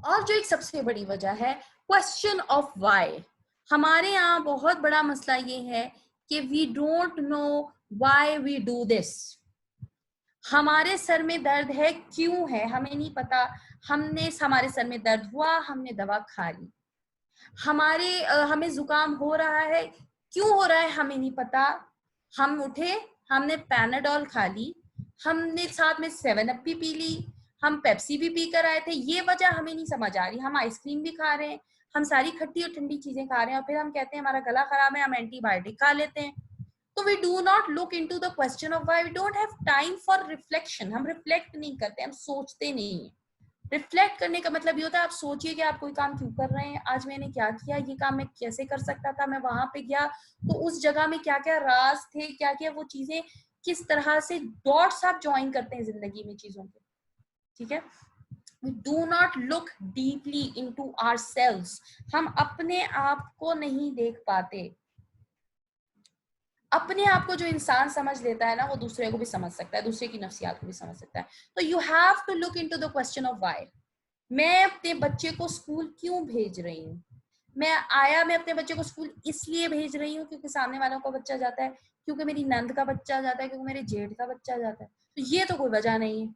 Speaker 2: और जो एक सबसे बड़ी वजह है क्वेश्चन ऑफ व्हाई। हमारे यहाँ बहुत बड़ा मसला ये है कि we don't know why we do this. हमारे सर में दर्द है, क्यों है हमें नहीं पता। हमारे सर में दर्द हुआ, हमने दवा खा ली। हमें जुकाम हो रहा है, क्यों हो रहा है हमें नहीं पता। हम उठे, हमने पैनाडोल खा ली, हमने साथ में 7 अप भी पी ली, हम पेप्सी भी पी कर आए थे, ये वजह हमें नहीं समझ आ रही। हम आइसक्रीम भी खा रहे हैं, हम सारी खट्टी और ठंडी चीजें खा रहे हैं और फिर हम कहते हैं हमारा गला खराब है, हम एंटीबायोटिक खा लेते हैं। तो we do not look into the question of why. We don't have time for reflection. हम रिफ्लेक्ट नहीं करते, हम सोचते नहीं है। रिफ्लेक्ट करने का मतलब ये होता है आप सोचिए कि आप कोई काम क्यों कर रहे हैं, आज मैंने क्या किया, ये काम मैं कैसे कर सकता था, मैं वहां पे गया तो उस जगह में क्या क्या राज थे, क्या क्या वो चीजें, किस तरह से डॉट्स आप ज्वाइन करते हैं जिंदगी में चीजों के, ठीक है। We do not look deeply into ourselves. हम अपने आप को नहीं देख पाते। अपने आप को जो इंसान समझ लेता है ना वो दूसरे को भी समझ सकता है, दूसरे की नफ्सियात को भी समझ सकता है। तो you have to look into the question of why. मैं अपने बच्चे को स्कूल क्यों भेज रही हूँ। मैं अपने बच्चे को स्कूल इसलिए भेज रही हूँ क्योंकि सामने वालों का बच्चा जाता है, क्योंकि मेरी नंद का बच्चा जाता है, क्योंकि मेरे जेठ का बच्चा जाता है। तो ये तो कोई वजह नहीं है,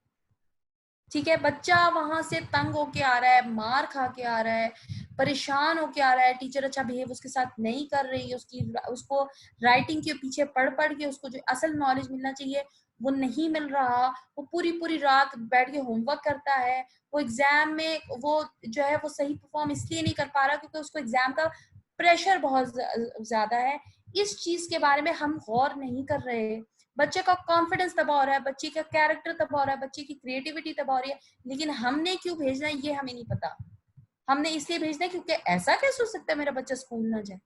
Speaker 2: ठीक है। बच्चा वहां से तंग होके आ रहा है, मार खा के आ रहा है, परेशान होके आ रहा है, टीचर अच्छा बिहेव उसके साथ नहीं कर रही है, उसको राइटिंग के पीछे पढ़ पढ़ के उसको जो असल नॉलेज मिलना चाहिए वो नहीं मिल रहा। वो पूरी पूरी रात बैठ के होमवर्क करता है, वो एग्जाम में वो जो है वो सही परफॉर्म इसलिए नहीं कर पा रहा क्योंकि उसको एग्जाम का प्रेशर बहुत ज्यादा है। इस चीज के बारे में हम गौर नहीं कर रहे। बच्चे का कॉन्फिडेंस तबाह हो रहा है, बच्चे का कैरेक्टर तबाह हो रहा है, बच्चे की क्रिएटिविटी तबाह हो रही है, लेकिन हमने क्यों भेजना है ये हमें नहीं पता। हमने इसलिए भेजना है क्योंकि ऐसा कैसे हो सकता है मेरा बच्चा स्कूल ना जाए।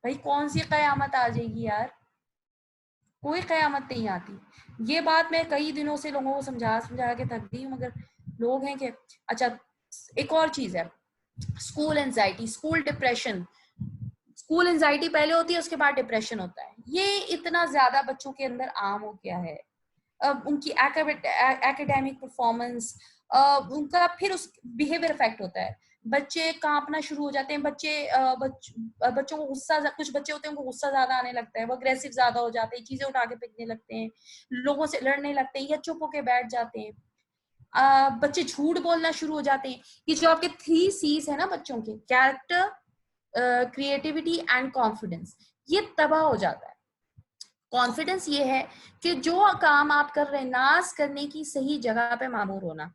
Speaker 2: भाई कौन सी कयामत आ जाएगी यार, कोई कयामत नहीं आती। ये बात मैं कई दिनों से लोगों को समझा के थक गई हूँ, मगर लोग हैं कि अच्छा। एक और चीज है school anxiety, school depression. School anxiety पहले होती है, उसके बाद डिप्रेशन होता है। ये इतना ज्यादा बच्चों के अंदर आम हो गया है। उनकी एकेडमिक परफॉर्मेंस, उनका फिर उस बिहेवियर इफेक्ट होता है। बच्चे कांपना शुरू हो जाते हैं, बच्चों को गुस्सा, कुछ बच्चे होते हैं उनको गुस्सा ज्यादा आने लगता है, वो अग्रेसिव ज्यादा हो जाते हैं, चीजें उठा के फेंकने लगते हैं, लोगों से लड़ने लगते हैं या चुप होके बैठ जाते हैं, बच्चे झूठ बोलना शुरू हो जाते हैं। ये जो आपके 3 C's है ना बच्चों के, कैरेक्टर, क्रिएटिविटी एंड कॉन्फिडेंस, ये तबाह हो जाता है। कॉन्फिडेंस ये है कि जो काम आप कर रहे हैं नाज करने की सही जगह पे मामूर होना,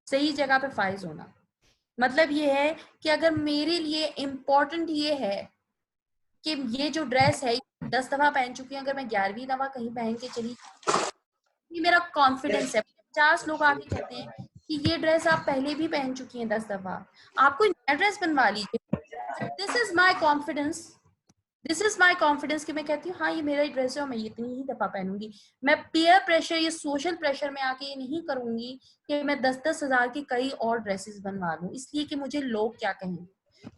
Speaker 2: सही जगह पे फाइज होना। मतलब ये है कि अगर मेरे लिए इम्पोर्टेंट ये है कि ये जो ड्रेस है 10 दफा पहन चुकी हूँ, अगर मैं 11वीं दफा कहीं पहन के चली, ये मेरा कॉन्फिडेंस है। 50 लोग आके कहते हैं कि ये ड्रेस आप पहले भी पहन चुकी हैं 10 दफा, आप कोई नया ड्रेस बनवा लीजिए। This is my confidence, this is my confidence कि मैं कहती हूँ हाँ ये मेरा ही ड्रेस है और मैं इतनी ही दफा पहनूंगी। मैं पीयर प्रेशर या सोशल प्रेशर में आके ये नहीं करूंगी कि मैं 10-10 हजार की कई और ड्रेसेस बनवा लूं इसलिए कि मुझे लोग क्या कहेंगे।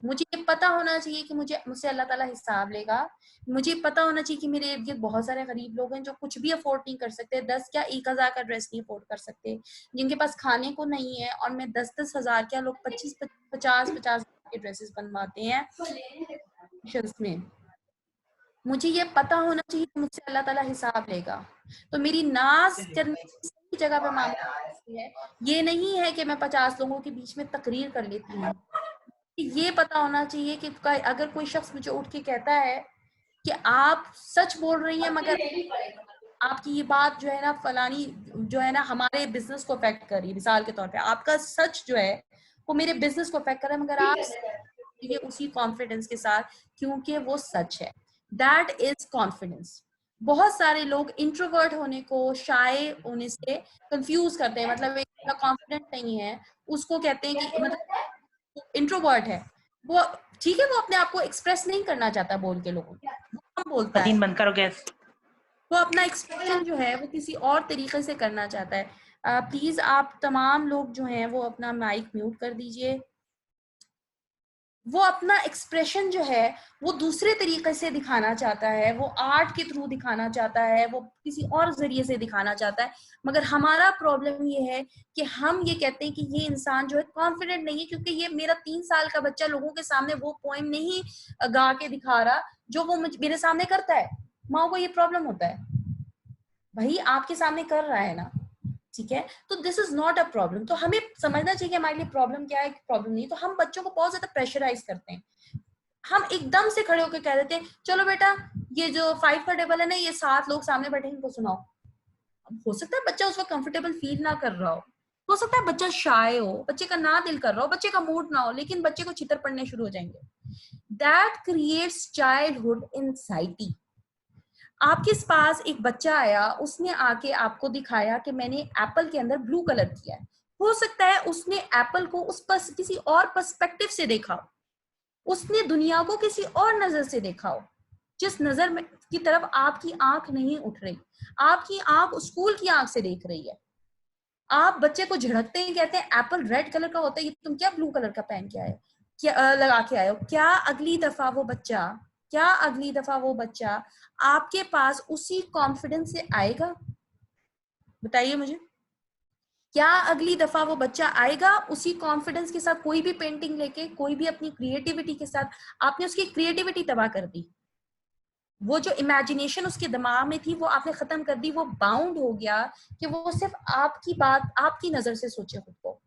Speaker 2: मुझे ये पता होना चाहिए कि मुझसे अल्लाह ताला हिसाब लेगा। मुझे पता होना चाहिए कि मेरे इर्द गिर्द बहुत सारे गरीब लोग हैं जो कुछ भी अफोर्ड नहीं कर सकते, 10 क्या 1,000 का ड्रेस नहीं अफोर्ड कर सकते, जिनके पास खाने को नहीं है, और मैं 10-10 हजार क्या लोग 50-50 के ड्रेसेस बनवाते हैं में। मुझे ये पता होना चाहिए कि मुझसे अल्लाह ताला हिसाब लेगा। तो मेरी नाज करने की सही जगह पे मामला है। ये नहीं है कि मैं 50 लोगों के बीच में तकरीर कर लेती हूँ। ये पता होना चाहिए कि अगर कोई शख्स मुझे उठ के कहता है कि आप सच बोल रही हैं मगर आपकी ये बात जो है ना फलानी जो है ना हमारे बिजनेस को अफेक्ट कर रही है, मिसाल के तौर पे आपका सच जो है वो मेरे बिजनेस को अफेक्ट कर रहा है, मगर आप ये उसी कॉन्फिडेंस के साथ क्योंकि वो सच है, दैट इज कॉन्फिडेंस। बहुत सारे लोग इंट्रोवर्ट होने को शाय होने से कंफ्यूज करते हैं। मतलब एक कॉन्फिडेंट नहीं है उसको कहते हैं कि मतलब इंट्रोवर्ट है, वो ठीक है, वो अपने आप को एक्सप्रेस नहीं करना चाहता बोल के, लोगों वो कम बोलता है,
Speaker 5: बंद करो गैस,
Speaker 2: वो अपना एक्सप्रेशन जो है वो किसी और तरीके से करना चाहता है। प्लीज आप तमाम लोग जो हैं वो अपना माइक म्यूट कर दीजिए। वो अपना एक्सप्रेशन जो है वो दूसरे तरीके से दिखाना चाहता है, वो आर्ट के थ्रू दिखाना चाहता है, वो किसी और जरिए से दिखाना चाहता है। मगर हमारा प्रॉब्लम ये है कि हम ये कहते हैं कि ये इंसान जो है कॉन्फिडेंट नहीं है क्योंकि ये मेरा 3 साल का बच्चा लोगों के सामने वो पोएम नहीं गा के दिखा रहा जो वो मेरे सामने करता है। माँ को ये प्रॉब्लम होता है, भाई आपके सामने कर रहा है ना, ठीक है, तो this is not a problem. तो हमें समझना चाहिए कि हमारे लिए प्रॉब्लम क्या है, प्रॉब्लम नहीं। तो हम बच्चों को बहुत ज्यादा प्रेशराइज करते हैं, हम एकदम से खड़े होकर कह देते हैं चलो बेटा ये जो 5 का टेबल है ना ये 7 लोग सामने बैठे इनको सुनाओ। अब हो सकता है बच्चा उस वक्त कंफर्टेबल फील ना कर रहा हो सकता है बच्चा शाय हो, बच्चे का ना दिल कर रहा हो, बच्चे का मूड ना हो, लेकिन बच्चे को चित्र पड़ने शुरू हो जाएंगे। That creates childhood anxiety. आपके पास एक बच्चा आया, उसने आके आपको दिखाया कि मैंने एप्पल के अंदर ब्लू कलर किया है। हो सकता है उसने एप्पल को उस पर किसी और पर्सपेक्टिव से देखा हो, उसने दुनिया को किसी और नजर से देखा हो, जिस नजर में की तरफ आपकी आंख नहीं उठ रही। आपकी आंख स्कूल की आंख से देख रही है। आप बच्चे को झड़कते हैं, कहते हैं एप्पल रेड कलर का होता है, ये तुम क्या ब्लू कलर का पहन के आए, क्या लगा के आए हो। क्या अगली दफा वो बच्चा आपके पास उसी कॉन्फिडेंस से आएगा? बताइए मुझे, क्या अगली दफा वो बच्चा आएगा उसी कॉन्फिडेंस के साथ? कोई भी पेंटिंग लेके, कोई भी अपनी क्रिएटिविटी के साथ, आपने उसकी क्रिएटिविटी तबाह कर दी। वो जो इमेजिनेशन उसके दिमाग में थी वो आपने खत्म कर दी। वो बाउंड हो गया कि वो सिर्फ आपकी बात, आपकी नजर से सोचे खुद को।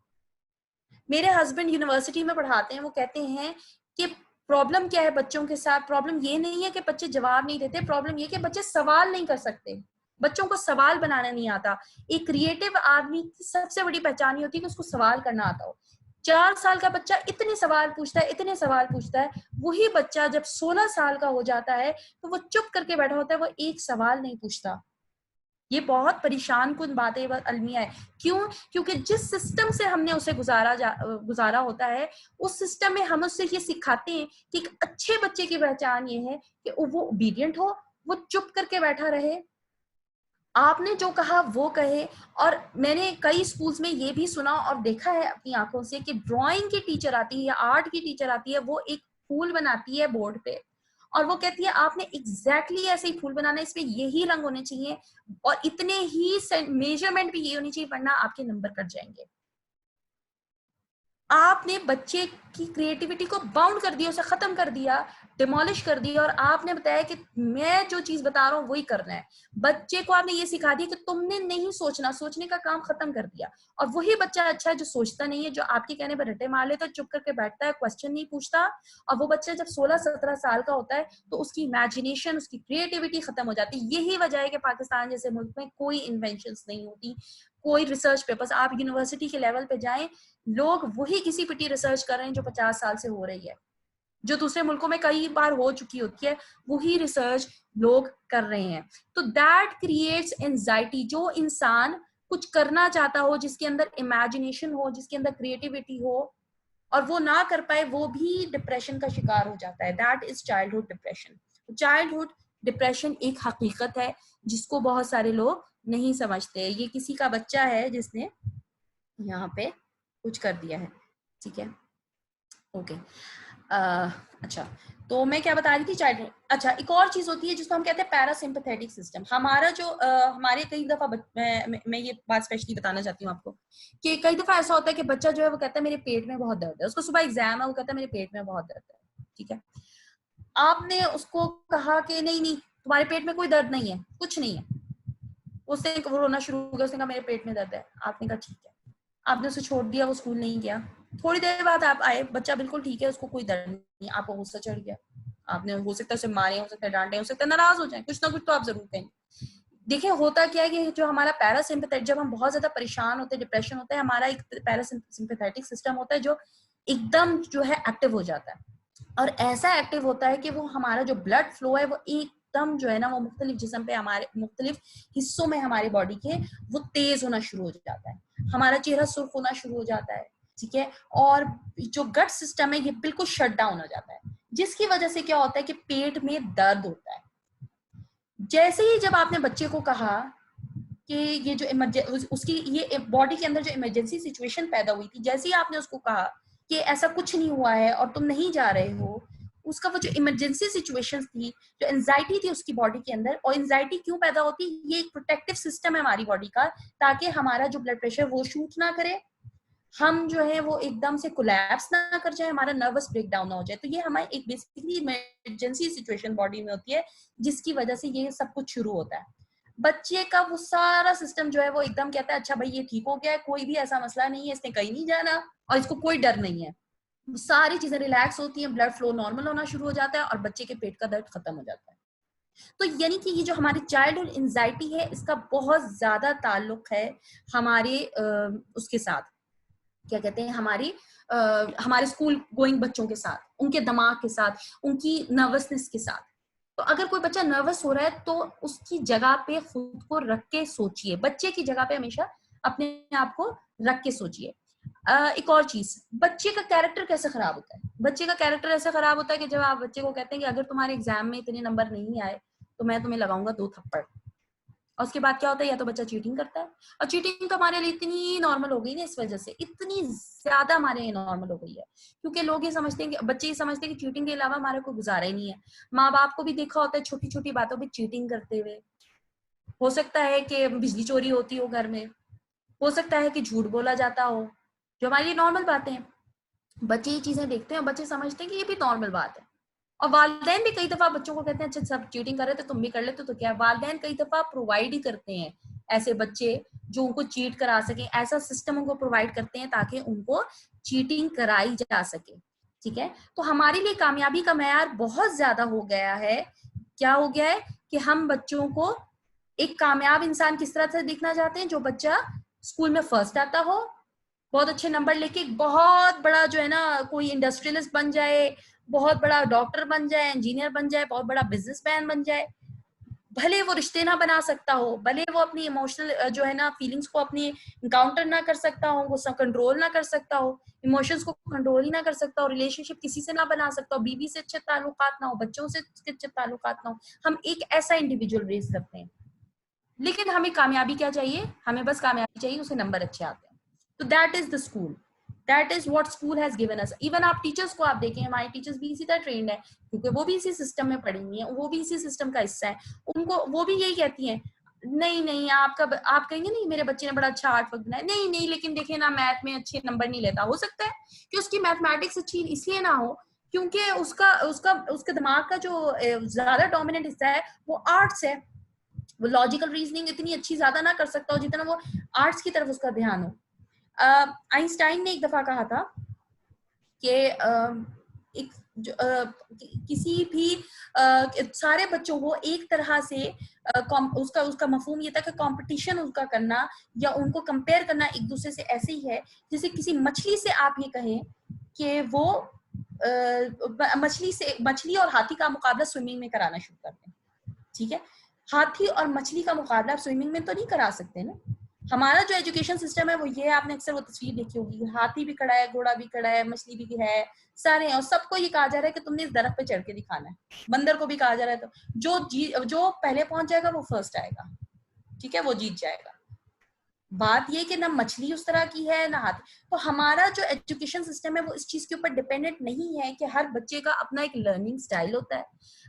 Speaker 2: मेरे हस्बैंड यूनिवर्सिटी में पढ़ाते हैं, वो कहते हैं कि प्रॉब्लम क्या है बच्चों के साथ? प्रॉब्लम ये नहीं है कि बच्चे जवाब नहीं देते, प्रॉब्लम ये कि बच्चे सवाल नहीं कर सकते, बच्चों को सवाल बनाना नहीं आता। एक क्रिएटिव आदमी की सबसे बड़ी पहचान होती है कि उसको सवाल करना आता हो। 4 साल का बच्चा इतने सवाल पूछता है, वही बच्चा जब 16 साल का हो जाता है तो वो चुप करके बैठा होता है, वो एक सवाल नहीं पूछता। ये बहुत परेशान कुन बातें अलमिया है। क्यों? क्योंकि जिस सिस्टम से हमने उसे गुजारा होता है, उस सिस्टम में हम उससे ये सिखाते हैं कि एक अच्छे बच्चे की पहचान ये है कि वो ओबीडियंट हो, वो चुप करके बैठा रहे, आपने जो कहा वो कहे। और मैंने कई स्कूल्स में ये भी सुना और देखा है अपनी आंखों से कि ड्राइंग की टीचर आती है या आर्ट की टीचर आती है, वो एक फूल बनाती है बोर्ड पे और वो कहती है आपने एग्जैक्टली ऐसे ही फूल बनाना है, इसमें यही रंग होने चाहिए और इतने ही मेजरमेंट भी ये होनी चाहिए, वरना आपके नंबर कट जाएंगे। आपने बच्चे की क्रिएटिविटी को बाउंड कर दिया, उसे खत्म कर दिया, डिमोलिश कर दिया, और आपने बताया कि मैं जो चीज बता रहा हूँ वही करना है। बच्चे को आपने ये सिखा दिया कि तुमने नहीं सोचना, सोचने का काम खत्म कर दिया। और वही बच्चा अच्छा है जो सोचता नहीं है, जो आपके कहने पर रटे मार लेता है, चुप करके बैठता है, क्वेश्चन नहीं पूछता। और वो बच्चा जब 16-17 साल का होता है तो उसकी इमेजिनेशन, उसकी क्रिएटिविटी खत्म हो जाती है। यही वजह है कि पाकिस्तान जैसे मुल्क में कोई इन्वेंशन नहीं होती, कोई रिसर्च पेपर्स, आप यूनिवर्सिटी के लेवल पे जाएं, लोग वही किसी पिटी रिसर्च कर रहे हैं जो 50 साल से हो रही है, जो दूसरे मुल्कों में कई बार हो चुकी होती है, वही रिसर्च लोग कर रहे हैं। तो दैट क्रिएट्स एंजाइटी। जो इंसान कुछ करना चाहता हो, जिसके अंदर इमेजिनेशन हो, जिसके अंदर क्रिएटिविटी हो, और वो ना कर पाए, वो भी डिप्रेशन का शिकार हो जाता है। That is childhood depression. Childhood depression एक हकीकत है जिसको बहुत सारे लोग नहीं समझते। ये किसी का बच्चा है जिसने यहाँ पे कुछ कर दिया है, ठीक है, ओके। अच्छा, तो मैं क्या बता रही थी, चाइल्ड। अच्छा, एक और चीज होती है जिसको हम कहते हैं पैरासिम्पैथेटिक सिस्टम। हमारा जो हमारे कई दफा मैं ये बात स्पेशली बताना चाहती हूँ आपको कि कई दफा ऐसा होता है कि बच्चा जो है वो कहता है मेरे पेट में बहुत दर्द है, उसको सुबह एग्जाम है, वो कहता है मेरे पेट में बहुत दर्द है, ठीक है। आपने उसको कहा कि नहीं नहीं तुम्हारे पेट में कोई दर्द नहीं है, कुछ नहीं है, उसने वो रोना शुरू हो गया, उसने कहा मेरे पेट में दर्द है। आपने कहा ठीक है, आपने उसे छोड़ दिया, वो स्कूल नहीं गया। थोड़ी देर बाद आप आए, बच्चा बिल्कुल ठीक है, उसको कोई दर्द नहीं, आपको गुस्सा चढ़ गया, आपने हो सकता है उसे मारे, हो सकता है डांटे, हो सकता है नाराज हो जाए, कुछ ना कुछ तो आप जरूर कहेंगे। देखिए होता क्या है कि जो हमारा पैरासिम्पैथेटिक, जब हम बहुत ज्यादा परेशान होते हैं, डिप्रेशन होता है, हमारा एक पैरासिम्पैथेटिक सिस्टम होता है जो एकदम जो है एक्टिव हो जाता है, और ऐसा एक्टिव होता है कि वो हमारा जो ब्लड फ्लो है वो एकदम जो है ना, वो मुख्तलिफ जिस्म पे, हमारे मुख्तलिफ हिस्सों में हमारे बॉडी के, वो तेज होना शुरू हो जाता है, हमारा चेहरा सुर्ख होना शुरू हो जाता है, ठीक है। और जो गट सिस्टम है ये बिल्कुल शट डाउन हो जाता है, जिसकी वजह से क्या होता है कि पेट में दर्द होता है। जैसे ही जब आपने बच्चे को कहा कि ये जो उसकी ये बॉडी के अंदर जो इमरजेंसी सिचुएशन पैदा हुई थी, जैसे ही आपने उसको कहा कि ऐसा कुछ नहीं हुआ है और तुम नहीं जा रहे हो, उसका वो जो इमरजेंसी सिचुएशन थी, जो एंजाइटी थी उसकी बॉडी के अंदर, और एंजाइटी क्यों पैदा होती है, ये एक प्रोटेक्टिव सिस्टम है हमारी बॉडी का, ताकि हमारा जो ब्लड प्रेशर वो शूट ना करे, हम जो है वो एकदम से कोलैप्स ना कर जाए, हमारा नर्वस ब्रेकडाउन ना हो जाए। तो ये हमारी एक बेसिकली इमरजेंसी सिचुएशन बॉडी में होती है, जिसकी वजह से ये सब कुछ शुरू होता है। बच्चे का वो सारा सिस्टम जो है वो एकदम कहता है अच्छा भाई ये ठीक हो गया है, कोई भी ऐसा मसला नहीं है, इसने कहीं नहीं जाना और इसको कोई डर नहीं है, सारी चीजें रिलैक्स होती हैं, ब्लड फ्लो नॉर्मल होना शुरू हो जाता है और बच्चे के पेट का दर्द खत्म हो जाता है। तो यानी कि ये जो हमारी चाइल्डहुड एंजाइटी है, इसका बहुत ज्यादा ताल्लुक है हमारे उसके साथ, क्या कहते हैं, हमारे स्कूल गोइंग बच्चों के साथ, उनके दिमाग के साथ, उनकी नर्वसनेस के साथ। तो अगर कोई बच्चा नर्वस हो रहा है तो उसकी जगह पे खुद को रख के सोचिए, बच्चे की जगह पे हमेशा अपने आप को रख के सोचिए। एक और चीज, बच्चे का कैरेक्टर कैसे खराब होता है। बच्चे का कैरेक्टर ऐसे खराब होता है कि जब आप बच्चे को कहते हैं कि अगर तुम्हारे एग्जाम में इतने नंबर नहीं आए तो मैं तुम्हें लगाऊंगा 2 थप्पड़, और उसके बाद क्या होता है, या तो बच्चा चीटिंग करता है, और चीटिंग तो हमारे लिए इतनी नॉर्मल हो गई ना, इस वजह से इतनी ज्यादा हमारे लिए नॉर्मल हो गई है, क्योंकि लोग ये समझते हैं कि बच्चे ये समझते हैं कि चीटिंग के अलावा हमारा कोई गुजारा ही नहीं है। माँ बाप को भी देखा होता है छोटी छोटी बातों पे चीटिंग करते हुए, हो सकता है कि बिजली चोरी होती हो घर में, हो सकता है कि झूठ बोला जाता हो, जो हमारे लिए नॉर्मल बातें हैं। बच्चे ये चीजें देखते हैं और बच्चे समझते हैं कि ये भी नॉर्मल बात है, और वालिदैन भी कई दफा बच्चों को कहते हैं अच्छा सब चीटिंग कर रहे थे तुम भी कर लेते तो क्या। वालिदैन कई दफा प्रोवाइड ही करते हैं ऐसे बच्चे जो उनको चीट करा सके, ऐसा सिस्टम उनको प्रोवाइड करते हैं ताकि उनको चीटिंग कराई जा सके, ठीक है। तो हमारे लिए कामयाबी का मेयार बहुत ज्यादा हो गया है। क्या हो गया है कि हम बच्चों को एक कामयाब इंसान किस तरह से देखना चाहते हैं, जो बच्चा स्कूल में फर्स्ट आता हो, बहुत अच्छे नंबर लेके बहुत बड़ा जो है ना कोई इंडस्ट्रियलिस्ट बन जाए, बहुत बड़ा डॉक्टर बन जाए, इंजीनियर बन जाए, बहुत बड़ा बिजनेसमैन बन जाए, भले वो रिश्ते ना बना सकता हो, भले वो अपनी इमोशनल जो है ना फीलिंग्स को अपनी काउंटर ना कर सकता हो, वो सब कंट्रोल ना कर सकता हो, इमोशंस को कंट्रोल ही ना कर सकता हो, रिलेशनशिप किसी से ना बना सकता हो, बीवी से अच्छे ताल्लुकात ना हो, बच्चों से अच्छे ताल्लुकात ना हो, हम एक ऐसा इंडिविजुअल रेस करते हैं। लेकिन हमें कामयाबी क्या चाहिए, हमें बस कामयाबी चाहिए, उसे नंबर अच्छे आते हैं। तो that is the school, that is what school has given us. Even आप टीचर्स को आप देखें, हमारी टीचर्स भी इसी तरह ट्रेंड है, क्योंकि वो भी इसी सिस्टम में पढ़ी हुई है, वो भी इसी सिस्टम का हिस्सा है। उनको वो भी यही कहती हैं, नहीं आप कहेंगे नहीं मेरे बच्चे ने बड़ा अच्छा आर्ट वर्क बनाया, नहीं लेकिन देखिए ना मैथ में अच्छे नंबर नहीं लेता। हो सकता है कि उसकी मैथमेटिक्स अच्छी इसलिए ना हो क्योंकि उसका दिमाग का जो ज्यादा डोमिनेंट हिस्सा है वो आर्ट्स है। वो लॉजिकल रीजनिंग इतनी अच्छी ज्यादा ना कर सकता हो जितना वो आर्ट्स की तरफ उसका ध्यान हो। आइंस्टाइन ने एक दफा कहा था कि किसी भी सारे बच्चों को एक तरह से उसका मफहूम ये था कि कंपटीशन उनका करना या उनको कंपेयर करना एक दूसरे से ऐसे ही है जैसे किसी मछली से आप ये कहें कि वो मछली और हाथी का मुकाबला स्विमिंग में कराना शुरू करते हैं। ठीक है, हाथी और मछली का मुकाबला आप स्विमिंग में तो नहीं करा सकते ना। हमारा जो एजुकेशन सिस्टम है वो ये, आपने अक्सर वो तस्वीर देखी होगी, हाथी भी खड़ा है, घोड़ा भी खड़ा है, मछली भी है, सारे हैं, और सबको ये कहा जा रहा है कि तुमने इस दरख्त पे चढ़ के दिखाना है। बंदर को भी कहा जा रहा है तो जो पहले पहुंच जाएगा वो फर्स्ट आएगा, ठीक है, वो जीत जाएगा। बात ये कि ना मछली उस तरह की है ना हाथी। तो हमारा जो एजुकेशन सिस्टम है वो इस चीज के ऊपर डिपेंडेंट नहीं है कि हर बच्चे का अपना एक लर्निंग स्टाइल होता है।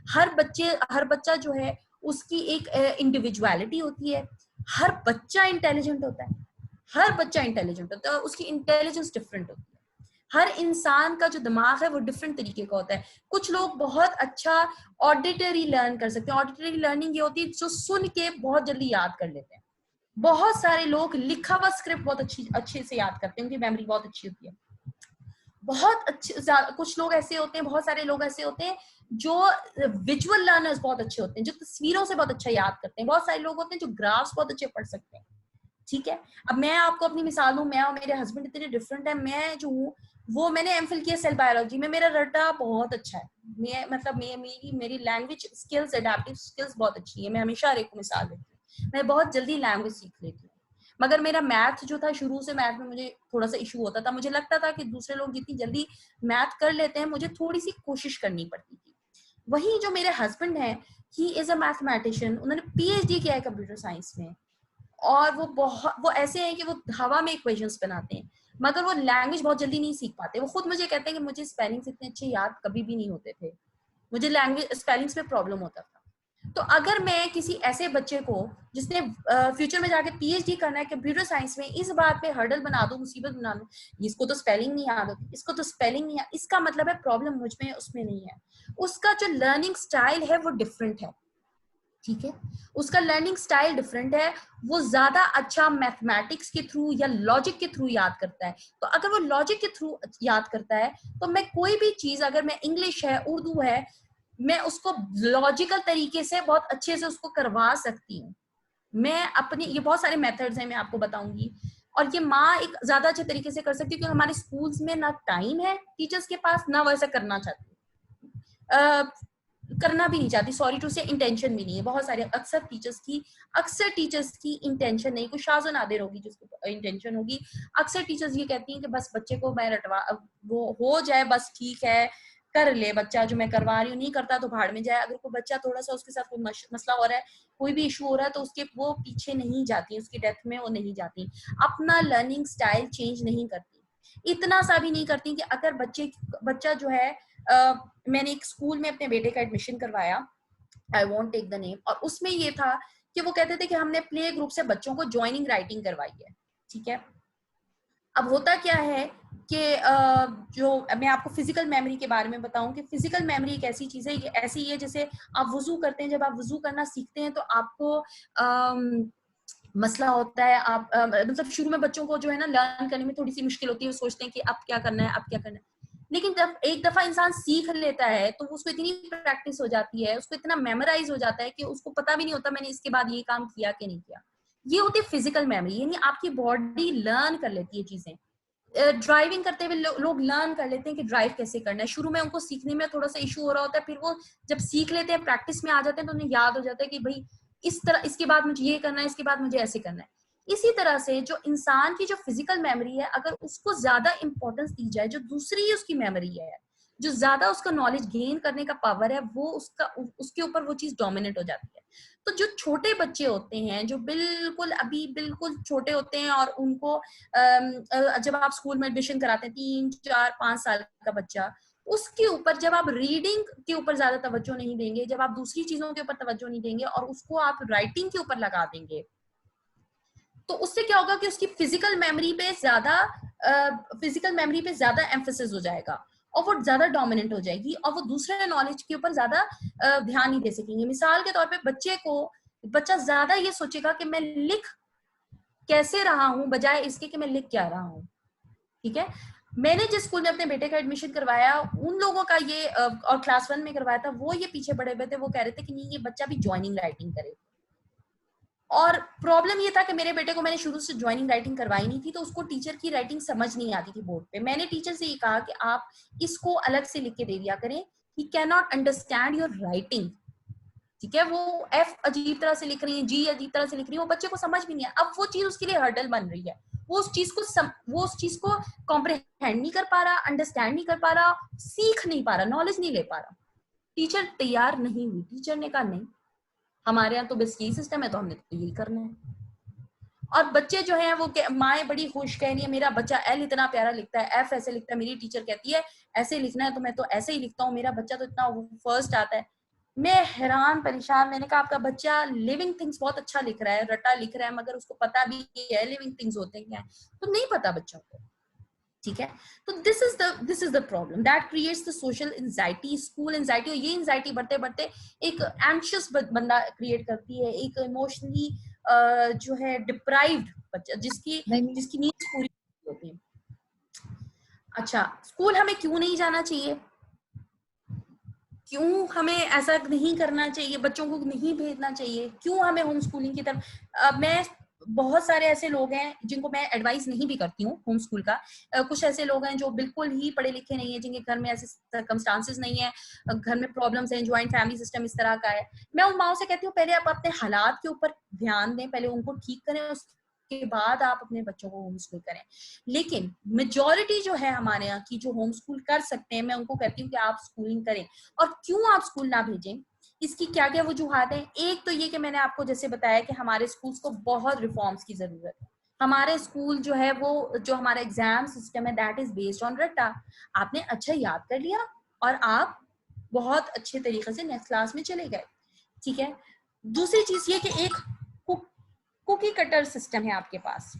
Speaker 2: हर बच्चा जो है उसकी एक इंडिविजुअलिटी होती है। हर बच्चा इंटेलिजेंट होता है, उसकी इंटेलिजेंस डिफरेंट होती है। हर इंसान का जो दिमाग है वो डिफरेंट तरीके का होता है। कुछ लोग बहुत अच्छा ऑडिटरी लर्न कर सकते हैं। ऑडिटरी लर्निंग ये होती है जो सुन के बहुत जल्दी याद कर लेते हैं। बहुत सारे लोग लिखा हुआ स्क्रिप्ट बहुत अच्छे से याद करते हैं, उनकी मेमोरी बहुत अच्छी होती है। बहुत अच्छे कुछ लोग ऐसे होते हैं, बहुत सारे लोग ऐसे होते हैं जो विजुअल लर्नर्स बहुत अच्छे होते हैं, जो तस्वीरों से बहुत अच्छा याद करते हैं। बहुत सारे लोग होते हैं जो ग्राफ्स बहुत अच्छे पढ़ सकते हैं। ठीक है, अब मैं आपको अपनी मिसाल दूं, मैं और मेरे हस्बैंड इतने डिफरेंट है। मैं जो हूँ वो मैंने एमफिल किया सेल बायोलॉजी में, मेरा रट्टा बहुत अच्छा है। मेरी लैंग्वेज स्किल्स, एडेप्टिव स्किल्स बहुत अच्छी है। मैं हमेशा हर एक को मिसाल देती हूँ, मैं बहुत जल्दी लैंग्वेज सीख लेती हूँ। मगर मेरा मैथ जो था, शुरू से मैथ में मुझे थोड़ा सा इशू होता था। मुझे लगता था कि दूसरे लोग जितनी जल्दी मैथ कर लेते हैं, मुझे थोड़ी सी कोशिश करनी पड़ती थी। वही जो मेरे हस्बैंड है, ही इज अ मैथमेटिशियन, उन्होंने PhD किया है कंप्यूटर साइंस में, और वो ऐसे हैं कि वो हवा में इक्वेशंस बनाते हैं, मगर वो लैंग्वेज बहुत जल्दी नहीं सीख पाते। वो खुद मुझे कहते हैं कि मुझे स्पेलिंग्स इतने अच्छे याद कभी भी नहीं होते थे, मुझे लैंग्वेज स्पेलिंग्स में प्रॉब्लम होता था। तो अगर मैं किसी ऐसे बच्चे को जिसने फ्यूचर में जाके PhD करना है कंप्यूटर साइंस में, इस बात पे हर्डल बना दूं, मुसीबत बना दूं, इसको तो स्पेलिंग नहीं याद होती, इसको तो स्पेलिंग नहीं, इसका मतलब है प्रॉब्लम मुझ में, उसमें नहीं है। उसका जो लर्निंग स्टाइल है वो डिफरेंट है। ठीक है, उसका लर्निंग स्टाइल डिफरेंट है। वो ज्यादा अच्छा मैथमेटिक्स के थ्रू या लॉजिक के थ्रू याद करता है। तो अगर वो लॉजिक के थ्रू याद करता है तो मैं कोई भी चीज, अगर मैं इंग्लिश है, उर्दू है, मैं उसको लॉजिकल तरीके से बहुत अच्छे से उसको करवा सकती हूँ। मैं अपनी, ये बहुत सारे मेथड्स हैं, मैं आपको बताऊंगी। और ये माँ एक ज्यादा अच्छे तरीके से कर सकती है, क्योंकि हमारे स्कूल्स में ना टाइम है टीचर्स के पास, ना वैसा करना चाहती, करना भी नहीं चाहती, सॉरी टू से, इंटेंशन भी नहीं है। बहुत सारे अक्सर टीचर्स की इंटेंशन नहीं, कोई शाज़ नादिर होगी जिसको इंटेंशन होगी। अक्सर टीचर्स ये कहती हैं कि बस बच्चे को मैं रटवा, वो हो जाए बस, ठीक है, कर ले बच्चा, जो मैं करवा रही हूँ, नहीं करता तो भाड़ में जाए। अगर कोई बच्चा थोड़ा सा, उसके साथ कोई मसला हो रहा है, कोई भी इशू हो रहा है, तो उसके वो पीछे नहीं जाती, उसकी डेप्थ में वो नहीं जाती, अपना लर्निंग स्टाइल चेंज नहीं करती। इतना सा भी नहीं करती कि अगर बच्चा जो है, मैंने एक स्कूल में अपने बेटे का एडमिशन करवाया, I want take the name, और उसमें ये था कि वो कहते थे कि हमने प्ले ग्रुप से बच्चों को ज्वाइनिंग राइटिंग करवाई है। ठीक है, अब होता क्या है कि जो मैं आपको फिजिकल मेमोरी के बारे में बताऊं कि फिजिकल मेमोरी एक ऐसी चीज है, ये ऐसी है जैसे आप वुजू करते हैं, जब आप वुजू करना सीखते हैं तो आपको मसला होता है, आप मतलब शुरू में बच्चों को जो है ना लर्न करने में थोड़ी सी मुश्किल होती है, वो सोचते हैं कि अब क्या करना है। लेकिन जब एक दफा इंसान सीख लेता है तो उसको इतनी प्रैक्टिस हो जाती है, उसको इतना मेमोराइज हो जाता है कि उसको पता भी नहीं होता मैंने इसके बाद ये काम किया कि नहीं किया। ये होती है फिजिकल मेमोरी, यानी आपकी बॉडी लर्न कर लेती है चीजें। ड्राइविंग करते हुए लोग लर्न कर लेते हैं कि ड्राइव कैसे करना है। शुरू में उनको सीखने में थोड़ा सा इशू हो रहा होता है, फिर वो जब सीख लेते हैं, प्रैक्टिस में आ जाते हैं, तो उन्हें याद हो जाता है कि भाई इस तरह, इसके बाद मुझे ये करना है, इसके बाद मुझे ऐसे करना है। इसी तरह से जो इंसान की जो फिजिकल मेमोरी है, अगर उसको ज्यादा इंपॉर्टेंस दी जाए, जो दूसरी उसकी मेमोरी है, जो ज्यादा उसका नॉलेज गेन करने का पावर है, वो उसके ऊपर वो चीज डोमिनेट हो जाती है। तो जो छोटे बच्चे होते हैं, जो बिल्कुल छोटे होते हैं, और उनको जब आप स्कूल में एडमिशन कराते हैं, 3, 4, 5 साल का बच्चा, उसके ऊपर जब आप रीडिंग के ऊपर ज्यादा तवज्जो नहीं देंगे, जब आप दूसरी चीजों के ऊपर तवज्जो नहीं देंगे और उसको आप राइटिंग के ऊपर लगा देंगे, तो उससे क्या होगा कि उसकी फिजिकल मेमोरी पे ज्यादा एम्फेसिस हो जाएगा और वो ज्यादा डोमिनेंट हो जाएगी और वो दूसरे नॉलेज के ऊपर ज्यादा ध्यान नहीं दे सकेंगे। मिसाल के तौर पे बच्चा ज्यादा ये सोचेगा कि मैं लिख कैसे रहा हूं बजाय इसके कि मैं लिख क्या रहा हूं। ठीक है, मैंने जिस स्कूल में अपने बेटे का एडमिशन करवाया उन लोगों का ये और क्लास 1 में करवाया था, वो ये पीछे पड़े हुए थे, वो कह रहे थे कि नहीं ये बच्चा भी ज्वाइनिंग राइटिंग करे। और प्रॉब्लम ये था कि मेरे बेटे को मैंने शुरू से ज्वाइनिंग राइटिंग करवाई नहीं थी, तो उसको टीचर की राइटिंग समझ नहीं आती थी बोर्ड पे। मैंने टीचर से ये कहा कि आप इसको अलग से लिख के दे दिया करें, he can not understand your writing. ठीक है, वो एफ अजीब तरह से लिख रही है, जी अजीब तरह से लिख रही है, वो बच्चे को समझ भी नहीं है। अब वो चीज उसके लिए हर्डल बन रही है, वो उस चीज को कॉम्प्रिहेंड नहीं कर पा रहा, अंडरस्टैंड नहीं कर पा रहा, सीख नहीं पा रहा, नॉलेज नहीं ले पा रहा। टीचर तैयार नहीं हुई, टीचर ने कहा नहीं हमारे यहाँ तो बस यही सिस्टम है, तो हमने तो यही करना है। और बच्चे जो हैं वो माएँ बड़ी खुश कह रही है मेरा बच्चा एल इतना प्यारा लिखता है, एफ ऐसे लिखता है, मेरी टीचर कहती है ऐसे लिखना है तो मैं तो ऐसे ही लिखता हूँ, मेरा बच्चा तो इतना फर्स्ट आता है। मैं हैरान परेशान, मैंने कहा आपका बच्चा लिविंग थिंग्स बहुत अच्छा लिख रहा है, रटा लिख रहा है, मगर उसको पता भी है लिविंग थिंग्स होते हैं क्या है, तो नहीं पता बच्चों को। ठीक है, तो this is the problem that creates the social anxiety, school anxiety. और ये एंजाइटी बढ़ते बढ़ते एक एंशियस बंदा क्रिएट करती है, एक इमोशनली जो है डिप्राइव्ड बच्चा जिसकी नीड्स पूरी होती है। अच्छा, स्कूल हमें क्यों नहीं जाना चाहिए, क्यों हमें ऐसा नहीं करना चाहिए, बच्चों को नहीं भेजना चाहिए, क्यों हमें होम स्कूलिंग की तरफ मैं बहुत सारे ऐसे लोग हैं जिनको मैं एडवाइस नहीं भी करती हूँ होम स्कूल का। कुछ ऐसे लोग हैं जो बिल्कुल ही पढ़े लिखे नहीं है, जिनके घर में ऐसे सर्कमस्टांसेस नहीं है, घर में प्रॉब्लम्स हैं, ज्वाइंट फैमिली सिस्टम इस तरह का है। मैं उन माओ से कहती हूँ पहले आप अपने हालात के ऊपर ध्यान दें, पहले उनको ठीक करें, उसके बाद आप अपने बच्चों को होम स्कूल करें। लेकिन मेजॉरिटी जो है हमारे यहाँ की जो होम स्कूल कर सकते हैं, मैं उनको कहती हूँ कि आप स्कूलिंग करें। और क्यों आप स्कूल ना भेजें, इसकी क्या क्या वजूहात हैं। एक तो ये कि मैंने आपको जैसे बताया कि हमारे स्कूल्स को बहुत रिफॉर्म्स की जरूरत है। हमारे स्कूल जो है वो जो हमारा एग्जाम सिस्टम है दैट इज बेस्ड ऑन रट्टा। आपने अच्छा याद कर लिया और आप बहुत अच्छे तरीके से नेक्स्ट क्लास में चले गए। ठीक है, दूसरी चीज ये कि एक कुकी कटर सिस्टम है आपके पास।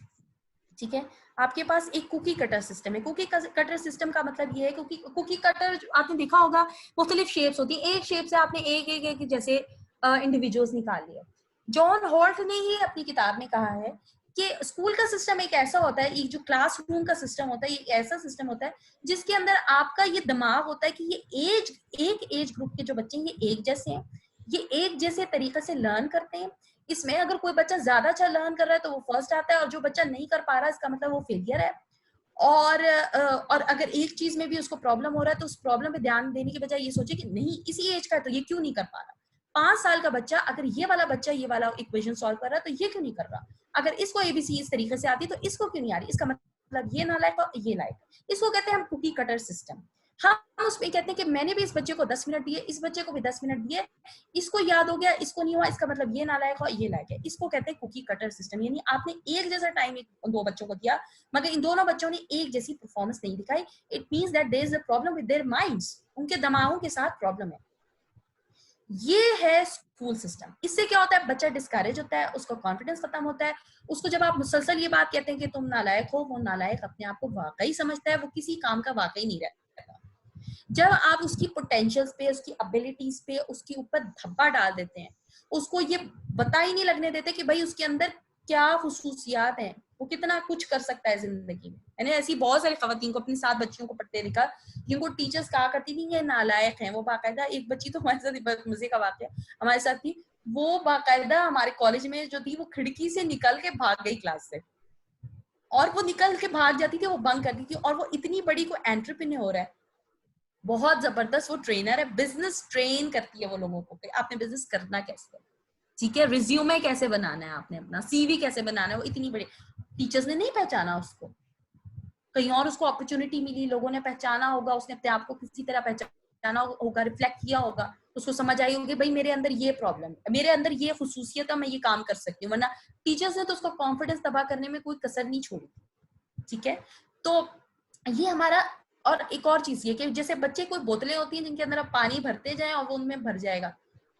Speaker 2: ठीक है, आपके पास एक कुकी कटर सिस्टम है। कुकी कटर सिस्टम का मतलब ये है क्योंकि कुकी कटर आपने देखा होगा मुख्तलिफ शेप्स होती है, एक शेप से आपने एक जैसे इंडिविजुअल्स निकाल लिए। जॉन हॉल्ट ने ही अपनी किताब में कहा है कि स्कूल का सिस्टम एक ऐसा होता है, एक जो क्लासरूम का सिस्टम होता है, एक ऐसा सिस्टम होता है जिसके अंदर आपका ये दिमाग होता है कि ये एक एज ग्रुप के जो बच्चे हैं ये एक जैसे हैं, ये एक जैसे तरीके से लर्न करते हैं। इसमें अगर कोई बच्चा ज्यादा अच्छा लर्न कर रहा है तो वो फर्स्ट आता है, और जो बच्चा नहीं कर पा रहा है इसका मतलब वो फेलियर है। और अगर एक चीज में भी उसको प्रॉब्लम हो रहा है तो उस प्रॉब्लम पे ध्यान देने की बजाय ये सोचे कि नहीं इसी एज का है तो ये क्यों नहीं कर पा रहा। 5 साल का बच्चा अगर ये वाला बच्चा ये वाला इक्वेशन सॉल्व कर रहा है तो ये क्यों नहीं कर रहा। अगर इसको एबीसी इस तरीके से आती है तो इसको क्यों नहीं आ रही, इसका मतलब ये नालायक और ये लायक। इसको कहते हैं हम कुकी कटर सिस्टम। हम उसमें कहते हैं कि मैंने भी इस बच्चे को 10 मिनट दिए, इस बच्चे को भी 10 मिनट दिए, इसको याद हो गया, इसको नहीं हुआ, इसका मतलब ये नालायक और ये लायक है। इसको कहते हैं कुकी कटर सिस्टम। यानी आपने एक जैसा टाइम दो बच्चों को दिया मगर इन दोनों बच्चों ने एक जैसी परफॉर्मेंस नहीं दिखाई। It means that there is a problem with their minds, उनके दिमागों के साथ प्रॉब्लम है। ये है स्कूल सिस्टम। इससे क्या होता है, बच्चा डिस्करेज होता है, उसका कॉन्फिडेंस खत्म होता है। उसको जब आप मुसलसल ये बात कहते हैं कि तुम नालायक हो, वो नालायक अपने आप को वाकई समझता है, वो किसी काम का वाकई नहीं रहता। जब आप उसकी पोटेंशियल्स पे, उसकी एबिलिटीज पे उसके ऊपर धब्बा डाल देते हैं, उसको ये पता ही नहीं लगने देते कि भाई उसके अंदर क्या खुसूसियात हैं, वो कितना कुछ कर सकता है जिंदगी में। मैंने ऐसी बहुत सारी खवातीन को अपने साथ बच्चियों को पढ़ते देखा जिनको टीचर्स कहा करती थी ये नालायक हैं। वो बाकायदा, एक बच्ची तो हमारे साथ मजे का वाकया हमारे साथ थी, वो बाकायदा हमारे कॉलेज में जो थी वो खिड़की से निकल के भाग गई क्लास से, और वो निकल के भाग जाती थी, वो बंक करती थी। और वो इतनी बड़ी को एंटरप्रेन्योर है, बहुत जबरदस्त, वो ट्रेनर है, बिजनेस ट्रेन करती है वो लोगों को कि आपने बिजनेस करना कैसे, ठीक है, रिज्यूमे कैसे बनाना है, आपने अपना सीवी कैसे बनाना है। वो इतनी बड़ी, टीचर्स ने नहीं पहचाना उसको, कहीं और उसको अपॉर्चुनिटी मिली, लोगों ने पहचाना होगा, उसने अपने आप को किसी तरह पहचाना होगा, रिफ्लेक्ट किया होगा, उसको समझ आई होगी भाई मेरे अंदर ये प्रॉब्लम है, मेरे अंदर ये खुसूसियत है, मैं ये काम कर सकती हूँ। वरना टीचर्स ने तो उसका कॉन्फिडेंस तबाह करने में कोई कसर नहीं छोड़ी। ठीक है, तो ये हमारा और एक और चीज ये कि जैसे बच्चे कोई बोतलें होती हैं जिनके अंदर आप पानी भरते जाएं और वो उनमें भर जाएगा।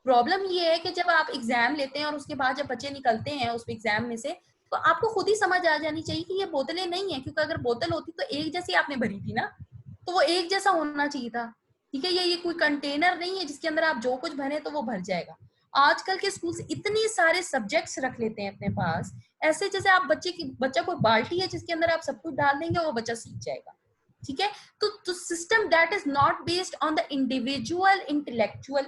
Speaker 2: प्रॉब्लम ये है कि जब आप एग्जाम लेते हैं और उसके बाद जब बच्चे निकलते हैं उस एग्जाम में से, तो आपको खुद ही समझ आ जानी चाहिए कि ये बोतलें नहीं है, क्योंकि अगर बोतल होती तो एक जैसी आपने भरी थी ना, तो वो एक जैसा होना चाहिए था। ठीक है, ये कोई कंटेनर नहीं है जिसके अंदर आप जो कुछ भरे तो वो भर जाएगा। आजकल के स्कूल इतने सारे सब्जेक्ट्स रख लेते हैं अपने पास, ऐसे जैसे आप बच्चा कोई बाल्टी है जिसके अंदर आप सब कुछ डाल देंगे वो बच्चा सीख जाएगा। ठीक है, तो system that is not based on the individual intellectual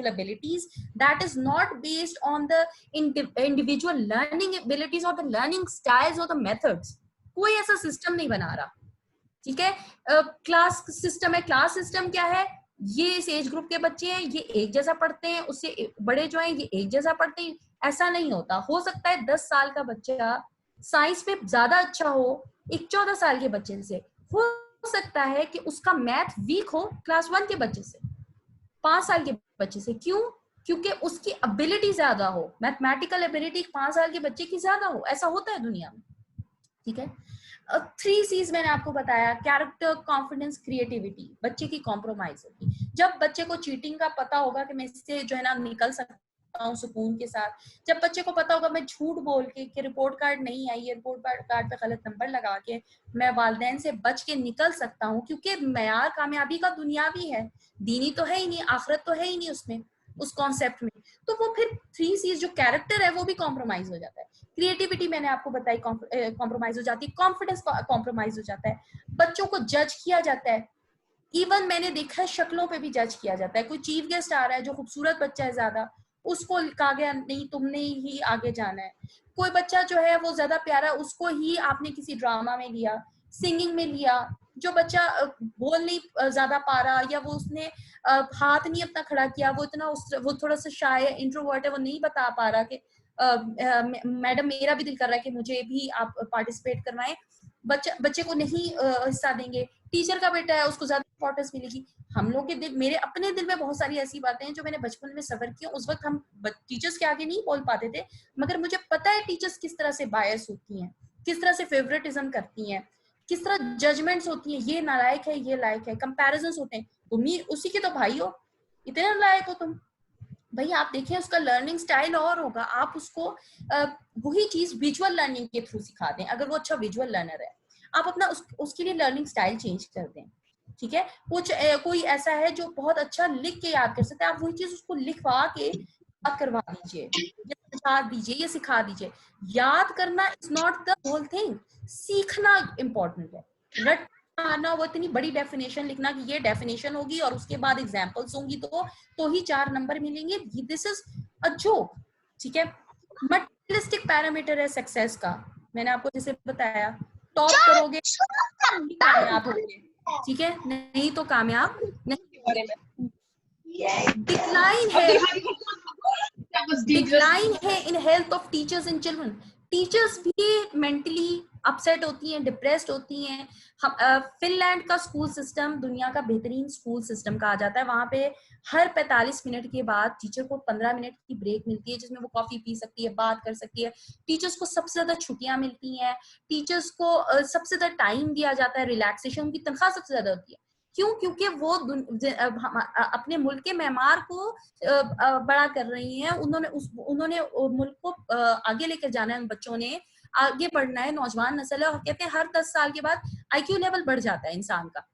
Speaker 2: abilities, that is not based on the individual learning abilities और द लर्निंग स्टाइल्स और द मेथड्स, कोई ऐसा सिस्टम नहीं बना रहा। ठीक है, क्लास सिस्टम है। क्लास सिस्टम क्या है, ये इस एज ग्रुप के बच्चे हैं, ये एक जैसा पढ़ते हैं, उससे बड़े जो हैं ये एक जैसा पढ़ते हैं। ऐसा नहीं होता। हो सकता है 10 साल का बच्चा साइंस में ज्यादा अच्छा हो एक 14 साल के बच्चे से, हो सकता है कि उसका मैथ वीक हो क्लास 1 के बच्चे से, 5 साल के बच्चे से। क्यों? क्योंकि उसकी एबिलिटी ज्यादा हो, मैथमेटिकल एबिलिटी 5 साल के बच्चे की ज्यादा हो। ऐसा होता है दुनिया में। ठीक है, 3 C's मैंने आपको बताया, कैरेक्टर, कॉन्फिडेंस, क्रिएटिविटी। बच्चे की कॉम्प्रोमाइज होगी। जब बच्चे को चीटिंग का पता होगा कि मैं इससे जो है ना निकल सकता हूँ सुकून के साथ, जब बच्चे को पता होगा मैं झूठ बोल के कि रिपोर्ट कार्ड नहीं आई है, रिपोर्ट कार्ड पे गलत नंबर लगा के मैं वालिदैन से बच के निकल सकता हूँ, क्योंकि मेयार कामयाबी का दुनियावी है, दीनी तो है ही नहीं, आखिरत तो है ही नहीं उसमें, उस कॉन्सेप्ट में, तो वो फिर 3 C's जो कैरेक्टर है वो भी कॉम्प्रोमाइज हो जाता है। क्रिएटिविटी मैंने आपको बताई कॉम्प्रोमाइज हो जाती है, कॉन्फिडेंस कॉम्प्रोमाइज हो जाता है, बच्चों को जज किया जाता है। इवन मैंने देखा है शक्लों पे भी जज किया जाता है। कोई चीफ गेस्ट आ रहा है जो खूबसूरत बच्चा है ज्यादा, उसको कहा गया नहीं तुमने ही आगे जाना है। कोई बच्चा जो है वो ज्यादा प्यारा, उसको ही आपने किसी ड्रामा में लिया, सिंगिंग में लिया। जो बच्चा बोल नहीं ज्यादा पा रहा, या वो उसने हाथ नहीं अपना खड़ा किया, वो थोड़ा सा शाय है, इंट्रोवर्ट है, वो नहीं बता पा रहा कि मैडम मेरा भी दिल कर रहा है कि मुझे भी आप पार्टिसिपेट करवाएं, बच्चे को नहीं हिस्सा देंगे। टीचर का बेटा है, उसको ज्यादा इंपॉर्टेंस मिलेगी। हम लोग के दिल, मेरे अपने दिल में बहुत सारी ऐसी बातें हैं जो मैंने बचपन में सफर की। उस वक्त हम टीचर्स के आगे नहीं बोल पाते थे, मगर मुझे पता है टीचर्स किस तरह से बायस होती हैं, किस तरह से फेवरेटिज्म करती हैं, किस तरह जजमेंट्स होती हैं, ये नालायक है, ये लायक है, कंपैरिजंस होते हैं, तुम ही उसी के तो भाई हो, इतने नालायक हो तुम। भाई आप देखें उसका लर्निंग स्टाइल और होगा, आप उसको वही चीज विजुअल लर्निंग के थ्रू सिखा दें। अगर वो अच्छा विजुअल लर्नर है, आप अपना उसके लिए लर्निंग स्टाइल चेंज कर दें। ठीक है, कुछ कोई ऐसा है जो बहुत अच्छा लिख के याद कर सकता है, आप वही चीज उसको लिखवा के याद करवा दीजिए, या समझा दीजिए, या सिखा दीजिए। याद करना is not the whole thing, सीखना इंपॉर्टेंट है। रट मारना, वो इतनी बड़ी डेफिनेशन लिखना कि ये डेफिनेशन होगी और उसके बाद एग्जांपल्स होंगी तो ही 4 नंबर मिलेंगे, दिस इज अ जोक। ठीक है, मटेरियलिस्टिक पैरामीटर है सक्सेस का, मैंने आपको जैसे बताया, टॉप करोगे कामयाब होगे, ठीक है, नहीं तो कामयाब नहीं। डिक्लाइन है in health of teachers and children. Teachers भी मेंटली अपसेट होती हैं, डिप्रेस्ड होती हैं। फिनलैंड का स्कूल सिस्टम दुनिया का बेहतरीन स्कूल सिस्टम कहा जाता है। वहां पे हर 45 मिनट के बाद टीचर को 15 मिनट की ब्रेक मिलती है, जिसमें वो कॉफी पी सकती है, बात कर सकती है। टीचर्स को सबसे ज्यादा छुट्टियां मिलती हैं, टीचर्स को सबसे ज्यादा टाइम दिया जाता है, रिलैक्सेशन, उनकी तनख्वाह सबसे ज्यादा होती है। क्यों? क्योंकि वो अपने मुल्क के मेमार को बड़ा कर रही हैं। उन्होंने मुल्क को आगे लेकर जाना है, बच्चों ने आगे बढ़ना है, नौजवान नस्ल है, और कहते हैं हर 10 साल के बाद IQ लेवल बढ़ जाता है इंसान का।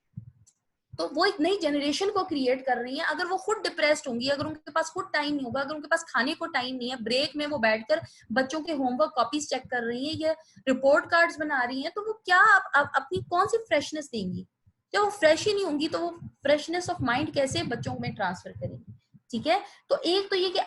Speaker 2: तो वो एक नई जनरेशन को क्रिएट कर रही है। अगर वो खुद डिप्रेस्ड होंगी, अगर उनके पास खुद टाइम नहीं होगा, अगर उनके पास खाने को टाइम नहीं है, ब्रेक में वो बैठकर बच्चों के होमवर्क कॉपीज चेक कर रही है या रिपोर्ट कार्ड्स बना रही है, तो वो क्या अपनी कौन सी फ्रेशनेस देंगी? जब वो फ्रेश ही नहीं होंगी तो वो फ्रेशनेस ऑफ माइंड कैसे बच्चों में ट्रांसफर करेंगी? ठीक है, तो एक तो ये कि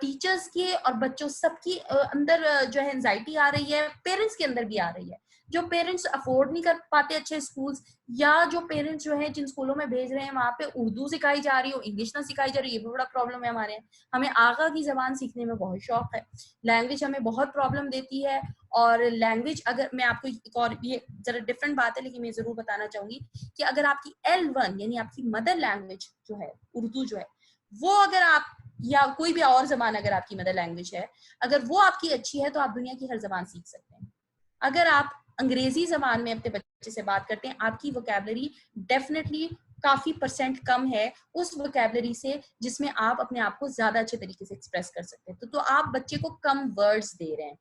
Speaker 2: टीचर्स के और बच्चों सबकी अंदर जो है एंजाइटी आ रही है, पेरेंट्स के अंदर भी आ रही है। जो पेरेंट्स अफोर्ड नहीं कर पाते अच्छे स्कूल्स, या जो पेरेंट्स जो है जिन स्कूलों में भेज रहे हैं वहां पे उर्दू सिखाई जा रही हो, इंग्लिश ना सिखाई जा रही है, ये भी बड़ा प्रॉब्लम है हमारे यहाँ। हमें आगा की जबान सीखने में बहुत शौक है, लैंग्वेज हमें बहुत प्रॉब्लम देती है। और लैंग्वेज, अगर मैं आपको एक और, ये जरा डिफरेंट बात है लेकिन मैं जरूर बताना चाहूंगी कि अगर आपकी L1 यानी आपकी मदर लैंग्वेज जो है उर्दू जो है, वो अगर आप, या कोई भी और जबान अगर आपकी मदर लैंग्वेज है, अगर वो आपकी अच्छी है तो आप दुनिया की हर जबान सीख सकते हैं। अगर आप अंग्रेजी जबान में अपने बच्चे से बात करते हैं, आपकी वोकैबुलरी डेफिनेटली काफी % कम है उस वोकैबुलरी से जिसमें आप अपने आप को ज्यादा अच्छे तरीके से एक्सप्रेस कर सकते हैं। तो आप बच्चे को कम वर्ड्स दे रहे हैं,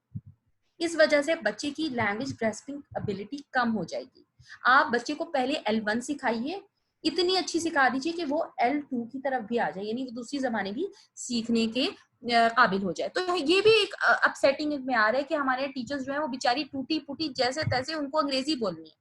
Speaker 2: इस वजह से बच्चे की लैंग्वेज ग्रास्पिंग एबिलिटी कम हो जाएगी। आप बच्चे को पहले L1 सिखाइए, इतनी अच्छी सिखा दीजिए कि वो L2 की तरफ भी आ जाए, यानी वो दूसरी जबानें भी सीखने के काबिल हो जाए। तो ये भी एक अपसेटिंग में आ रहा है कि हमारे टीचर्स जो है वो बेचारी टूटी फूटी जैसे तैसे उनको अंग्रेजी बोलनी है।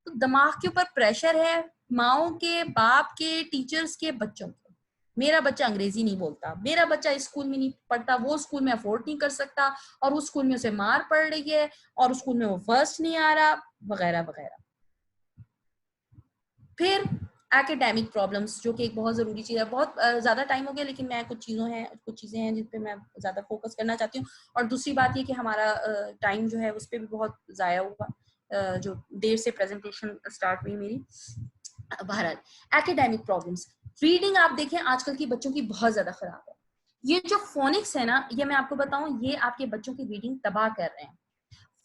Speaker 2: तो दिमाग के ऊपर प्रेशर है, माओ के, बाप के, टीचर्स के, बच्चों के। मेरा बच्चा अंग्रेजी नहीं बोलता, मेरा बच्चा इस स्कूल में नहीं पढ़ता, वो स्कूल में अफोर्ड नहीं कर सकता, और उस स्कूल में उसे मार पड़ रही है, और उस स्कूल में वो फर्स्ट नहीं आ रहा, वगैरह वगैरह। फिर एकेडमिक प्रॉब्लम्स, जो कि एक बहुत जरूरी चीज है। बहुत ज्यादा टाइम हो गया, लेकिन मैं कुछ चीजें हैं जिन पे मैं ज्यादा फोकस करना चाहती हूँ। और दूसरी बात ये कि हमारा टाइम जो है उस पर भी बहुत जाया हुआ, जो देर से प्रेजेंटेशन स्टार्ट हुई मेरी। बहरहाल एकेडमिक प्रॉब्लम्स, रीडिंग आप देखें आजकल की बच्चों की बहुत ज्यादा खराब है। ये जो फोनिक्स है ना, ये मैं आपको बताऊं, ये आपके बच्चों की रीडिंग तबाह कर रहे हैं।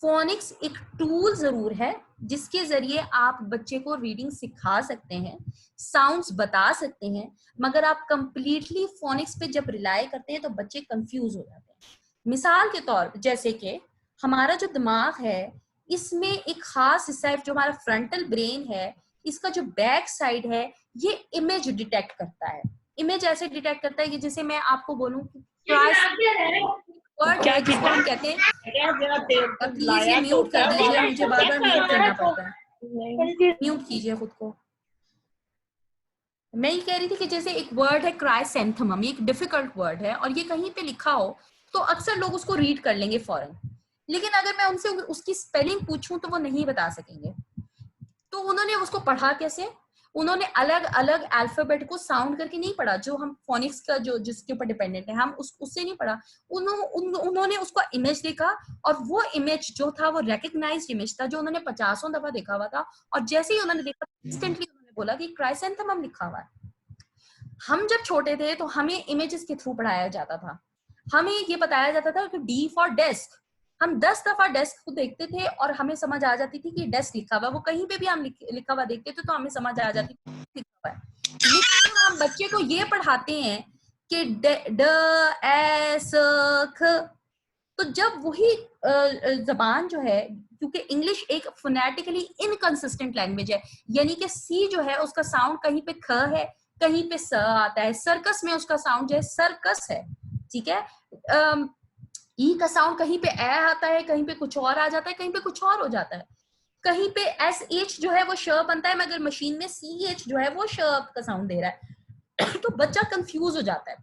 Speaker 2: फोनिक्स एक टूल जरूर है जिसके जरिए आप बच्चे को रीडिंग सिखा सकते हैं, साउंड्स बता सकते हैं, मगर आप कंप्लीटली फोनिक्स पे जब रिलाय करते हैं तो बच्चे कंफ्यूज हो जाते हैं। मिसाल के तौर पर, जैसे कि हमारा जो दिमाग है इसमें एक खास हिस्सा है जो हमारा फ्रंटल ब्रेन है, इसका जो बैक साइड है ये इमेज डिटेक्ट करता है। इमेज ऐसे डिटेक्ट करता है कि जैसे मैं आपको बोलूं कि वर्ड है जिसको हम कहते हैं, प्लीज ये म्यूट कर दीजिए, मुझे बार बार म्यूट करना पड़ता है, म्यूट कीजिए खुद को। मैं ये कह रही थी कि जैसे एक वर्ड है क्राइसेंथेमम, ये एक डिफिकल्ट वर्ड है और ये कहीं पे लिखा हो तो अक्सर लोग उसको रीड कर लेंगे फौरन, लेकिन अगर मैं उनसे उसकी स्पेलिंग पूछूं तो वो नहीं बता सकेंगे। तो उन्होंने उसको पढ़ा कैसे? उन्होंने अलग अलग अल्फाबेट को साउंड करके नहीं पढ़ा, जो हम फोनिक्स का जो जिसके ऊपर डिपेंडेंट है, हम उससे नहीं पढ़ा। उन्होंने उसको इमेज देखा और वो इमेज जो था वो रिकग्नाइज्ड इमेज था, जो उन्होंने 50 दफा देखा हुआ था, और जैसे ही उन्होंने देखा इंस्टेंटली उन्होंने बोला कि क्राइसेंथेमम लिखा हुआ है। हम जब छोटे थे तो हमें इमेजेस के थ्रू पढ़ाया जाता था, हमें ये बताया जाता था कि डी फॉर डेस्क, हम 10 दफा डेस्क को देखते थे और हमें समझ आ जाती थी कि डेस्क लिखा हुआ, वो कहीं पे भी हम लिखा हुआ देखते थे तो हमें समझ आ जाती थी लिखा हुआ है। लेकिन हम बच्चे को ये पढ़ाते हैं कि ड एस ख, तो जब वही जबान जो है, क्योंकि इंग्लिश एक फोनेटिकली इनकंसिस्टेंट लैंग्वेज है, यानी कि सी जो है उसका साउंड कहीं पे ख है, कहीं पे स आता है। सर्कस में उसका साउंड जो है सर्कस है, ठीक है। ई का साउंड कहीं पे ए आता है, कहीं पे कुछ और आ जाता है, कहीं पे कुछ और हो जाता है, कहीं पे एस एच जो है वो श बनता है, मगर मशीन में सी एच जो है वो श का साउंड दे रहा है। तो बच्चा कंफ्यूज हो जाता है,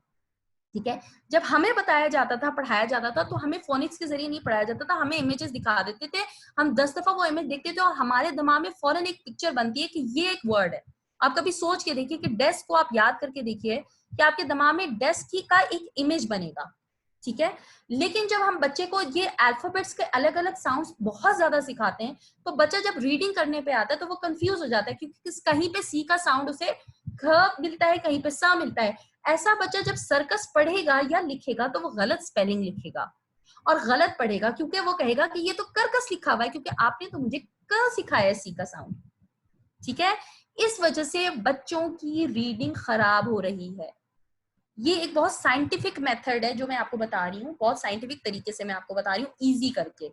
Speaker 2: ठीक है। जब हमें बताया जाता था, पढ़ाया जाता था, तो हमें फोनिक्स के जरिए नहीं पढ़ाया जाता था, हमें इमेजेस दिखा देते थे, हम 10 दफा वो इमेज देखते थे और हमारे दिमाग में फौरन एक पिक्चर बनती है कि ये एक वर्ड है। आप कभी सोच के देखिए कि डेस्क को आप याद करके देखिए कि आपके दिमाग में डेस्क की का एक इमेज बनेगा, ठीक है। लेकिन जब हम बच्चे को ये अल्फाबेट्स के अलग अलग साउंड्स बहुत ज्यादा सिखाते हैं तो बच्चा जब रीडिंग करने पे आता है तो वो कंफ्यूज हो जाता है, क्योंकि कहीं पे सी का साउंड उसे घ मिलता है, कहीं पे सा मिलता है। ऐसा बच्चा जब सर्कस पढ़ेगा या लिखेगा तो वो गलत स्पेलिंग लिखेगा और गलत पढ़ेगा, क्योंकि वो कहेगा कि ये तो कर्कस लिखा हुआ है, क्योंकि आपने तो मुझे क सिखाया है, सी का साउंड, ठीक है। इस वजह से बच्चों की रीडिंग खराब हो रही है। ये एक बहुत साइंटिफिक मेथड है जो मैं आपको बता रही हूँ, बहुत साइंटिफिक तरीके से मैं आपको बता रही हूँ, इजी करके,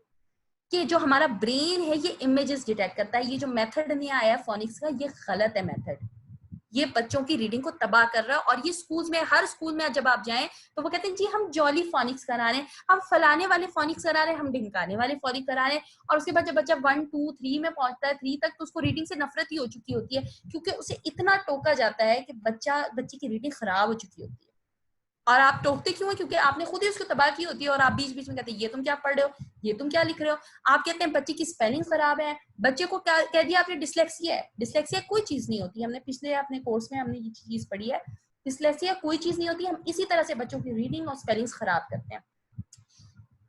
Speaker 2: कि जो हमारा ब्रेन है ये इमेजेस डिटेक्ट करता है। ये जो मेथड नहीं आया फोनिक्स का, ये गलत है मेथड, ये बच्चों की रीडिंग को तबाह कर रहा है। और ये स्कूल्स में, हर स्कूल में जब आप जाएं तो वो कहते हैं जी हम जॉली फोनिक्स करा रहे हैं, हम फलाने वाले फोनिक्स करा रहे हैं, हम ढिमकाने वाले फोनिक्स करा रहे हैं। और उसके बाद जब बच्चा 1 2 3 में पहुंचता है, 3 तक, तो उसको रीडिंग से नफरत ही हो चुकी होती है, क्योंकि उसे इतना टोका जाता है कि बच्ची की रीडिंग खराब हो चुकी होती है। और आप टोकते क्यों है? क्योंकि आपने खुद ही उसको तबाह की होती है और आप बीच बीच में कहते हैं ये तुम क्या पढ़ रहे हो, ये तुम क्या लिख रहे हो। आप कहते हैं बच्चे की स्पेलिंग खराब है, बच्चे को क्या कह दिया आपने, डिसलेक्सिया है। डिसलेक्सिया कोई चीज नहीं होती, हमने पिछले अपने कोर्स में हमने ये चीज पढ़ी है, डिसलेक्सिया कोई चीज नहीं होती। हम इसी तरह से बच्चों की रीडिंग और स्पेलिंग्स खराब करते हैं।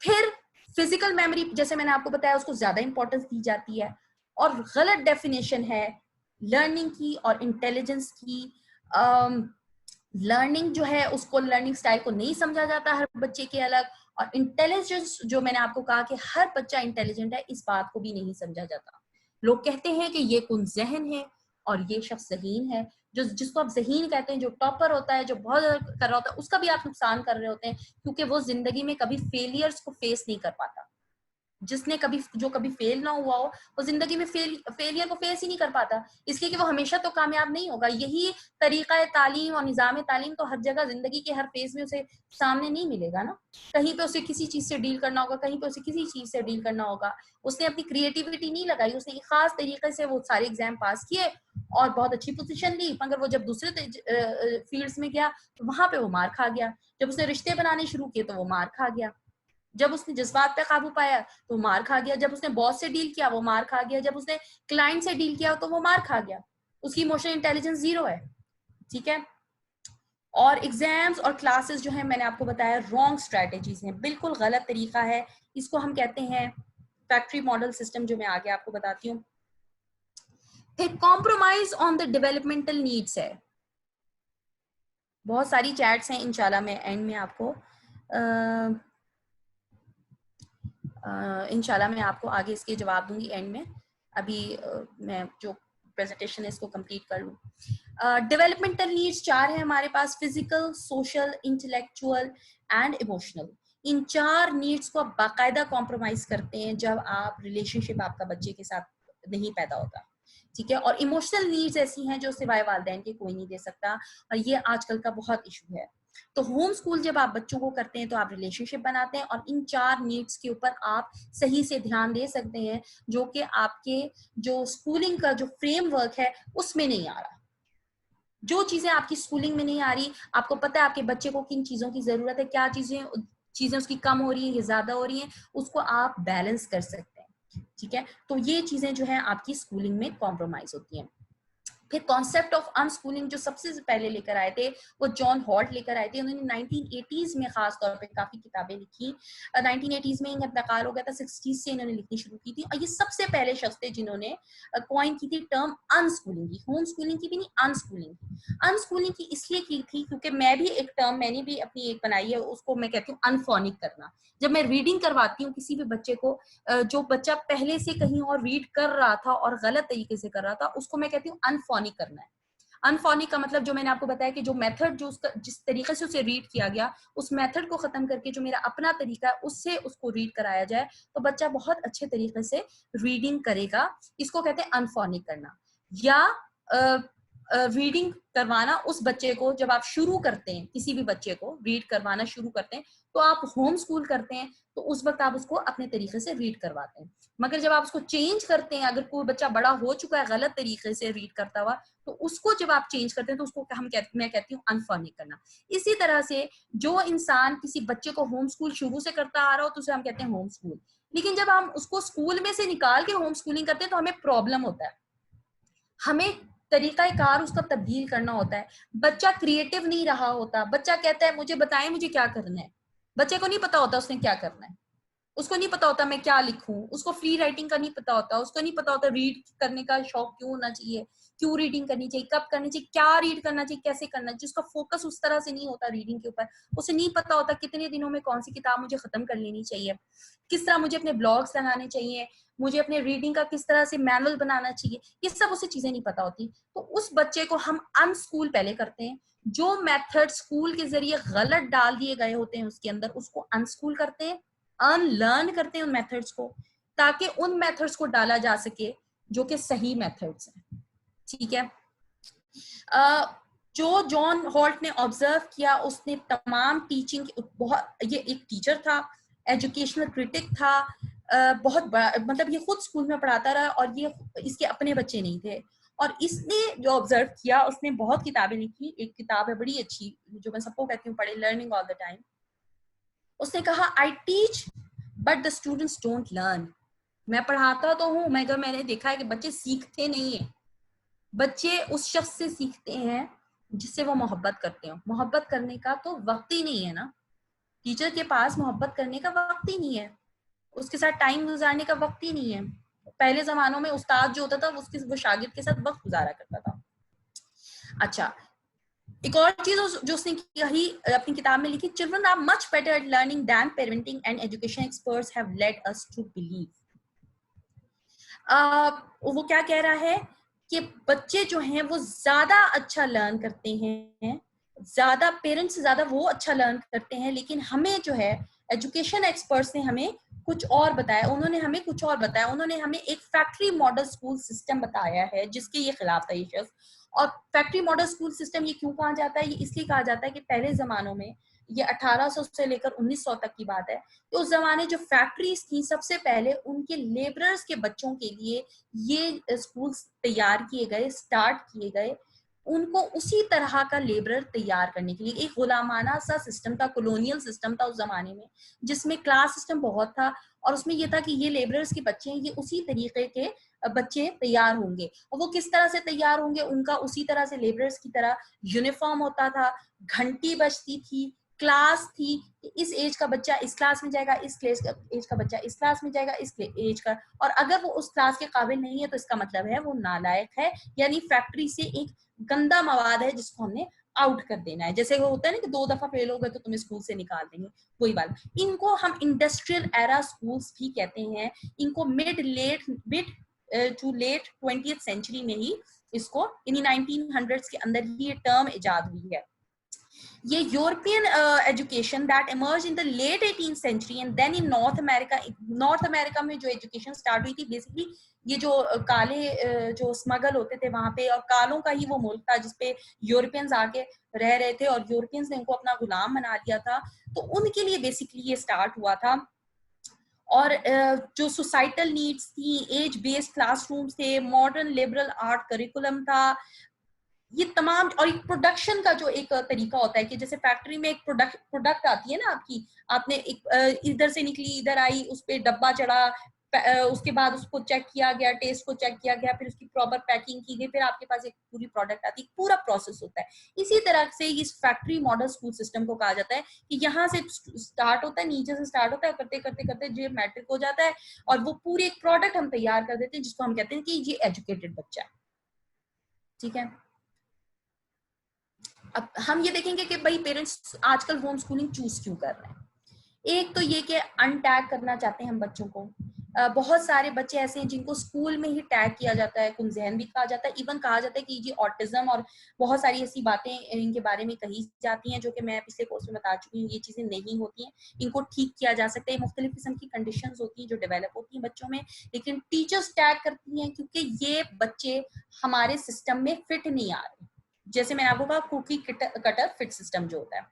Speaker 2: फिर फिजिकल मेमोरी, जैसे मैंने आपको बताया, उसको ज्यादा इंपॉर्टेंस दी जाती है और गलत डेफिनेशन है लर्निंग की और इंटेलिजेंस की। लर्निंग जो है उसको, लर्निंग स्टाइल को नहीं समझा जाता हर बच्चे के अलग, और इंटेलिजेंस जो मैंने आपको कहा कि हर बच्चा इंटेलिजेंट है, इस बात को भी नहीं समझा जाता। लोग कहते हैं कि ये कौन ज़हन है और ये शख्स ज़हीन है। जो जिसको आप ज़हीन कहते हैं, जो टॉपर होता है, जो बहुत ज्यादा कर रहा होता है, उसका भी आप नुकसान कर रहे होते हैं, क्योंकि वो जिंदगी में कभी फेलियर्स को फेस नहीं कर पाता। जिसने कभी फेल ना हुआ हो, वो जिंदगी में फेलियर को फेस ही नहीं कर पाता, इसलिए कि वो हमेशा तो कामयाब नहीं होगा। यही तरीका तालीम और निज़ाम तालीम तो हर जगह जिंदगी के हर फेज में उसे सामने नहीं मिलेगा ना। कहीं पे उसे किसी चीज से डील करना होगा, कहीं पे उसे किसी चीज से डील करना होगा। उसने अपनी क्रिएटिविटी नहीं लगाई, उसने एक खास तरीके से वो सारे एग्जाम पास किए और बहुत अच्छी पोजीशन ली, मगर वो जब दूसरे फील्ड्स में गया तो वहां पे वो मार खा गया। जब उसने रिश्ते बनाने शुरू किए तो वो मार खा गया। जब उसने जज्बात पे काबू पाया तो मार खा गया। जब उसने बॉस से डील किया वो मार खा गया। जब उसने क्लाइंट से डील किया तो वो मार खा गया। उसकी इमोशनल इंटेलिजेंस 0 है, ठीक है। और एग्जाम्स और क्लासेस जो है, मैंने आपको बताया रॉन्ग स्ट्रेटेजीज हैं, बिल्कुल गलत तरीका है। इसको हम कहते हैं फैक्ट्री मॉडल सिस्टम, जो मैं आगे आपको बताती हूँ। फिर compromise on the developmental needs है। बहुत सारी चैट्स हैं, इंशाल्लाह मैं एंड में आपको इंशाल्लाह मैं आपको आगे इसके जवाब दूंगी एंड में। अभी मैं जो प्रेजेंटेशन है इसको कंप्लीट कर लूँ। डेवलपमेंटल नीड्स 4 है हमारे पास, physical, social, intellectual and emotional. इन 4 नीड्स को आप बाकायदा कॉम्प्रोमाइज करते हैं जब आप रिलेशनशिप आपका बच्चे के साथ नहीं पैदा होता, ठीक है। और इमोशनल नीड्स ऐसी हैं जो सिवाय वालिदैन के कोई नहीं दे सकता, और ये आजकल का बहुत इशू है। तो होम स्कूल जब आप बच्चों को करते हैं तो आप रिलेशनशिप बनाते हैं, और इन 4 नीड्स के ऊपर आप सही से ध्यान दे सकते हैं, जो कि आपके जो स्कूलिंग का जो फ्रेमवर्क है उसमें नहीं आ रहा। जो चीजें आपकी स्कूलिंग में नहीं आ रही, आपको पता है आपके बच्चे को किन चीजों की जरूरत है, क्या चीजें उसकी कम हो रही है या ज्यादा हो रही हैं, उसको आप बैलेंस कर सकते हैं, ठीक है। तो ये चीजें जो है आपकी स्कूलिंग में कॉम्प्रोमाइज होती हैं। फिर कॉन्सेप्ट ऑफ अनस्कूलिंग जो सबसे पहले लेकर आए थे वो जॉन हॉल्ट लेकर आए थे। उन्होंने 1980s में खास तौर पे काफी किताबें लिखी। 1980s में इनका इंतकाल हो गया था, 60s से इन्होंने लिखनी शुरू की थी, और ये सबसे पहले शख्स थे जिन्होंने कॉइन की थी टर्म अनस्कूलिंग की। होम स्कूलिंग की भी नहीं, अनस्कूलिंग की। अनस्कूलिंग की इसलिए की थी क्योंकि मैं भी एक टर्म मैंने भी अपनी एक बनाई है, उसको मैं कहती हूँ अनफोनिक करना। जब मैं रीडिंग करवाती हूँ किसी भी बच्चे को, जो बच्चा पहले से कहीं और रीड कर रहा था और गलत तरीके से कर रहा था, उसको मैं कहती हूँ अनफोनिक करना है। अनफोनिक का मतलब जो मैंने आपको बताया कि जो मेथड जो उसका जिस तरीके से उसे रीड किया गया, उस मेथड को खत्म करके जो मेरा अपना तरीका है उससे उसको रीड कराया जाए, तो बच्चा बहुत अच्छे तरीके से रीडिंग करेगा। इसको कहते हैं अनफोनिक करना। या रीडिंग करवाना उस बच्चे को, जब आप शुरू करते हैं किसी भी बच्चे को रीड करवाना शुरू करते हैं, तो आप होम स्कूल करते हैं तो उस वक्त आप उसको अपने तरीके से रीड करवाते हैं। मगर जब आप उसको चेंज करते हैं, अगर कोई बच्चा बड़ा हो चुका है गलत तरीके से रीड करता हुआ, तो उसको जब आप चेंज करते हैं तो उसको मैं कहती हूँ अनफर्निक करना। इसी तरह से जो इंसान किसी बच्चे को होम स्कूल शुरू से करता आ रहा हो तो उसे हम कहते हैं होम स्कूल। लेकिन जब हम उसको स्कूल में से निकाल के होम स्कूलिंग करते हैं तो हमें प्रॉब्लम होता है, हमें तरीका कार उसका तब्दील करना होता है। बच्चा क्रिएटिव नहीं रहा होता, बच्चा कहता है मुझे बताएं मुझे क्या करना है। बच्चे को नहीं पता होता उसने क्या करना है, उसको नहीं पता होता मैं क्या लिखूं, उसको फ्री राइटिंग का नहीं पता होता, उसको नहीं पता होता रीड करने का शौक क्यों होना चाहिए, क्यों रीडिंग करनी चाहिए, कब करनी चाहिए, क्या रीड करना चाहिए, कैसे करना चाहिए। उसका फोकस उस तरह से नहीं होता रीडिंग के ऊपर। उसे नहीं पता होता कितने दिनों में कौन सी किताब मुझे खत्म कर लेनी चाहिए, किस तरह मुझे अपने ब्लॉग्स लगाने चाहिए, मुझे अपने रीडिंग का किस तरह से मैनुअल बनाना चाहिए, ये सब उसे चीजें नहीं पता होती। तो उस बच्चे को हम अनस्कूल पहले करते हैं। जो मेथड स्कूल के जरिए गलत डाल दिए गए होते हैं उसके अंदर, उसको अनस्कूल करते हैं, अनलर्न करते हैं उन मेथड्स को, ताकि उन मेथड्स को डाला जा सके जो कि सही मेथड्स हैं, ठीक है। जो जॉन हॉल्ट ने ऑब्जर्व किया, उसने तमाम टीचिंग, बहुत, ये एक टीचर था, एजुकेशनल क्रिटिक था, बहुत बड़ा, मतलब ये खुद स्कूल में पढ़ाता रहा और ये इसके अपने बच्चे नहीं थे। और इसने जो ऑब्जर्व किया उसने बहुत किताबें लिखी। एक किताब है बड़ी अच्छी जो मैं सबको कहती हूँ पढ़े, लर्निंग ऑल द टाइम। उसने कहा I teach but the students don't learn. मैं पढ़ाता तो हूँ मगर मैंने देखा है कि बच्चे सीखते नहीं है। बच्चे उस शख्स से सीखते हैं जिससे वो मोहब्बत करते हो। मोहब्बत करने का तो वक्त ही नहीं है ना, टीचर के पास मोहब्बत करने का वक्त ही नहीं है, उसके साथ टाइम गुजारने का वक्त ही नहीं है। पहले जमानों में उस्ताद जो होता था वो शागिर्द के साथ वक्त गुजारा करता था। अच्छा, एक और चीज जो उसने कही अपनी किताब में लिखी, children are much better at learning than parenting and education experts have led us to believe. वो क्या कह रहा है कि बच्चे जो हैं वो ज्यादा अच्छा लर्न करते हैं, ज्यादा पेरेंट्स से ज्यादा वो अच्छा लर्न करते हैं, लेकिन हमें जो है एजुकेशन एक्सपर्ट्स ने हमें कुछ और बताया, उन्होंने हमें कुछ और बताया, उन्होंने हमें एक फैक्ट्री मॉडल स्कूल सिस्टम बताया है जिसके ये खिलाफ था ये शख्स। और फैक्ट्री मॉडल स्कूल सिस्टम ये क्यों कहा जाता है, ये इसलिए कहा जाता है कि पहले जमानों में, ये 1800 से लेकर 1900 तक की बात है, तो उस जमाने जो फैक्ट्रीज थी सबसे पहले उनके लेबरर्स के बच्चों के लिए ये स्कूल्स तैयार किए गए, स्टार्ट किए गए, उनको उसी तरह का लेबरर तैयार करने के लिए। एक गुलामाना सा सिस्टम था, कॉलोनियल सिस्टम था उस जमाने में, जिसमें क्लास सिस्टम बहुत था, और उसमें ये था कि ये लेबरर्स के बच्चे हैं, ये उसी तरीके के बच्चे तैयार होंगे। और वो किस तरह से तैयार होंगे, उनका उसी तरह से लेबरर्स की तरह यूनिफॉर्म होता था, घंटी बजती थी, क्लास थी, इस एज का बच्चा इस क्लास में जाएगा, इस एज का बच्चा इस क्लास में जाएगा, इस एज का, और अगर वो उस क्लास के काबिल नहीं है तो इसका मतलब है वो नालायक है, यानी फैक्ट्री से एक गंदा मवाद है जिसको हमने आउट कर देना है। जैसे वो होता है ना कि 2 दफा फेल हो गए तो तुम्हें स्कूल से निकाल देंगे, वही बात। इनको हम इंडस्ट्रियल एरा स्कूल्स भी कहते हैं। इनको mid to late 20th century में ही इसको इन्हीं 1900s के अंदर ही ये टर्म इजाद हुई है। ये European education that emerge in the late 18th century and then in North America में जो एजुकेशन स्टार्ट हुई थी, बेसिकली ये जो काले जो स्मगल होते थे वहां पे, और कालों का ही वो मुल्क था जिसपे यूरोपियंस आके रह रहे थे और यूरोपियंस ने उनको अपना गुलाम बना लिया था, तो उनके लिए बेसिकली ये स्टार्ट हुआ था। और जो सोसाइटल नीड्स थी, एज बेस्ड क्लासरूम्स थे, मॉडर्न लिबरल आर्ट करिकुलम था, ये तमाम, और एक प्रोडक्शन का जो एक तरीका होता है कि जैसे फैक्ट्री में एक प्रोडक्ट आती है ना आपकी, आपने एक इधर से निकली इधर आई, उस पे डब्बा चढ़ा, उसके बाद उसको चेक किया गया, टेस्ट को चेक किया गया, फिर उसकी प्रॉपर पैकिंग की गई, फिर आपके पास एक पूरी प्रोडक्ट आती है, पूरा प्रोसेस होता है। इसी तरह से इस फैक्ट्री मॉडल स्कूल सिस्टम को कहा जाता है कि यहाँ से स्टार्ट होता है, नीचे से स्टार्ट होता है, करते करते करते जो मैट्रिक हो जाता है, और वो पूरी एक प्रोडक्ट हम तैयार कर देते हैं जिसको हम कहते हैं कि ये एजुकेटेड बच्चा है। ठीक है, अब हम ये देखेंगे कि भाई पेरेंट्स आजकल होम स्कूलिंग चूज क्यों कर रहे हैं। एक तो ये कि अनटैग करना चाहते हैं हम बच्चों को। बहुत सारे बच्चे ऐसे हैं जिनको स्कूल में ही टैग किया जाता है, कुम ज़हन भी कहा जाता है, इवन कहा जाता है कि ये ऑटिज्म, और बहुत सारी ऐसी बातें इनके बारे में कही जाती हैं जो कि मैं पिछले कोर्स में बता चुकी हूँ। ये चीजें नहीं होती हैं, इनको ठीक किया जा सकता है। मुख्तलिफ किस्म की कंडीशंस होती हैं जो डेवलप होती हैं बच्चों में, लेकिन टीचर्स टैग करती हैं क्योंकि ये बच्चे हमारे सिस्टम में फिट नहीं आ रहे। जैसे मैंने आपको कहा, कुकी कटर फिट सिस्टम जो होता है।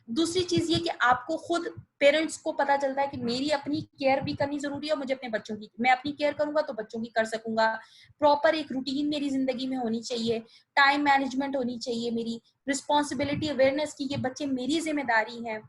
Speaker 2: दूसरी चीज ये कि आपको खुद पेरेंट्स को पता चलता है कि मेरी अपनी केयर भी करनी जरूरी है, मुझे अपने बच्चों की, मैं अपनी केयर करूंगा तो बच्चों की कर सकूंगा। प्रॉपर एक रूटीन मेरी जिंदगी में होनी चाहिए, टाइम मैनेजमेंट होनी चाहिए, मेरी रिस्पॉन्सिबिलिटी अवेयरनेस की ये बच्चे मेरी जिम्मेदारी है।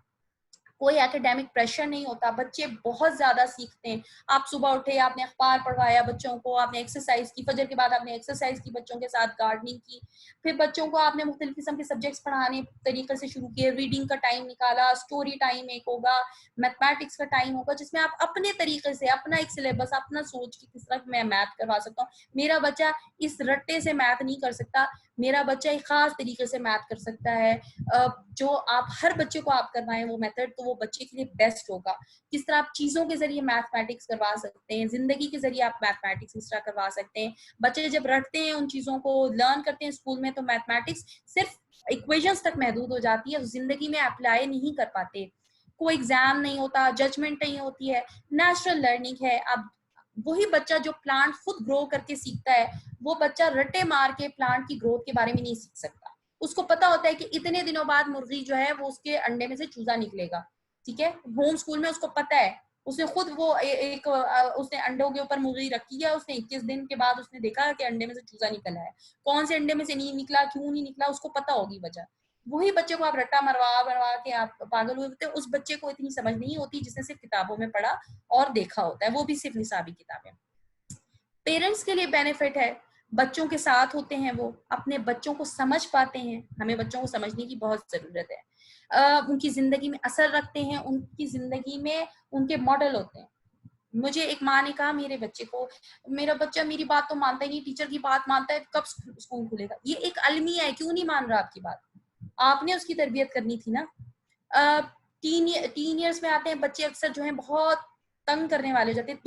Speaker 2: कोई एकेडमिक प्रेशर नहीं होता, बच्चे बहुत ज्यादा सीखते हैं। आप सुबह उठे, आपने अखबार पढ़वाया बच्चों को, आपने एक्सरसाइज की, फजर के बाद आपने एक्सरसाइज की बच्चों के साथ, गार्डनिंग की, फिर बच्चों को आपने मुख्तलिफ किस्म के सब्जेक्ट्स पढ़ाने तरीके से शुरू किए, रीडिंग का टाइम निकाला, स्टोरी टाइम एक होगा, मैथमेटिक्स का टाइम होगा, जिसमें आप अपने तरीके से अपना एक सिलेबस, अपना सोच की किस तरह मैं मैथ करवा सकता हूँ, मेरा बच्चा इस रट्टे से मैथ नहीं कर सकता, मेरा बच्चा एक खास तरीके से मैथ कर सकता है। जो आप हर बच्चे को आप करवाएं वो मेथड, तो वो बच्चे के लिए बेस्ट होगा। किस तरह आप चीजों के जरिए मैथमेटिक्स करवा सकते हैं, जिंदगी के जरिए आप मैथमेटिक्स इस तरह करवा सकते हैं। बच्चे जब रटते हैं, उन चीजों को लर्न करते हैं स्कूल में, तो मैथमेटिक्स सिर्फ इक्वेशंस तक महदूद हो जाती है, जिंदगी में अप्लाई नहीं कर पाते। कोई एग्जाम नहीं होता, जजमेंट नहीं होती है, नेचुरल लर्निंग है। अब वही बच्चा जो प्लांट खुद ग्रो करके सीखता है, वो बच्चा रट्टे मार के प्लांट की ग्रोथ के बारे में नहीं सीख सकता। उसको पता होता है कि इतने दिनों बाद मुर्गी जो है वो उसके अंडे में से चूजा निकलेगा। ठीक है, होम स्कूल में उसको पता है, उसने खुद वो उसने अंडों के ऊपर मुर्गी रखी है, उसने 21 दिन के बाद उसने देखा कि अंडे में से चूजा निकला है, कौन से अंडे में से नहीं निकला, क्यों नहीं निकला, उसको पता होगी वजह। वही बच्चे को आप रट्टा मरवा के आप पागल हुए होते हैं। उस बच्चे को इतनी समझ नहीं होती जिसने सिर्फ किताबों में पढ़ा और देखा होता है, वो भी सिर्फ निसाबी किताबें। पेरेंट्स के लिए बेनिफिट है, बच्चों के साथ होते हैं, वो अपने बच्चों को समझ पाते हैं। हमें बच्चों को समझने की बहुत जरूरत है। उनकी जिंदगी में असर रखते हैं, उनकी जिंदगी में उनके मॉडल होते हैं। मुझे एक माँ ने कहा मेरे बच्चे को, मेरा बच्चा मेरी बात तो मानता ही नहीं, टीचर की बात मानता है, कब स्कूल खुलेगा। ये एक अलमिया है, क्यों नहीं मान रहा आपकी बात? आपने उसकी तरबियत करनी थी ना। टीन ईयर्स में आते हैं बच्चे, अक्सर जो है बहुत तंग करने वाले हो जाते हैं।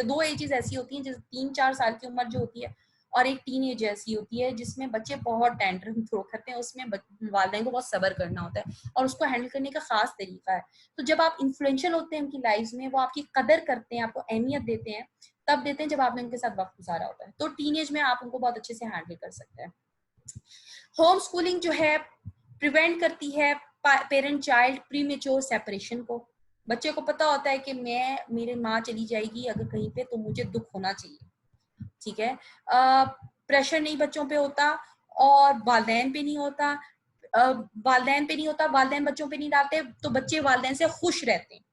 Speaker 2: दो एजेस ऐसी होती हैं, जैसे 3-4 साल की उम्र जो होती है, और एक टीन एज ऐसी होती है जिसमें बच्चे बहुत टेंट्रम थ्रो करते हैं। उसमें वालिदैन को बहुत सब्र करना होता है और उसको हैंडल करने का खास तरीका है। तो जब आप इन्फ्लुएंशियल होते हैं उनकी लाइफ में, वो आपकी कदर करते हैं, आपको अहमियत देते हैं, तब देते हैं जब आपने उनके साथ वक्त गुजारा होता है। तो टीनेज में आप उनको बहुत अच्छे से हैंडल कर सकते हैं। होम स्कूलिंग जो है प्रिवेंट करती है पेरेंट चाइल्ड प्रीमेच्योर सेपरेशन को। बच्चे को पता होता है कि मेरी माँ चली जाएगी अगर कहीं पे तो मुझे दुख होना चाहिए, ठीक है। प्रेशर नहीं बच्चों पे होता और वालिदैन पे नहीं होता। वालिदैन बच्चों पे नहीं डालते, तो बच्चे वालिदैन से खुश रहते हैं,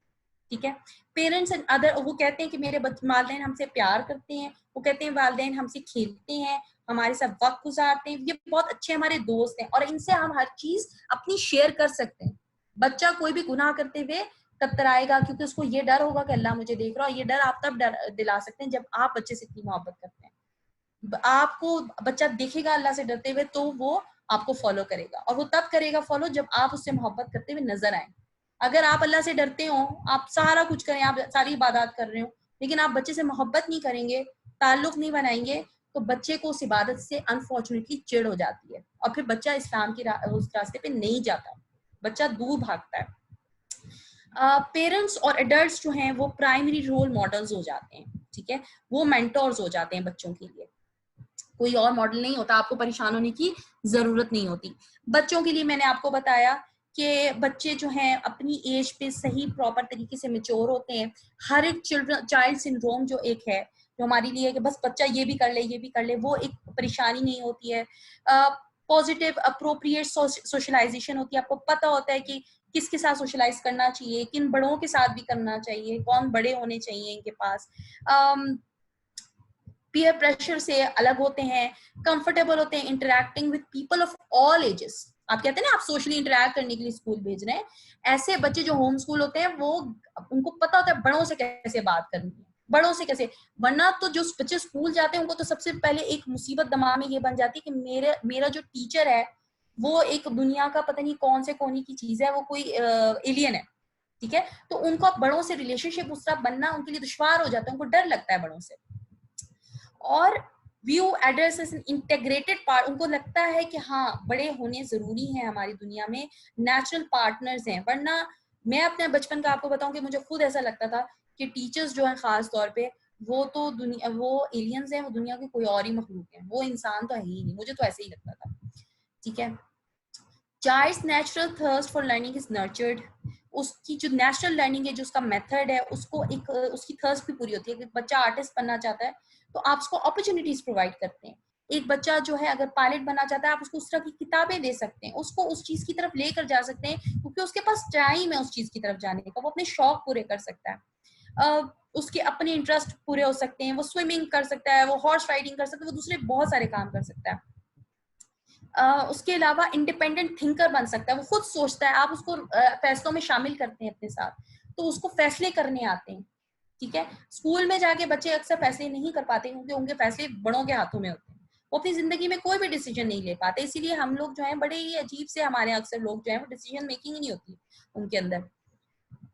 Speaker 2: ठीक है। पेरेंट्स एंड अदर, वो कहते हैं कि मेरे वालिदैन हमसे प्यार करते हैं, वो कहते हैं वालिदैन हमसे खेलते हैं, हमारे साथ वक्त गुजारते हैं, ये बहुत अच्छे हमारे दोस्त हैं और इनसे हम हर चीज अपनी शेयर कर सकते हैं। बच्चा कोई भी गुनाह करते हुए कतराएगा क्योंकि उसको ये डर होगा कि अल्लाह मुझे देख रहा है। ये डर आप तब दिला सकते हैं जब आप बच्चे से इतनी मोहब्बत करते हैं। आपको बच्चा देखेगा अल्लाह से डरते हुए तो वो आपको फॉलो करेगा, और वो तब करेगा फॉलो जब आप उससे मोहब्बत करते हुए नजर आए। अगर आप अल्लाह से डरते हो, आप सारा कुछ करें, आप सारी इबादत कर रहे हो, लेकिन आप बच्चे से मोहब्बत नहीं करेंगे, ताल्लुक नहीं बनाएंगे, तो बच्चे को उस इबादत से अनफॉर्चुनेटली चिढ़ हो जाती है और फिर बच्चा इस्लाम की उस रास्ते पे नहीं जाता, बच्चा दूर भागता है। पेरेंट्स और एडल्ट्स जो हैं वो प्राइमरी रोल मॉडल्स हो जाते हैं, ठीक है। वो मेंटोर्स हो जाते हैं बच्चों के लिए, कोई और मॉडल नहीं होता। आपको परेशान होने की जरूरत नहीं होती। बच्चों के लिए मैंने आपको बताया कि बच्चे जो हैं अपनी एज पे सही प्रॉपर तरीके से मेच्योर होते हैं। हर एक चाइल्ड सिंड्रोम जो एक है, जो हमारे लिए कि बस बच्चा ये भी कर ले, वो एक परेशानी नहीं होती है। पॉजिटिव अप्रोप्रिएट सोशलाइजेशन होती है। आपको पता होता है कि किसके साथ सोशलाइज करना चाहिए, किन बड़ों के साथ भी करना चाहिए, कौन बड़े होने चाहिए इनके पास। पीयर प्रेशर से अलग होते हैं, कंफर्टेबल होते हैं interacting with people of all ages. आप कहते हैं ना आप सोशली इंटरैक्ट करने के लिए स्कूल भेज रहे हैं, ऐसे बच्चे जो होम स्कूल होते हैं वो उनको पता होता है बड़ों से कैसे बात करनी है, बड़ों से कैसे। वरना तो जो बच्चे स्कूल जाते हैं उनको तो सबसे पहले एक मुसीबत दिमाग में ये बन जाती है कि मेरा जो टीचर है वो एक दुनिया का पता नहीं कौन से कोने की चीज है, वो कोई एलियन है, ठीक है। तो उनको बड़ों से रिलेशनशिप उस तरह बनना उनके लिए दुश्वार हो जाता है, उनको डर लगता है बड़ों से। और view adults as an integrated part, उनको लगता है कि हाँ बड़े होने जरूरी हैं हमारी दुनिया में, नेचुरल पार्टनर्स हैं। वरना मैं अपने बचपन का आपको बताऊं कि मुझे खुद ऐसा लगता था कि टीचर्स जो हैं खास तौर पे वो तो वो एलियंस हैं, वो दुनिया के कोई और ही मखलूक हैं, वो इंसान तो है ही नहीं, मुझे तो ऐसे ही लगता था, ठीक है। Child's natural thirst for learning is nurtured. उसकी जो नेचुरल लर्निंग है, जो उसका मेथड है, उसको एक उसकी थर्स्ट भी पूरी होती है। कि बच्चा आर्टिस्ट बनना चाहता है तो आप उसको अपॉर्चुनिटीज प्रोवाइड करते हैं। एक बच्चा जो है अगर पायलट बनना चाहता है, आप उसको उस तरह की किताबें दे सकते हैं, उसको उस चीज की तरफ लेकर जा सकते हैं क्योंकि उसके पास टाइम है उस चीज की तरफ जाने का, वो अपने शौक पूरे कर सकता है, उसके अपने इंटरेस्ट पूरे हो सकते हैं, वो स्विमिंग कर सकता है, वो हॉर्स राइडिंग कर सकता है, वो दूसरे बहुत सारे काम कर सकता है। उसके अलावा इंडिपेंडेंट थिंकर बन सकता है, वो खुद सोचता है, आप उसको फैसलों में शामिल करते हैं अपने साथ तो उसको फैसले करने आते हैं, ठीक है। स्कूल में जाके बच्चे अक्सर फैसले नहीं कर पाते क्योंकि उनके फैसले बड़ों के हाथों में होते हैं, वो अपनी जिंदगी में कोई भी डिसीजन नहीं ले पाते। इसीलिए हम लोग जो है बड़े ही अजीब से, हमारे अक्सर लोग जो है वो डिसीजन मेकिंग ही नहीं होती उनके अंदर।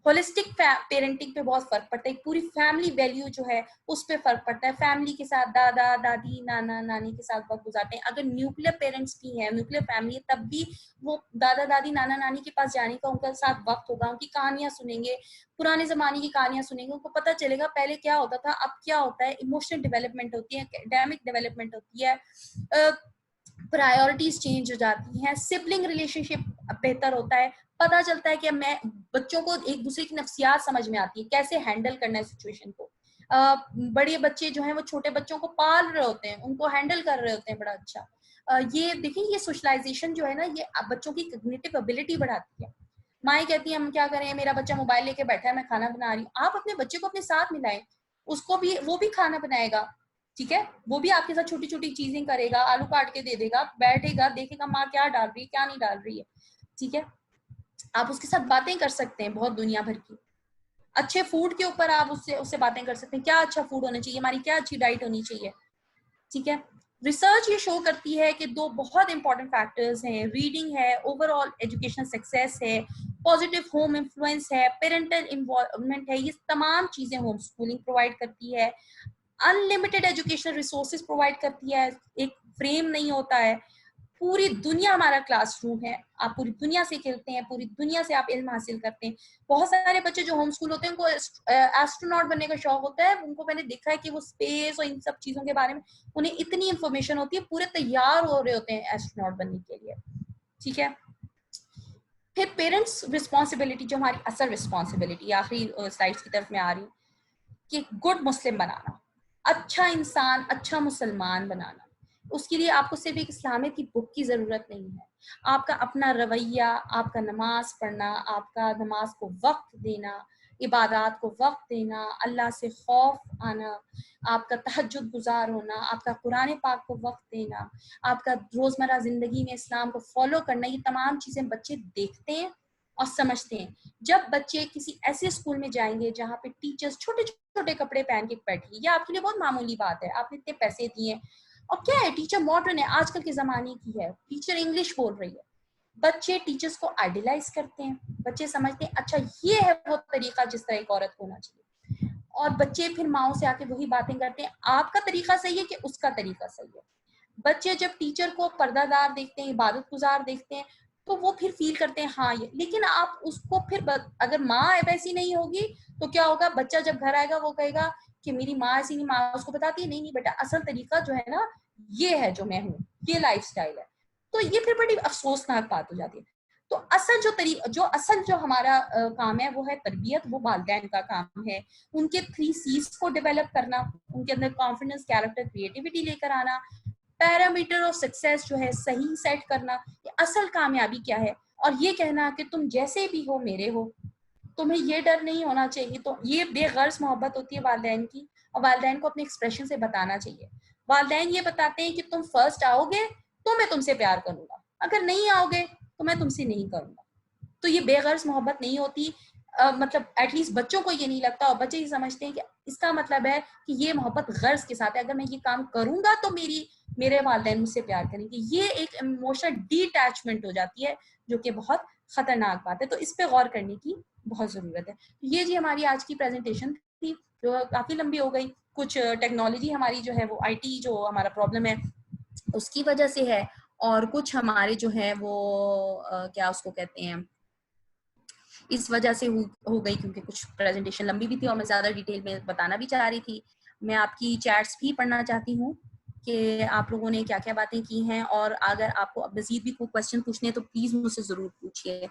Speaker 2: होलिस्टिक पेरेंटिंग पे बहुत फर्क पड़ता है, पूरी फैमिली वैल्यू जो है उस पे फर्क पड़ता है। फैमिली के साथ दादा दादी नाना नानी के साथ वक्त गुजारते हैं। अगर न्यूक्लियर पेरेंट्स भी हैं, न्यूक्लियर फैमिली है, तब भी वो दादा दादी नाना नानी के पास जाने का उनके साथ वक्त होगा, उनकी कहानियां सुनेंगे, पुराने जमाने की कहानियां सुनेंगे, उनको पता चलेगा पहले क्या होता था अब क्या होता है। इमोशनल डेवलपमेंट होती है, एकेडमिक डेवलपमेंट होती है, प्रायोरिटीज चेंज हो जाती हैं, सिबलिंग रिलेशनशिप बेहतर होता है, पता चलता है कि मैं बच्चों को एक दूसरे की नफ्सियात समझ में आती है, कैसे हैंडल करना है सिचुएशन को। बड़े बच्चे जो हैं वो छोटे बच्चों को पाल रहे होते हैं, उनको हैंडल कर रहे होते हैं बड़ा अच्छा। ये देखिए, ये सोशलाइजेशन जो है ना, ये बच्चों की कॉग्निटिव एबिलिटी बढ़ाती है। माएँ कहती है हम क्या करें, मेरा बच्चा मोबाइल लेके बैठा है, मैं खाना बना रही हूँ। आप अपने बच्चे को अपने साथ मिलाएं, उसको भी, वो भी खाना बनाएगा, ठीक है, वो भी आपके साथ छोटी छोटी चीजें करेगा, आलू काट के दे देगा, बैठेगा, देखेगा माँ क्या डाल रही है क्या नहीं डाल रही है, ठीक है। आप उसके साथ बातें कर सकते हैं बहुत दुनिया भर की। अच्छे फूड के ऊपर आप उससे बातें कर सकते हैं, क्या अच्छा फूड होना चाहिए, हमारी क्या अच्छी डाइट होनी चाहिए, ठीक है। रिसर्च ये शो करती है कि दो बहुत इंपॉर्टेंट फैक्टर्स हैं, रीडिंग है, ओवरऑल एजुकेशनल सक्सेस है, पॉजिटिव होम इन्फ्लुएंस है, पेरेंटल इन्वॉल्वमेंट है। ये तमाम चीजें होम स्कूलिंग प्रोवाइड करती है। अनलिमिटेड एजुकेशनल रिसोर्सेज प्रोवाइड करती है, एक फ्रेम नहीं होता है, पूरी दुनिया हमारा क्लासरूम है, आप पूरी दुनिया से खेलते हैं, पूरी दुनिया से आप इल्म हासिल करते हैं। बहुत सारे बच्चे जो होम स्कूल होते हैं उनको एस्ट्रोनॉट बनने का शौक होता है, उनको मैंने देखा है कि वो स्पेस और इन सब चीजों के बारे में उन्हें इतनी इंफॉर्मेशन होती है, पूरे तैयार हो रहे होते हैं एस्ट्रोनॉट बनने के लिए, ठीक है। फिर पेरेंट्स रिस्पॉन्सिबिलिटी, जो हमारी असल रिस्पॉन्सिबिलिटी, आखिरी स्लाइड्स की तरफ मैं आ रही हूँ, कि गुड मुस्लिम बनाना, अच्छा इंसान, अच्छा मुसलमान बनाना। उसके लिए आपको सिर्फ एक इस्लामिक की बुक की ज़रूरत नहीं है, आपका अपना रवैया, आपका नमाज पढ़ना, आपका नमाज को वक्त देना, इबादत को वक्त देना, अल्लाह से खौफ आना, आपका तहज्जुद गुजार होना, आपका कुरान पाक को वक्त देना, आपका रोज़मर्रा ज़िंदगी में इस्लाम को फॉलो करना, ये तमाम चीज़ें बच्चे देखते हैं और समझते हैं। जब बच्चे किसी ऐसे स्कूल में जाएंगे जहाँ पे टीचर्स छोटे छोटे कपड़े पहन के बैठी, ये आपके लिए बहुत मामूली बात है, आपने इतने पैसे दिए, और क्या है, टीचर मॉडर्न है, आजकल के जमाने की है, टीचर इंग्लिश बोल रही है, बच्चे टीचर्स को आइडियलाइज करते हैं, बच्चे समझते हैं अच्छा ये है वो तरीका जिस तरह एक औरत होना चाहिए, और बच्चे फिर माओ से आके वही बातें करते हैं, आपका तरीका सही है कि उसका तरीका सही है। बच्चे जब टीचर को पर्दादार देखते हैं, इबादत गुजार देखते हैं, तो वो फिर फील करते हैं हाँ ये, लेकिन आप उसको फिर अगर माँ वैसी नहीं होगी तो क्या होगा, बच्चा जब घर आएगा वो कहेगा कि मेरी माँ ऐसी नहीं, माँ उसको बताती है नहीं नहीं बेटा असल तरीका जो है ना ये है, जो मैं हूँ, ये लाइफस्टाइल है। तो ये फिर बड़ी अफसोसनाक बात हो जाती है। तो असल जो हमारा काम है वो है तरबियत, वो वालिदैन का काम है, उनके 3 C's को डेवलप करना, उनके अंदर कॉन्फिडेंस, कैरेक्टर, क्रिएटिविटी लेकर आना, पैरामीटर ऑफ सक्सेस जो है सही सेट करना, ये असल कामयाबी क्या है, और ये कहना कि तुम जैसे भी हो मेरे हो, तुम्हें ये डर नहीं होना चाहिए। तो ये बेगर्ज मोहब्बत होती है वालिदैन की, और वालिदैन को अपने एक्सप्रेशन से बताना चाहिए। वालिदैन ये बताते हैं कि तुम फर्स्ट आओगे तो मैं तुमसे प्यार करूंगा, अगर नहीं आओगे तो मैं तुमसे नहीं करूंगा। तो ये बेगर्ज मोहब्बत नहीं होती, मतलब एटलीस्ट बच्चों को ये नहीं लगता, और बच्चे ये समझते हैं कि इसका मतलब है कि ये मोहब्बत गर्ज के साथ है, अगर मैं ये काम करूंगा तो मेरे वालिदैन मुझसे प्यार करेंगे। ये एक इमोशनल डिटैचमेंट हो जाती है जो कि बहुत खतरनाक बात है, तो इस पे गौर करने की बहुत जरूरत है। ये जी हमारी आज की प्रेजेंटेशन थी, जो काफी लंबी हो गई, कुछ टेक्नोलॉजी हमारी जो है वो आईटी जो हमारा प्रॉब्लम है उसकी वजह से है, और कुछ हमारे जो है वो क्या उसको कहते हैं इस वजह से हो गई, क्योंकि कुछ प्रेजेंटेशन लंबी भी थी और मैं ज्यादा डिटेल में बताना भी चाह रही थी। मैं आपकी चैट्स भी पढ़ना चाहती हूँ कि आप लोगों ने क्या क्या बातें की हैं, और अगर आपको अब मजीद भी कोई क्वेश्चन पूछने हैं तो प्लीज मुझसे जरूर पूछिए।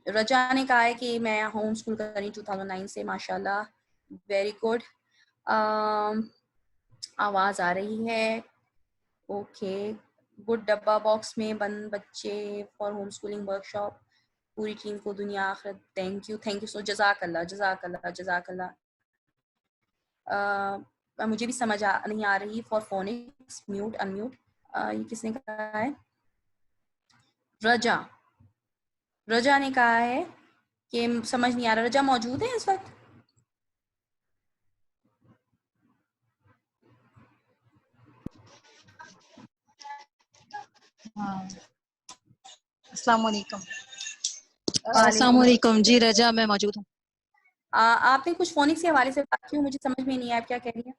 Speaker 2: रजा ने कहा है कि मैं होम स्कूल कर रही 2009 से, माशाल्लाह, वेरी गुड। आवाज आ रही है, ओके गुड। डब्बा बॉक्स में बंद बच्चे फॉर होम स्कूलिंग वर्कशॉप, पूरी टीम को दुनिया आखिरत, थैंक यू सो, जज़ाकल्लाह जज़ाकल्लाह जज़ाकल्लाह। मुझे भी समझ नहीं आ रही फॉर फोनिक्स, म्यूट अनम्यूट, ये किसने कहा है? रजा ने कहा है कि समझ नहीं आ रहा। रजा मौजूद है इस वक्त?
Speaker 3: अस्सलाम वालेकुम जी, रजा मैं मौजूद हूँ।
Speaker 2: आपने कुछ फोनिक्स के हवाले से बात की, मुझे समझ में नहीं आया आप क्या कह रही हैं।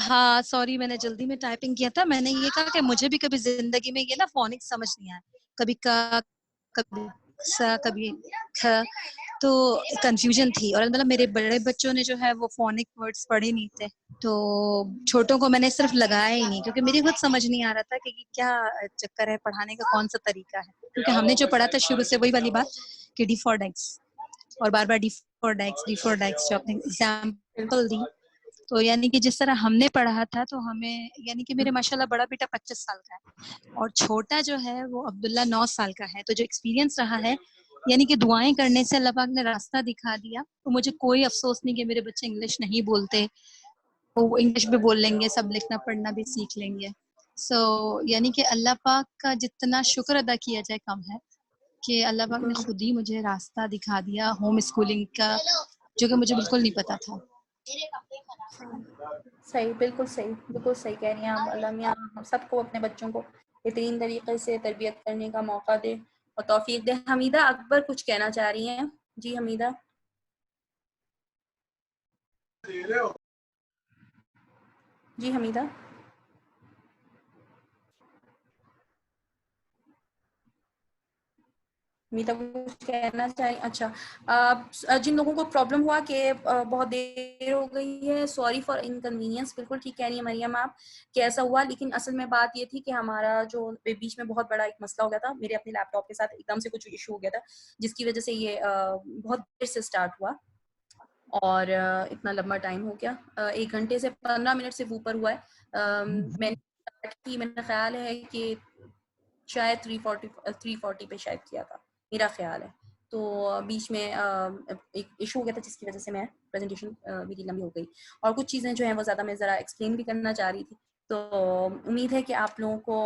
Speaker 3: हाँ सॉरी, मैंने जल्दी में टाइपिंग किया था। मैंने ये कहा कि मुझे भी कभी जिंदगी में ये ना फोनिक्स समझ नहीं आया, कभी का, कभी सा, कभी ख, तो कंफ्यूजन थी। और मतलब मेरे बड़े बच्चों ने जो है वो फोनिक वर्ड्स पढ़े नहीं थे, तो छोटों को मैंने सिर्फ लगाया ही नहीं, क्योंकि मेरी खुद समझ नहीं आ रहा था कि क्या चक्कर है, पढ़ाने का कौन सा तरीका है। क्योंकि हमने जो पढ़ा था शुरू से वही वाली बात कि डी फॉर डेक्स, और बार बार डी फॉर डेक्स जो आपने एग्जाम्पल दी, तो यानी कि जिस तरह हमने पढ़ा था, तो हमें, यानी कि मेरे माशाल्लाह बड़ा बेटा 25 साल का है और छोटा जो है वो अब्दुल्ला 9 साल का है। तो जो एक्सपीरियंस रहा है, यानी कि दुआएं करने से अल्लाह पाक ने रास्ता दिखा दिया। तो मुझे कोई अफसोस नहीं कि मेरे बच्चे इंग्लिश नहीं बोलते, वो इंग्लिश भी बोल लेंगे, सब लिखना पढ़ना भी सीख लेंगे। यानी कि अल्लाह पाक का जितना शुक्र अदा किया जाए कम है कि अल्लाह पाक ने खुद ही मुझे रास्ता दिखा दिया होम स्कूलिंग का, जो कि मुझे बिल्कुल नहीं पता था।
Speaker 2: सही, बिल्कुल सही कह रही हैं आप। अल्लाह मियाँ हम सबको अपने बच्चों को बेहतरीन तरीके से तरबियत करने का मौका दे और तौफीक दे। हमीदा अकबर कुछ कहना चाह रही हैं। जी हमीदा। जी हमीदा। मीता कुछ कहना चाहिए। अच्छा, जिन लोगों को प्रॉब्लम हुआ कि बहुत देर हो गई है, सॉरी फॉर इनकन्वीनियंस। बिल्कुल ठीक कह रही है मरियम आप कि ऐसा हुआ, लेकिन असल में बात ये थी कि हमारा जो बीच में बहुत बड़ा एक मसला हो गया था, मेरे अपने लैपटॉप के साथ एकदम से कुछ इशू हो गया था, जिसकी वजह से ये बहुत देर से स्टार्ट हुआ और इतना लंबा टाइम हो गया। 1 घंटे से 15 मिनट से ऊपर हुआ है। मेरा ख्याल है कि शायद 340 पे शायद किया था, मेरा ख्याल है। तो बीच में एक इशू हो गया था, जिसकी वजह से मैं प्रेजेंटेशन मेरी लंबी हो गई और कुछ चीज़ें जो हैं वो ज़्यादा मैं ज़रा एक्सप्लेन भी करना चाह रही थी। तो उम्मीद है कि आप लोगों को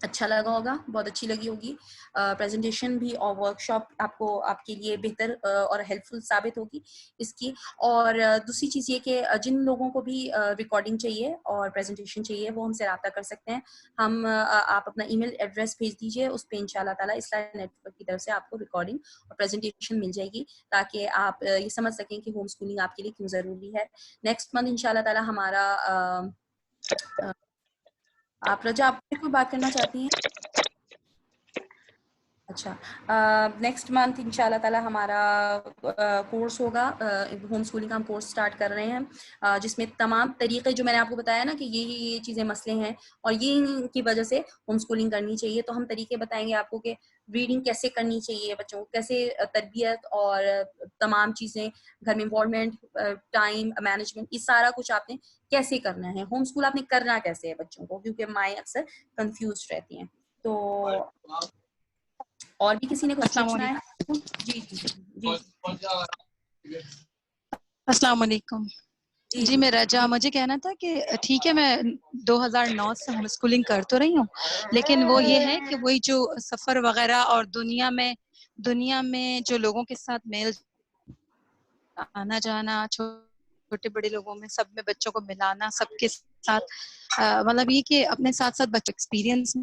Speaker 2: अच्छा लगा होगा, बहुत अच्छी लगी होगी प्रेजेंटेशन भी, और वर्कशॉप आपके लिए बेहतर और हेल्पफुल साबित होगी इसकी। और दूसरी चीज़ ये कि जिन लोगों को भी रिकॉर्डिंग चाहिए और प्रेजेंटेशन चाहिए वो हमसे रब्ता कर सकते हैं। आप अपना ईमेल एड्रेस भेज दीजिए, उस पर इंशाल्लाह ताला इस्लाह नेटवर्क की तरफ से आपको रिकॉर्डिंग और प्रेजेंटेशन मिल जाएगी, ताकि आप ये समझ सकें कि होम स्कूलिंग आपके लिए क्यों ज़रूरी है। नेक्स्ट मंथ इंशाल्लाह ताला हमारा आप रजा, आप कोई बात करना चाहती हैं? अच्छा, नेक्स्ट मंथ इंशाल्लाह ताला हमारा कोर्स होगा, होम स्कूलिंग का हम कोर्स स्टार्ट कर रहे हैं, जिसमें तमाम तरीके जो मैंने आपको बताया ना कि ये चीज़ें मसले हैं और ये इनकी वजह से होम स्कूलिंग करनी चाहिए। तो हम तरीके बताएंगे आपको कि रीडिंग कैसे करनी चाहिए बच्चों को, कैसे तरबियत और तमाम चीज़ें, घर में इन्वॉल्वमेंट, टाइम मैनेजमेंट, ये सारा कुछ आपने कैसे करना है, होम स्कूल आपने करना कैसे है बच्चों को, क्योंकि माएँ अक्सर कंफ्यूज रहती हैं। तो और भी किसी ने कुछ
Speaker 3: अस्सलाम
Speaker 2: पूछना है?
Speaker 3: वालेकुम।
Speaker 2: जी जी जी
Speaker 3: अस्सलाम वालेकुम। जी मैं रजा, मुझे कहना था कि ठीक है मैं 2009 से होम स्कूलिंग कर तो रही हूँ, लेकिन वो ये है कि वही जो सफ़र वगैरह और दुनिया में जो लोगों के साथ मेल आना जाना, छोटे बड़े लोगों में सब में बच्चों को मिलाना, सबके साथ मतलब ये कि अपने साथ साथ बच्चों एक्सपीरियंस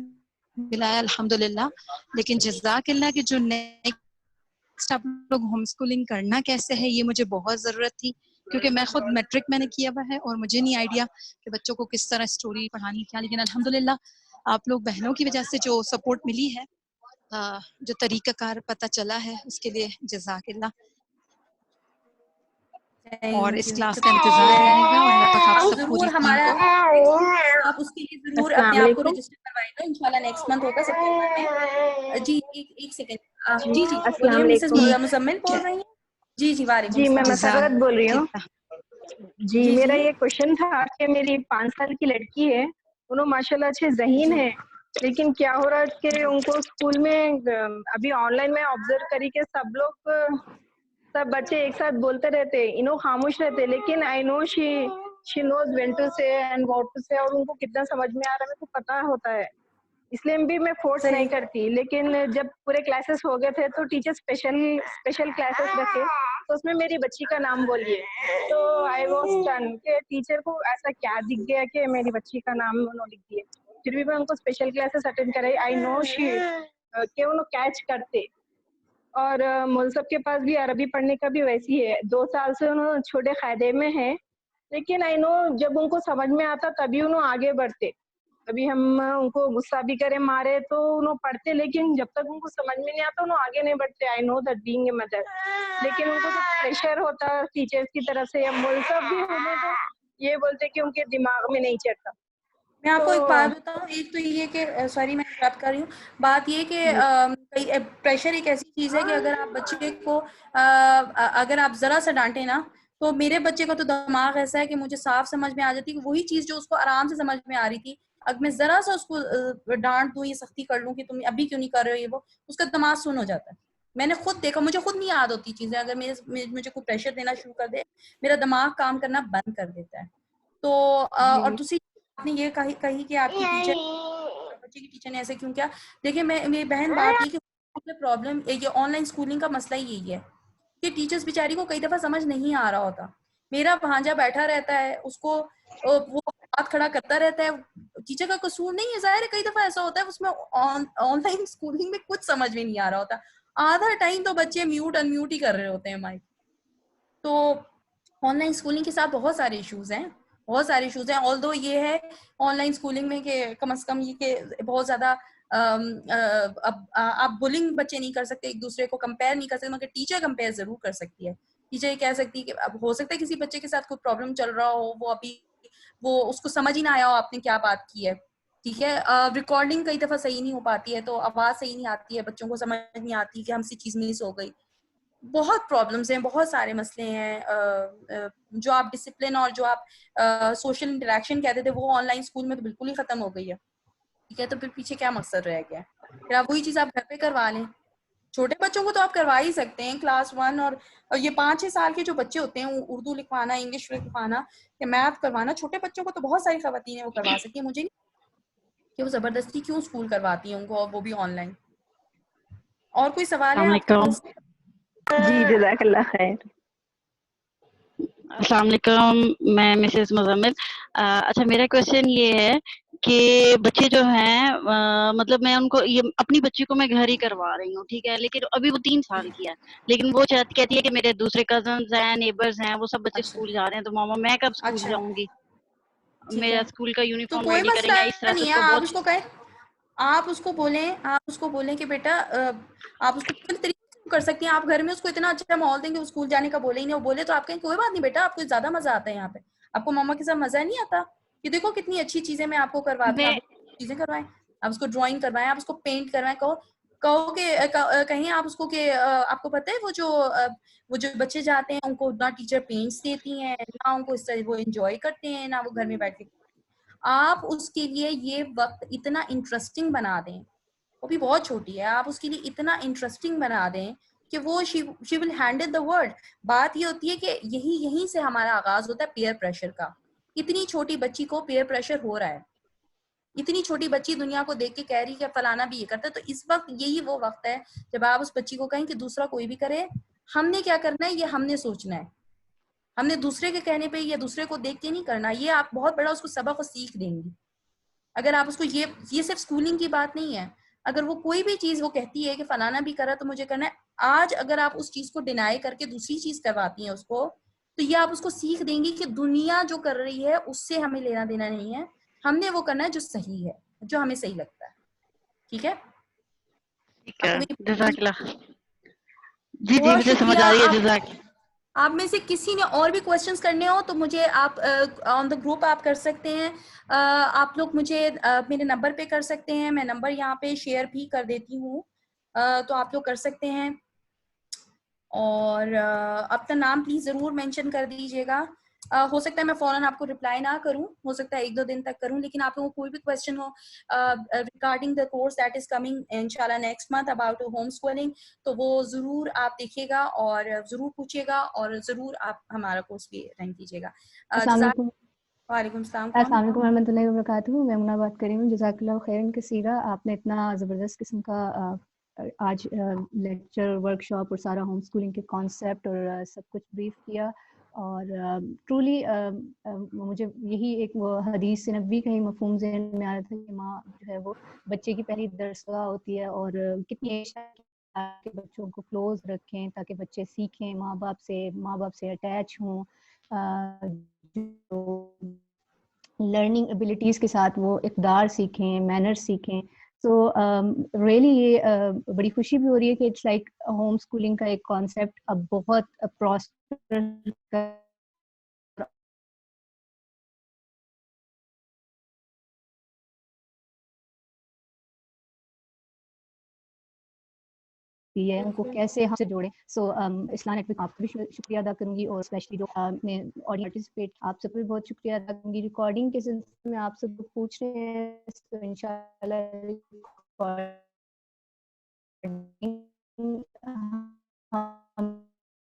Speaker 3: मिला है अल्हम्दुलिल्लाह। लेकिन जज़ाकिल्लाह कि जो नेक्स्ट आप लोग होम स्कूलिंग करना कैसे है, ये मुझे बहुत ज़रूरत थी, क्योंकि मैं खुद मैट्रिक मैंने किया हुआ है और मुझे नहीं आइडिया कि बच्चों को किस तरह स्टोरी पढ़ानी क्या। लेकिन अल्हम्दुलिल्लाह आप लोग बहनों की वजह से जो सपोर्ट मिली है, जो तरीक़ाकार पता चला है, उसके लिए जज़ाकिल्लाह। और इस क्लास का इंतज़ार रहेगा और अल्लाह पाक आप सब पूरी टीम को।
Speaker 2: आप उसके लिए ज़रूर
Speaker 4: अस्सलाम
Speaker 2: अपने आप को
Speaker 4: वालेकुम।
Speaker 2: रजिस्टर करवाएगा, इंशाल्लाह नेक्स्ट मंथ होगा सितंबर में। जी एक सेकंड, जी
Speaker 4: अस्सलाम
Speaker 2: बोलिए, मिसेस
Speaker 4: वालेकुम।
Speaker 2: मुज़म्मिल बोल रही हैं? जी वालेकुम
Speaker 4: जी, मैं
Speaker 2: सलाम।
Speaker 4: मसर्रत बोल रही हूँ। जी,
Speaker 2: जी
Speaker 4: मेरा
Speaker 2: जी
Speaker 4: ये क्वेश्चन था कि मेरी 5 साल की लड़की है, दोनों माशाल्लाह अच्छे ज़हीन
Speaker 2: जी
Speaker 4: हैं, लेकिन क्या हो रहा है कि उनको स्कूल में अभी ऑनलाइन में ऑब्जर्व करी कि सब बच्चे एक साथ बोलते रहते, इन्हों खामोश रहते, लेकिन I know she knows when to say and what to say, और उनको कितना समझ में आ रहा है मेरे को पता होता है। इसलिए भी मैं फोर्स नहीं
Speaker 2: सही।
Speaker 4: करती, लेकिन जब पूरे क्लासेस हो गए थे तो टीचर स्पेशल क्लासेस रखे, तो उसमें मेरी बच्ची का नाम बोलिए, तो आई वाज स्टन कि टीचर को ऐसा क्या दिख गया कि मेरी बच्ची का नाम उन्होंने लिख दिया। फिर भी मैं उनको स्पेशल क्लासेस अटेंड कराई, आई नो शी कि उन्होंने कैच करते। और मुल्सब के पास भी अरबी पढ़ने का भी वैसी है, 2 साल से उन्होंने छोटे कायदे में है, लेकिन आई नो जब उनको समझ में आता तभी उन्होंने आगे बढ़ते। अभी हम उनको गुस्सा भी करें, मारे तो उन्होंने पढ़ते, लेकिन जब तक उनको समझ में नहीं आता उन्होंने आगे नहीं बढ़ते। I know that being a mother, लेकिन उनको तो प्रेशर होता है टीचर्स की तरफ से या मुल्सब भी होने तो ये बोलते कि उनके दिमाग में नहीं चढ़ता।
Speaker 2: मैं आपको एक
Speaker 4: तो
Speaker 2: बात बताऊं, एक तो ये कि सॉरी मैं इंटरप्ट कर रही हूँ, बात ये कि प्रेशर एक ऐसी चीज़ है कि अगर आप बच्चे को अगर आप ज़रा सा डांटे ना, तो मेरे बच्चे का तो दिमाग ऐसा है कि मुझे साफ समझ में आ जाती है कि वही चीज़ जो उसको आराम से समझ में आ रही थी, अगर मैं ज़रा सा उसको डांट दूं, ये सख्ती कर लूं कि तुम अभी क्यों नहीं कर रहे हो ये वो, उसका दिमाग सुन हो जाता है। मैंने खुद देखा, मुझे खुद नहीं याद होती चीज़ें, अगर मुझे कोई प्रेशर देना शुरू कर दे, मेरा दिमाग काम करना बंद कर देता है। तो और
Speaker 4: जी
Speaker 2: दूसरी आपने ये कही कि आपकी टीचर, बच्चे की टीचर ने ऐसे क्यों किया। देखिए मेरी बहन, बात ये कि प्रॉब्लम ये ऑनलाइन स्कूलिंग का मसला ही यही है कि टीचर्स बेचारी को कई दफा समझ नहीं आ रहा होता मेरा भांजा बैठा रहता है, उसको वो हाथ खड़ा करता रहता है, टीचर का कसूर नहीं है। जाहिर है कई दफा ऐसा होता है उसमें ऑनलाइन स्कूलिंग में कुछ समझ में नहीं आ रहा होता, आधा टाइम तो बच्चे म्यूट अनम्यूट ही कर रहे होते हैं माइक। तो ऑनलाइन स्कूलिंग के साथ बहुत सारे इश्यूज हैं, बहुत सारे इश्यूज हैं। ऑल्दो ये है ऑनलाइन स्कूलिंग में कि कम से कम ये कि बहुत ज्यादा अब आप बुलिंग बच्चे नहीं कर सकते, एक दूसरे को कंपेयर नहीं कर सकते, मगर टीचर कंपेयर जरूर कर सकती है। टीचर ये कह सकती है कि अब हो सकता है किसी बच्चे के साथ कोई प्रॉब्लम चल रहा हो, वो उसको समझ ही ना आया हो आपने क्या बात की है, ठीक है। रिकॉर्डिंग कई दफा सही नहीं हो पाती है, तो आवाज सही नहीं आती है, बच्चों को समझ नहीं आती कि हमसे चीज मिस हो गई। बहुत प्रॉब्लम्स हैं, बहुत सारे मसले हैं। जो आप डिसिप्लिन और जो आप सोशल इंटरेक्शन कहते थे वो ऑनलाइन स्कूल में तो बिल्कुल ही खत्म हो गई है, ठीक है। तो फिर पीछे क्या मकसद रह गया? फिर आप वही चीज आप घर पे करवा लें। छोटे बच्चों को तो आप करवा ही सकते हैं, क्लास 1 और ये 5-6 साल के जो बच्चे होते हैं, उर्दू लिखवाना, इंग्लिश लिखवाना या मैथ करवाना, छोटे बच्चों को तो बहुत सारी खवातीन वो करवा सकती है। मुझे नहीं कि वो जबरदस्ती क्यों स्कूल करवाती है उनको, और वो भी ऑनलाइन। और कोई सवाल है आपके
Speaker 5: अस्सलामुअलैकुम।
Speaker 2: पास?
Speaker 5: जी जज़ाकल्लाह खैर। अस्सलाम वालेकुम, मैं मिसेस मुज़म्मिल। अच्छा, मेरा क्वेश्चन ये है कि बच्चे जो हैं मतलब मैं उनको ये अपनी बच्ची को मैं घर ही करवा रही हूँ, ठीक है, लेकिन अभी वो 3 साल की है, लेकिन वो कहती है कि मेरे दूसरे कजन्स हैं, नेबर्स हैं, वो सब बच्चे
Speaker 2: अच्छा
Speaker 5: स्कूल जा रहे हैं, तो मामा मैं कब स्कूल
Speaker 2: अच्छा,
Speaker 5: जाऊंगी?
Speaker 2: ठीक
Speaker 5: मेरा
Speaker 2: है।
Speaker 5: स्कूल का
Speaker 2: तो
Speaker 5: यूनिफॉर्म
Speaker 2: कोई
Speaker 5: रेडी
Speaker 2: मसला
Speaker 5: करेंगे, इस तरह से
Speaker 2: नहीं है,
Speaker 5: उसको
Speaker 2: आप
Speaker 5: बहुत।
Speaker 2: उसको कहें, आप उसको बोलें कि बेटा आप उसको पूरे तरीके से कर सकती हैं। आप घर में उसको इतना अच्छा माहौल देंगे, वो स्कूल जाने का बोले ही नहीं, वो बोले तो आप कहें कोई बात नहीं बेटा, आपको ज्यादा मजा आता है यहाँ पे, आपको मामा के साथ मजा नहीं आता, कि देखो कितनी अच्छी चीजें मैं आपको करवाती हूँ,
Speaker 5: मैं
Speaker 2: आप चीजें करवाएं, आप उसको ड्राइंग करवाएं, आप उसको पेंट करवाएं। कहो कहो कि कहीं आप उसको कि आपको पता है वो जो बच्चे जाते हैं उनको ना टीचर पेंट्स देती हैं, ना उनको इस तरह वो एंजॉय करते हैं, ना वो घर में बैठ के। आप उसके लिए ये वक्त इतना इंटरेस्टिंग बना दें, वो भी बहुत छोटी है, आप उसके लिए इतना इंटरेस्टिंग बना दें कि वो she will handle the world. बात ये होती है कि यहीं से हमारा आगाज होता है पीयर प्रेशर का। इतनी छोटी बच्ची को पीयर प्रेशर हो रहा है, इतनी छोटी बच्ची दुनिया को देख के कह रही है कि फलाना भी ये करता है, तो इस वक्त यही वो वक्त है जब आप उस बच्ची को कहें कि दूसरा कोई भी करे, हमने क्या करना है ये हमने सोचना है, हमने दूसरे के कहने पे या दूसरे को देख के नहीं करना। ये आप बहुत बड़ा उसको सबक और सीख देंगी अगर आप उसको ये सिर्फ स्कूलिंग की बात नहीं है, अगर वो कोई भी चीज वो कहती है कि फलाना भी करा तो मुझे करना है, आज अगर आप उस चीज को डिनाई करके दूसरी चीज करवाती हैं उसको, तो ये आप उसको सीख देंगी कि दुनिया जो कर रही है उससे हमें लेना देना नहीं है, हमने वो करना है जो सही है, जो हमें सही लगता है, ठीक है।
Speaker 5: ठीक है,
Speaker 2: आपको मेरी
Speaker 5: जज़ाकल्लाह। जी जी,
Speaker 2: बहुत
Speaker 5: मुझे समझ
Speaker 2: शुक्रिया।
Speaker 5: आ रही है, जज़ाक।
Speaker 2: आप में से किसी ने और भी क्वेश्चंस करने हो तो मुझे आप ऑन द ग्रुप आप कर सकते हैं। आप लोग मुझे मेरे नंबर पे कर सकते हैं, मैं नंबर यहाँ पे शेयर भी कर देती हूँ, तो आप लोग कर सकते हैं। और अपना नाम प्लीज जरूर मेंशन कर दीजिएगा। हो सकता है मैं फौरन आपको रिप्लाई ना करूं, हो सकता है 1-2 दिन तक करूं, लेकिन आप लोगों को कोई भी क्वेश्चन हो regarding the course that is coming इंशाल्लाह next month about home schooling, तो वो जरूर आप देखिएगा और जरूर पूछिएगा और जरूर आप हमारा कोर्स भी अटेंड कीजिएगा।
Speaker 6: अस्सलाम वालेकुम।
Speaker 2: वालेकुम सलाम। कौन?
Speaker 6: अस्सलाम वालेकुम रहमतुल्लाहि व बरकातुहू। मैं मुना बात कर रही हूँ। जज़ाकल्लाह खैरन कसीरा, आपने इतना ज़बरदस्त किस्म का आज लेक्चर, वर्कशॉप और सारा होम स्कूलिंग के कॉन्सेप्ट और सब कुछ ब्रीफ किया। और ट्रूली मुझे यही एक वो हदीस नबी का ही मफ़हूम ज़हन में आ रहा था कि माँ जो है वो बच्चे की पहली दरसगाह होती है, और कितनी के बच्चों को क्लोज रखें ताकि बच्चे सीखें, माँ बाप से अटैच हों, जो लर्निंग एबिलिटीज़ के साथ वो इक़दार सीखें, मैनर सीखें। सो रियली ये बड़ी खुशी भी हो रही है कि इट्स लाइक होम स्कूलिंग का एक कॉन्सेप्ट अब बहुत प्रॉस्पर है, उनको कैसे हमसे जोड़ें। सो इस्लाम नेटवर्क आपका भी शुक्रिया अदा करूंगी, और स्पेशली जो अपने ऑडियो पार्टिसिपेट आप सबको भी बहुत शुक्रिया अदा करूंगी। रिकॉर्डिंग के सिलसिले में आप सब पूछ रहे हैं तो इंशाल्लाह